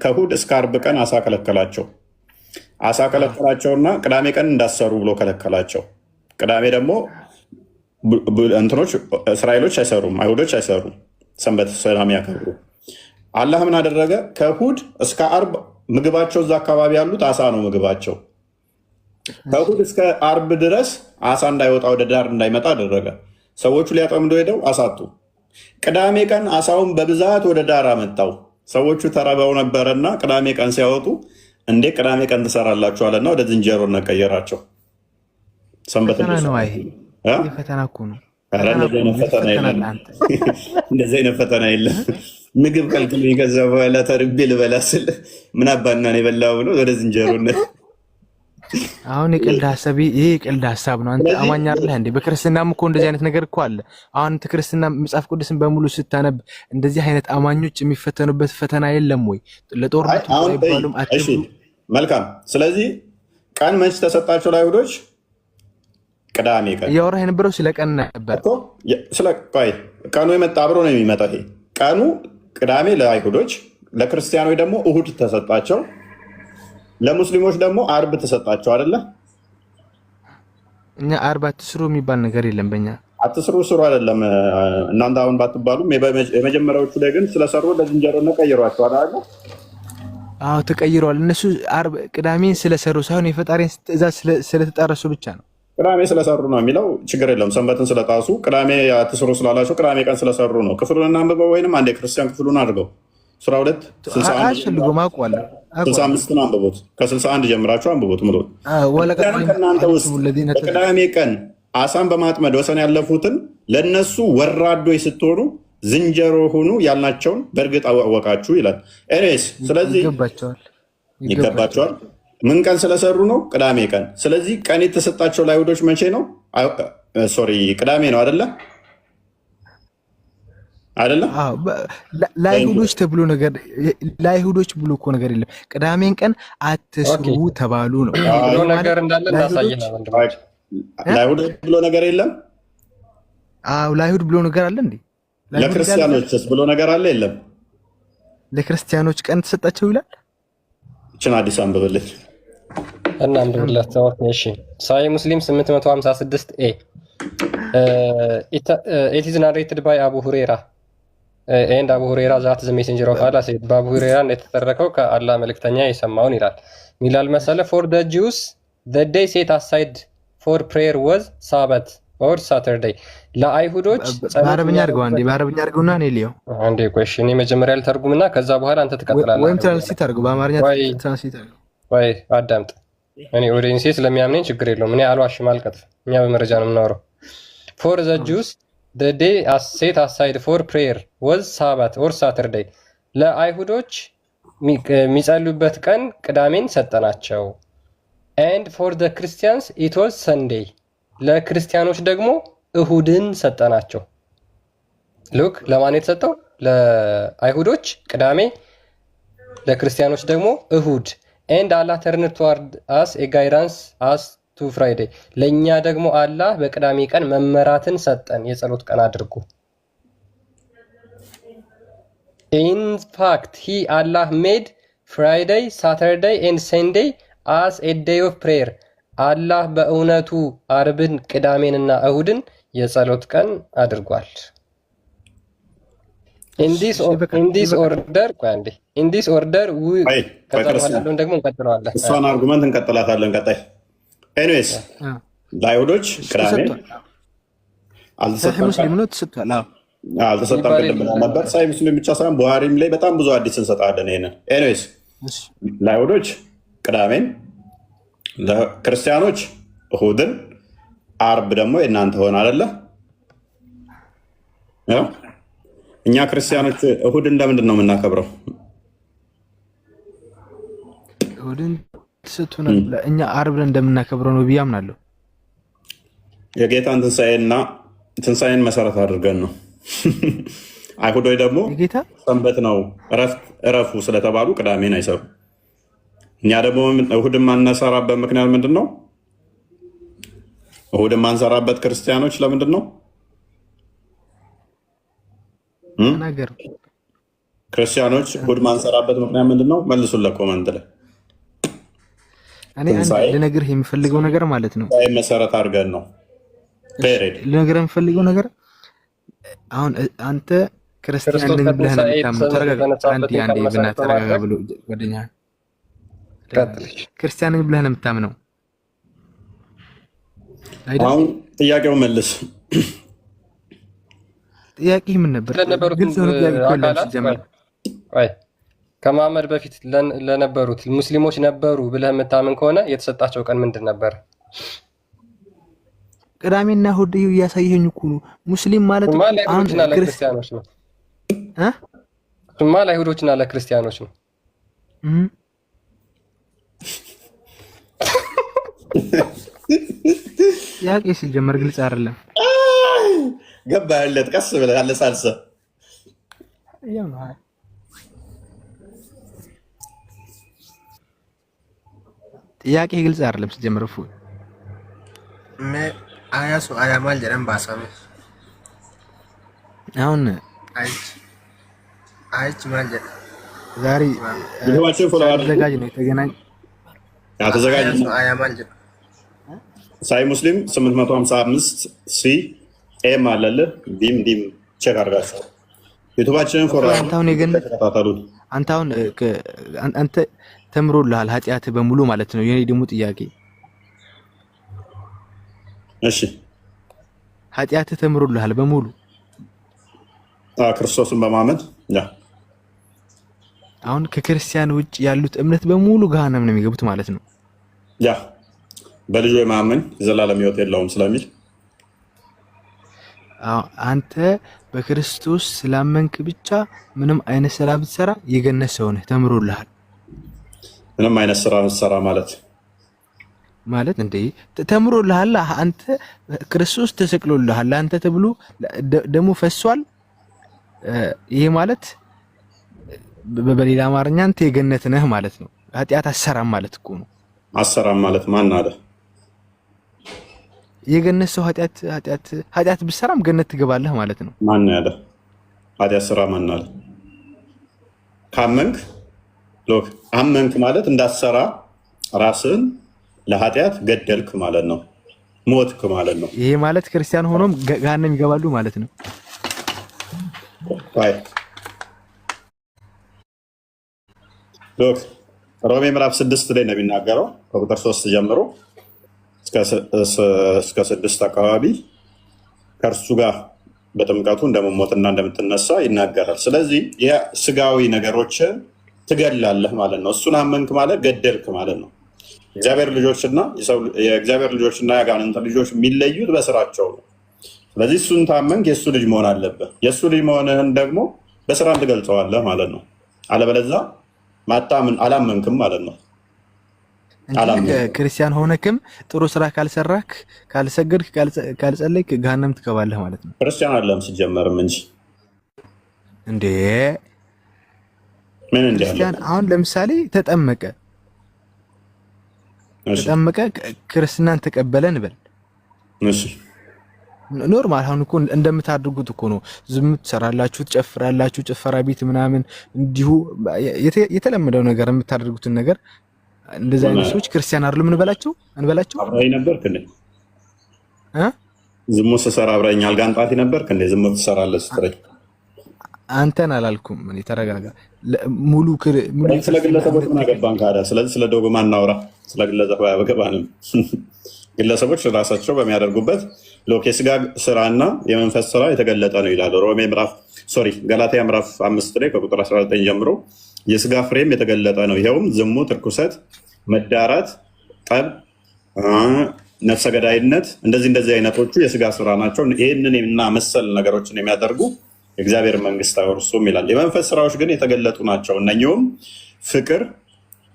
ከእሑድ እስከ ዓርብ ቀን አሳ ከለከላቸው። አሳ ከለከላቸውና ቅዳሜ ቀን እንዳሰሩ ብሎ ከለከላቸው። ቅዳሜ ደግሞ እንትኖች እስራኤሎች አይሰሩም፣ አይሁዶች አይሰሩም። ሰንበት ሰላም ያከብሩ። አላህ ምን አደረገ? ከእሑድ እስከ ዓርብ ምግባቸው እዛ አካባቢ ያሉት አሳ ነው ምግባቸው። ከእሑድ እስከ ዓርብ ድረስ አሳ እንዳይወጣ ወደ ዳር እንዳይመጣ አደረገ። ሰዎቹ ሊያጠምዱ ሄደው አሳጡ። ቅዳሜ ቀን አሳውን በብዛት ወደ ዳር አመጣው። ሰዎቹ ተረበው ነበረና ቅዳሜ ቀን ሲያወጡ እንዴ ቅዳሜ ቀን ትሰራላችኋልና ወደ ዝንጀሮነት ቀየራቸው። ሰንበት ፈተና ነው። ፈተና እኮ ነው። እንደዚህ አይነት ፈተና የለም። ምግብ ከልክሉኝ ከዛ በኋላ ተርቤ ልበላ ስል ምን አባና ነው የበላው ብሎ ወደ ዝንጀሮነት። አሁን የቀልድ ሀሳብ ይሄ የቀልድ ሀሳብ ነው። አንተ አማኝ አይደለህ እንዴ? በክርስትናም እኮ እንደዚህ አይነት ነገር እኮ አለ። አሁን ክርስትና መጽሐፍ ቅዱስን በሙሉ ስታነብ እንደዚህ አይነት አማኞች የሚፈተኑበት ፈተና የለም ወይ? ለጦርነቱ አይባሉም አትሉ። መልካም። ስለዚህ ቀን መች ተሰጣቸው ለአይሁዶች? ቅዳሜ ቀን። እያወራህ የነበረው ስለ ቀን ነበር እኮ። ቀኑ የመጣ አብሮ ነው የሚመጣው። ይሄ ቀኑ ቅዳሜ ለአይሁዶች፣ ለክርስቲያኖች ደግሞ እሑድ ተሰጣቸው፣ ለሙስሊሞች ደግሞ ዓርብ ተሰጣቸው አይደለ? እኛ ዓርብ አትስሩ የሚባል ነገር የለም። በእኛ አትስሩ ስሩ አይደለም። እናንተ አሁን ባትባሉም የመጀመሪያዎቹ ላይ ግን ስለሰሩ ለዝንጀሮነት ቀይሯቸዋል አይደለ? አዎ ተቀይረዋል። እነሱ ዓርብ ቅዳሜን ስለሰሩ ሳይሆን የፈጣሪን ትእዛዝ ስለተጣረሱ ብቻ ነው። ቅዳሜ ስለሰሩ ነው የሚለው ችግር የለውም። ሰንበትን ስለጣሱ ቅዳሜ አትስሩ ስላላቸው ቅዳሜ ቀን ስለሰሩ ነው። ክፍሉን እናንብበው፣ ወይንም አንድ የክርስቲያን ክፍሉን አድርገው ሱራ 2:65 አንብቡት። ከ61 ጀምራችሁ አንብቡት። ምሎ ከእናንተ ውስጥ በቅዳሜ ቀን አሳን በማጥመድ ወሰን ያለፉትን ለእነሱ ወራዶች ስትሆኑ ዝንጀሮ ሁኑ ያልናቸውን በእርግጥ አወቃችሁ ይላል። ኤኒዌይስ ስለዚህ ይገባቸዋል። ምን ቀን ስለሰሩ ነው? ቅዳሜ ቀን። ስለዚህ ቀን የተሰጣቸው ለአይሁዶች መቼ ነው? ሶሪ ቅዳሜ ነው አይደለ? አይደለም ለአይሁዶች ተብሎ ነገር ለአይሁዶች ብሎ እኮ ነገር የለም። ቅዳሜን ቀን አትስሩ ተባሉ ነው ነገር እንዳለ እናሳየናል። ለአይሁዶች ብሎ ነገር የለም። አዎ ለአይሁድ ብሎ ነገር አለ እንዴ? ለክርስቲያኖችስ ብሎ ነገር አለ? የለም። ለክርስቲያኖች ቀን ተሰጣቸው ይላል። እችን አዲስ አንብብልኝ እና አንብብለት። እሺ ሳይ ሙስሊም 856 ኤ it is narrated by Abu Huraira and Abu Huraira that the messenger of Allah said በአቡ ሁሬራ እንደተተረከው ከአላህ መልእክተኛ የሰማውን ይላል። ሚላል መሰለ for the Jews the day set aside for prayer was Sabbath or Saturday ለአይሁዶች በአረብኛ አድርገው አንዴ በአረብኛ አድርገውና እኔ ልየው አንዴ ቆሽ እኔ መጀመሪያ ልተርጉምና ከዛ በኋላ አንተ ትቀጥላለህ። ወይም ትራንስሌት አድርገው በአማርኛ ትራንስሌት አድርገው። ወይ አዳምጥ። እኔ ኦዲየንሴ ስለሚያምነኝ ችግር የለውም። እኔ አልዋሽም አልቀጥፍ። እኛ በመረጃ ነው የምናወራው። for the Jews the day set aside for prayer was Sabbath or Saturday ለአይሁዶች የሚጸልዩበት ቀን ቅዳሜን ሰጠናቸው። and for the Christians it was Sunday ለክርስቲያኖች ደግሞ እሁድን ሰጠናቸው። ሉክ ለማን የተሰጠው? ለአይሁዶች ቅዳሜ፣ ለክርስቲያኖች ደግሞ እሁድ። ኤንድ አላህ ተርን ቱዋርድ አስ ኤ ጋይዳንስ አስ ቱ ፍራይዴይ። ለእኛ ደግሞ አላህ በቅዳሜ ቀን መመራትን ሰጠን፣ የጸሎት ቀን አድርጉ። ኢን ፋክት ሂ አላህ ሜድ ፍራይዴይ ሳተርዴይ ኤንድ ሰንዴይ አስ ኤ ዴይ ኦፍ ፕሬየር። አላህ በእውነቱ አርብን ቅዳሜንና እሁድን የጸሎት ቀን አድርጓል። ኢንዲስ ኦርደር ከዛ በኋላ ደግሞ እንቀጥለዋለን። እሷን አርጉመንት እንቀጥላታለን ቀጣይ። ኤኒዌይስ ለአይሁዶች ቅዳሜ አልተሰጠም። ሙስሊም ነው ተሰጥቷል። አልተሰጠም ቅድም ብለን ነበር። ሳይ ሙስሊም ብቻ ሳይሆን ቡሃሪም ላይ በጣም ብዙ አዲስ እንሰጣለን ይሄንን። ኤኒዌይስ ለአይሁዶች ቅዳሜን፣ ለክርስቲያኖች እሁድን፣ አርብ ደግሞ የእናንተ ሆነ አይደለ? እኛ ክርስቲያኖች እሁድን ለምንድን ነው የምናከብረው? እሁድን ተሰጥቶናል። እኛ አርብ እንደምናከብረው ነው ብዬ አምናለሁ። የጌታን ትንሣኤን መሰረት አድርገን ነው። አይሁዶች ደግሞ ሰንበት ነው እረፉ ስለተባሉ ቅዳሜን አይሰሩ። እኛ ደግሞ እሁድን ማንሰራበት ምክንያት ምንድን ነው? እሁድን ማንሰራበት ክርስቲያኖች ለምንድን ነው? ክርስቲያኖች እሁድ ማንሰራበት ምክንያት ምንድን ነው? መልሱለት ኮመንት ላይ። እኔ ልነግርህ የምፈልገው ነገር ማለት ነው መሰረት አድርገን ነው ልነግርህ የምፈልገው ነገር። አሁን አንተ ክርስቲያን ነኝ ብለህ ነው የምታምነው። ተረጋጋ ብሎ ጓደኛ ክርስቲያን ነኝ ብለህ ነው የምታምነው። አሁን ጥያቄው መልስ። ጥያቄ ምን ነበር? ከመሐመድ በፊት ለነበሩት ሙስሊሞች ነበሩ ብለህ የምታምን ከሆነ የተሰጣቸው ቀን ምንድን ነበር? ቅዳሜና እሑድ እያሳየኝ እኮ ነው። ሙስሊም ማለት ለአይሁዶችና ለክርስቲያኖች ነው። እሱማ ለአይሁዶችና ለክርስቲያኖች ነው። ጥያቄ ሲጀመር ግልጽ አይደለም። ገባለት ቀስ ብለህ አለሳልሰ ጥያቄ ግልጽ አይደለም ሲጀመር። እፉ አያሱ አያማል ጀረም ባሳም አሁን አይች ማል ጀረ ዛሬ ቪዲዮአችን ፎሎ አዘጋጅ ነው የተገናኝ ተዘጋጅ ነው። አያማል ጀረ ሳይ ሙስሊም 855 ሲ ኤም አለልህ ዲም ቼክ አድርጋችሁ ዩቲዩባችንን ፎሎ ተከታተሉት። አንተ ተምሮልሃል ኃጢአት በሙሉ ማለት ነው። የኔ ደግሞ ጥያቄ እሺ ኃጢአት ተምሮልሃል በሙሉ ክርስቶስን በማመን አሁን ከክርስቲያን ውጭ ያሉት እምነት በሙሉ ገሃነም ነው የሚገቡት ማለት ነው። በልጁ የማመን ዘላለም ሕይወት የለውም ስለሚል አንተ በክርስቶስ ስላመንክ ብቻ ምንም አይነት ስራ ብትሰራ የገነት ሰው ነህ፣ ተምሮልሃል። ምንም አይነት ስራ ብትሰራ ማለት እንዴ? ተምሮልሃል። አንተ ክርስቶስ ተሰቅሎልሃል፣ አንተ ተብሎ ደሙ ፈሷል። ይሄ ማለት በሌላ አማርኛ አንተ የገነት ነህ ማለት ነው። ኃጢአት አሰራም ማለት እኮ ነው። አሰራም ማለት ማን አለ? የገነት ሰው ኃጢአት ብትሰራም ገነት ትገባለህ ማለት ነው። ማን ያለ? ኃጢአት ስራ ማን አለ? ካመንክ አመንክ ማለት እንዳትሰራ ራስን ለኃጢአት ገደልክ ማለት ነው። ሞትክ ማለት ነው። ይሄ ማለት ክርስቲያን ሆኖም ገሃነም ይገባሉ ማለት ነው። ሮሜ ምዕራፍ 6 ላይ ነው የሚናገረው ከቁጥር 3 ጀምሮ እስከ 6 አካባቢ ከእርሱ ጋር በጥምቀቱ እንደመሞትና እንደምትነሳ ይናገራል። ስለዚህ ስጋዊ ነገሮችን ትገላለህ ማለት ነው። እሱን አመንክ ማለት ገደልክ ማለት ነው። የእግዚአብሔር ልጆችና የአጋንንት ልጆች የሚለዩት በስራቸው ነው። ስለዚህ እሱን ታመንክ የእሱ ልጅ መሆን አለብህ። የእሱ ልጅ መሆንህን ደግሞ በስራም ትገልጸዋለህ ማለት ነው። አለበለዚያ አላመንክም ማለት ነው። እንጂ ክርስቲያን ሆነክም ጥሩ ስራ ካልሰራክ ካልሰገድክ ካልጸለይክ ገሃነም ትገባለህ ማለት ነው። ክርስቲያን አይደለም ሲጀመርም እንጂ እንዴ ምን እንዴ ክርስቲያን አሁን ለምሳሌ ተጠመቀ ክርስትናን ተቀበለ እንበል። እሺ ኖርማል አሁን እኮ እንደምታድርጉት እኮ ነው። ዝሙት ትሰራላችሁ፣ ትጨፍራላችሁ፣ ጭፈራ ቤት ምናምን እንዲሁ የተለመደው ነገር የምታደርጉትን ነገር እንደዛ አይነት ሰዎች ክርስቲያን አይደሉም እንበላቸው። አብራኝ ነበርክ እንዴ? ዝሙት ስሰራ አብራኝ አልጋንጣቲ ነበርክ እንዴ? ዝሙት ትሰራለህ ስትረኝ አንተን አላልኩም። ምን ተረጋጋ። ሙሉ ስለ ግለሰቦች ምን አገባን ካዳ? ስለዚህ ስለ ዶግማ እናውራ። ስለ ግለሰብ አያገባንም። ግለሰቦች ራሳቸው በሚያደርጉበት የስጋ ስራና የመንፈስ ስራ የተገለጠ ነው ይላል ገላትያ ምዕራፍ 5 ላይ ከቁጥር 19 ጀምሮ የስጋ ፍሬም የተገለጠ ነው። ይኸውም ዝሙት፣ ርኩሰት፣ መዳራት፣ ጠብ፣ ነፍሰ ገዳይነት እንደዚህ አይነቶቹ የስጋ ስራ ናቸው። ይህንን እና መሰል ነገሮችን የሚያደርጉ የእግዚአብሔር መንግስት አይወርሱም ይላል። የመንፈስ ስራዎች ግን የተገለጡ ናቸው። እነኚህም ፍቅር፣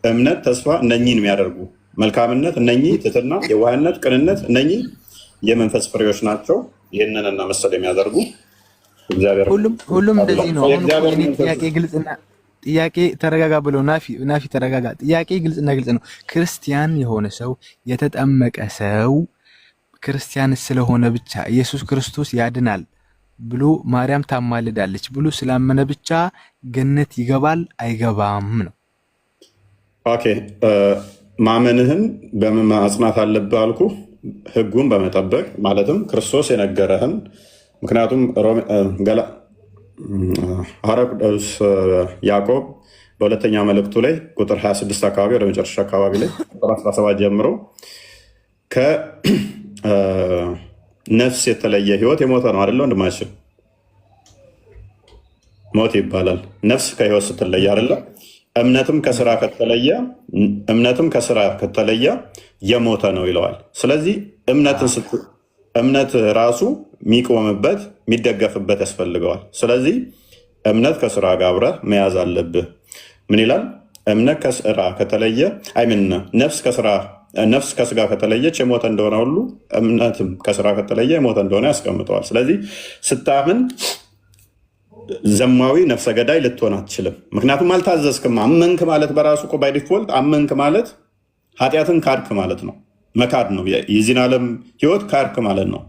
እምነት፣ ተስፋ እነኚህን የሚያደርጉ መልካምነት፣ እነኚህ ትህትና፣ የዋህነት፣ ቅንነት እነኚህ የመንፈስ ፍሬዎች ናቸው። ይህንን እና መሰል የሚያደርጉ ሁሉም እንደዚህ ነው። አሁን ጥያቄ ግልጽና ጥያቄ ተረጋጋ ብለው ናፊ ተረጋጋ። ጥያቄ ግልጽና ግልጽ ነው። ክርስቲያን የሆነ ሰው የተጠመቀ ሰው ክርስቲያን ስለሆነ ብቻ ኢየሱስ ክርስቶስ ያድናል ብሎ ማርያም ታማልዳለች ብሎ ስላመነ ብቻ ገነት ይገባል አይገባም ነው። ኦኬ ማመንህን በምን ማጽናት አለብህ አልኩ? ህጉን በመጠበቅ ማለትም ክርስቶስ የነገረህን። ምክንያቱም ሐዋርያው ቅዱስ ያዕቆብ በሁለተኛ መልእክቱ ላይ ቁጥር 26 አካባቢ ወደ መጨረሻ አካባቢ ላይ ቁጥር 17 ጀምሮ ከነፍስ የተለየ ህይወት የሞተ ነው አይደለ ወንድማችን? ሞት ይባላል። ነፍስ ከህይወት ስትለየ አይደለ? እምነትም ከስራ ከተለየ የሞተ ነው ይለዋል። ስለዚህ እምነት ራሱ የሚቆምበት የሚደገፍበት ያስፈልገዋል። ስለዚህ እምነት ከስራ ጋር አብረህ መያዝ አለብህ። ምን ይላል? እምነት ከስራ ከተለየ ነፍስ ከስጋ ከተለየች የሞተ እንደሆነ ሁሉ እምነትም ከስራ ከተለየ የሞተ እንደሆነ ያስቀምጠዋል። ስለዚህ ስታምን ዘማዊ ነፍሰ ገዳይ ልትሆን አትችልም። ምክንያቱም አልታዘዝክም። አመንክ ማለት በራሱ እኮ ባይ ዲፎልት አመንክ ማለት ኃጢአትን ካድክ ማለት ነው። መካድ ነው። የዚህን ዓለም ህይወት ካድክ ማለት ነው።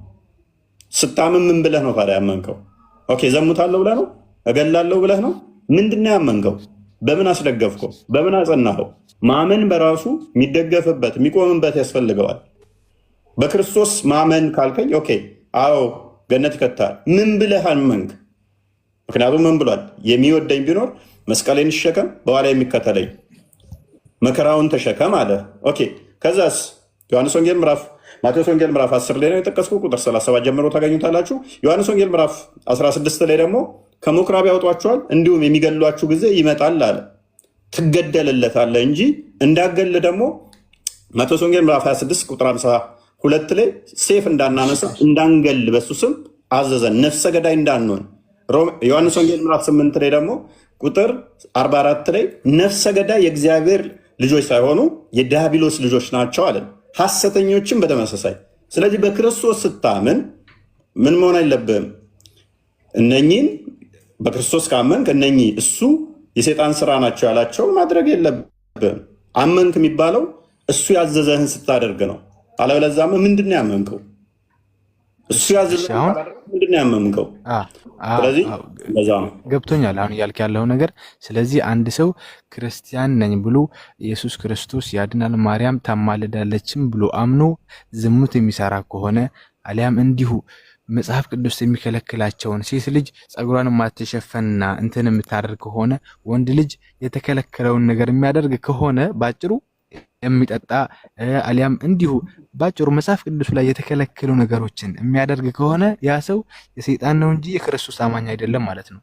ስታምን ምን ብለህ ነው ታዲያ ያመንከው? ኦኬ ዘሙታለሁ ብለህ ነው? እገላለሁ ብለህ ነው? ምንድን ነው ያመንከው? በምን አስደገፍከው? በምን አጸናኸው? ማመን በራሱ የሚደገፍበት የሚቆምበት ያስፈልገዋል። በክርስቶስ ማመን ካልከኝ ኦኬ አዎ ገነት ይከታል። ምን ብለህ አመንክ? ምክንያቱም ምን ብሏል? የሚወደኝ ቢኖር መስቀሌን ይሸከም በኋላ የሚከተለኝ መከራውን ተሸከም አለ። ኦኬ ከዛስ ማቴዎስ ወንጌል ምዕራፍ 10 ላይ ነው የጠቀስኩ ቁጥር 37 ጀምሮ ታገኙታላችሁ። ዮሐንስ ወንጌል ምዕራፍ 16 ላይ ደግሞ ከምኩራብ ያወጧችኋል እንዲሁም የሚገሏችሁ ጊዜ ይመጣል አለ። ትገደልለታለህ እንጂ እንዳገል ደግሞ ማቴዎስ ወንጌል ምዕራፍ 26 ቁጥር 52 ላይ ሴፍ እንዳናነሳ እንዳንገል በሱ ስም አዘዘን፣ ነፍሰ ገዳይ እንዳንሆን። ዮሐንስ ወንጌል ምዕራፍ 8 ላይ ደግሞ ቁጥር 44 ላይ ነፍሰ ገዳይ የእግዚአብሔር ልጆች ሳይሆኑ የዲያብሎስ ልጆች ናቸው አለን። ሐሰተኞችም በተመሳሳይ። ስለዚህ በክርስቶስ ስታምን ምን መሆን አይለብህም? እነኚህን በክርስቶስ ካመንክ እነኚህ እሱ የሰይጣን ስራ ናቸው ያላቸው ማድረግ የለብህም። አመንክ የሚባለው እሱ ያዘዘህን ስታደርግ ነው። አለበለዚያማ ምንድን ነው ያመንከው? እሱ ያዘዘህን ምንድን ነው ያመንከው? ስለዚህ ገብቶኛል አሁን እያልክ ያለው ነገር። ስለዚህ አንድ ሰው ክርስቲያን ነኝ ብሎ ኢየሱስ ክርስቶስ ያድናል ማርያም ታማልዳለችም ብሎ አምኖ ዝሙት የሚሰራ ከሆነ አሊያም እንዲሁ መጽሐፍ ቅዱስ የሚከለክላቸውን ሴት ልጅ ጸጉሯን ማትሸፈንና እንትን የምታደርግ ከሆነ ወንድ ልጅ የተከለከለውን ነገር የሚያደርግ ከሆነ ባጭሩ የሚጠጣ አሊያም እንዲሁ ባጭሩ መጽሐፍ ቅዱስ ላይ የተከለከሉ ነገሮችን የሚያደርግ ከሆነ ያ ሰው የሰይጣን ነው እንጂ የክርስቶስ አማኝ አይደለም ማለት ነው።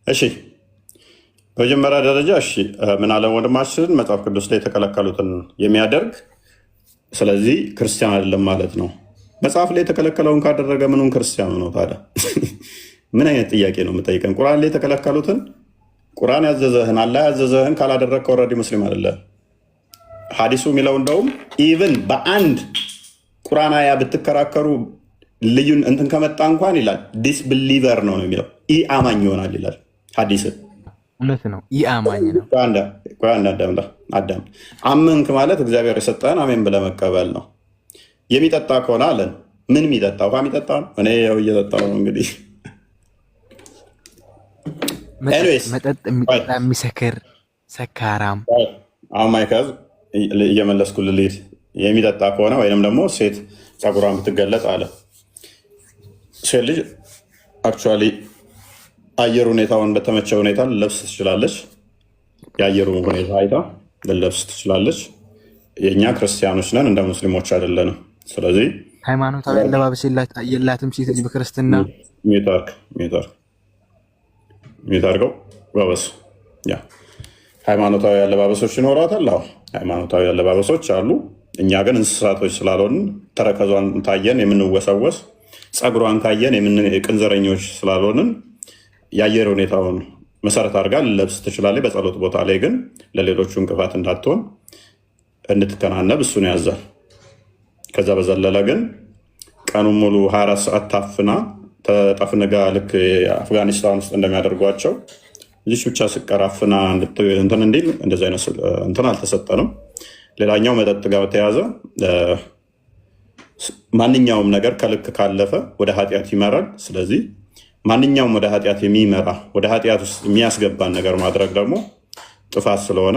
እሺ በመጀመሪያ ደረጃ ምን አለ ወንድማችን? መጽሐፍ ቅዱስ ላይ የተከለከሉትን የሚያደርግ ስለዚህ ክርስቲያን አይደለም ማለት ነው። መጽሐፍ ላይ የተከለከለውን ካደረገ ምኑን ክርስቲያኑ ነው ታዲያ? ምን አይነት ጥያቄ ነው የምጠይቀን? ቁርአን ላይ የተከለከሉትን ቁርአን ያዘዘህን አላህ ያዘዘህን ካላደረግከ ኦልሬዲ ሙስሊም አይደለም። ሀዲሱ የሚለው እንደውም ኢቭን በአንድ ቁርአን አያ ብትከራከሩ ልዩን እንትን ከመጣ እንኳን ይላል ዲስብሊቨር ነው የሚለው ኢ አማኝ ይሆናል ይላል ሀዲስ። እውነት ነው። ኢ አማኝ ነው። አዳም አመንክ ማለት እግዚአብሔር የሰጠህን አሜን ብለህ መቀበል ነው። የሚጠጣ ከሆነ አለን ምን የሚጠጣ ውሃ የሚጠጣ ነው። እኔ ያው እየጠጣሁ ነው እንግዲህ መጠጥ የሚጠጣ የሚሰክር ሰካራም። አሁን ማይካዝ እየመለስኩልህ ልሂድ። የሚጠጣ ከሆነ ወይንም ደግሞ ሴት ፀጉሯን ብትገለጽ አለ ሴት ልጅ አክቹዋሊ አየር ሁኔታውን በተመቸ ሁኔታ ልለብስ ትችላለች። የአየሩ ሁኔታ አይታ ልለብስ ትችላለች። የእኛ ክርስቲያኖች ነን፣ እንደ ሙስሊሞች አይደለንም። ስለዚህ ሃይማኖታዊ አለባበስ የላትም ሴት ልጅ በክርስትና። ሚታርገው ባበስ ያ ሃይማኖታዊ አለባበሶች ይኖራታል። አዎ ሃይማኖታዊ አለባበሶች አሉ። እኛ ግን እንስሳቶች ስላልሆንን ተረከዟን ታየን የምንወሰወስ፣ ፀጉሯን ካየን ቅንዘረኞች ስላልሆንን የአየር ሁኔታውን መሰረት አድርጋ ልለብስ ትችላለች። በጸሎት ቦታ ላይ ግን ለሌሎቹ እንቅፋት እንዳትሆን እንድትከናነብ እሱን ያዛል። ከዛ በዘለለ ግን ቀኑን ሙሉ 24 ሰዓት ታፍና ተጠፍንጋ ልክ አፍጋኒስታን ውስጥ እንደሚያደርጓቸው እዚች ብቻ ስቀራፍና እንትን እንዲል እንደዚህ አይነት እንትን አልተሰጠንም። ሌላኛው መጠጥ ጋር በተያዘ ማንኛውም ነገር ከልክ ካለፈ ወደ ኃጢአት ይመራል። ስለዚህ ማንኛውም ወደ ኃጢአት የሚመራ ወደ ኃጢአት ውስጥ የሚያስገባን ነገር ማድረግ ደግሞ ጥፋት ስለሆነ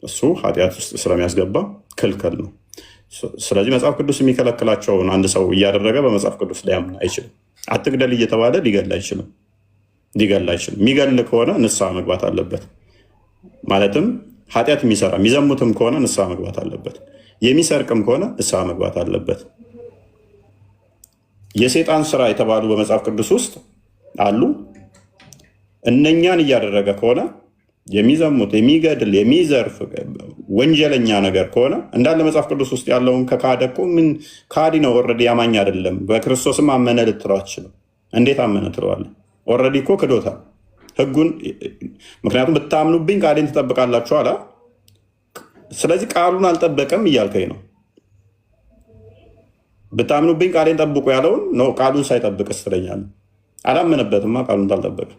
እሱ ኃጢአት ውስጥ ስለሚያስገባ ክልክል ነው። ስለዚህ መጽሐፍ ቅዱስ የሚከለክላቸውን አንድ ሰው እያደረገ በመጽሐፍ ቅዱስ ሊያምን አይችልም። አትግደል እየተባለ ሊገል አይችልም። የሚገል ከሆነ ንስሐ መግባት አለበት። ማለትም ኃጢአት የሚሰራ የሚዘሙትም ከሆነ ንስሐ መግባት አለበት። የሚሰርቅም ከሆነ ንስሐ መግባት አለበት። የሰይጣን ስራ የተባሉ በመጽሐፍ ቅዱስ ውስጥ አሉ። እነኛን እያደረገ ከሆነ የሚዘሙት፣ የሚገድል፣ የሚዘርፍ ወንጀለኛ ነገር ከሆነ እንዳለ መጽሐፍ ቅዱስ ውስጥ ያለውን ከካደ እኮ ምን ካዲ ነው? ኦልሬዲ አማኝ አይደለም። በክርስቶስም አመነ ልትለው አትችልም። እንዴት አመነ ትለዋለህ? ኦልሬዲ እኮ ክዶታል ህጉን። ምክንያቱም ብታምኑብኝ ቃሌን ትጠብቃላችሁ አላ። ስለዚህ ቃሉን አልጠበቀም እያልከኝ ነው። ብታምኑብኝ ቃሌን ጠብቁ ያለውን ነው ቃሉን ሳይጠብቅ ስትለኛለህ። አላመነበትማ ቃሉን ታልጠበቀ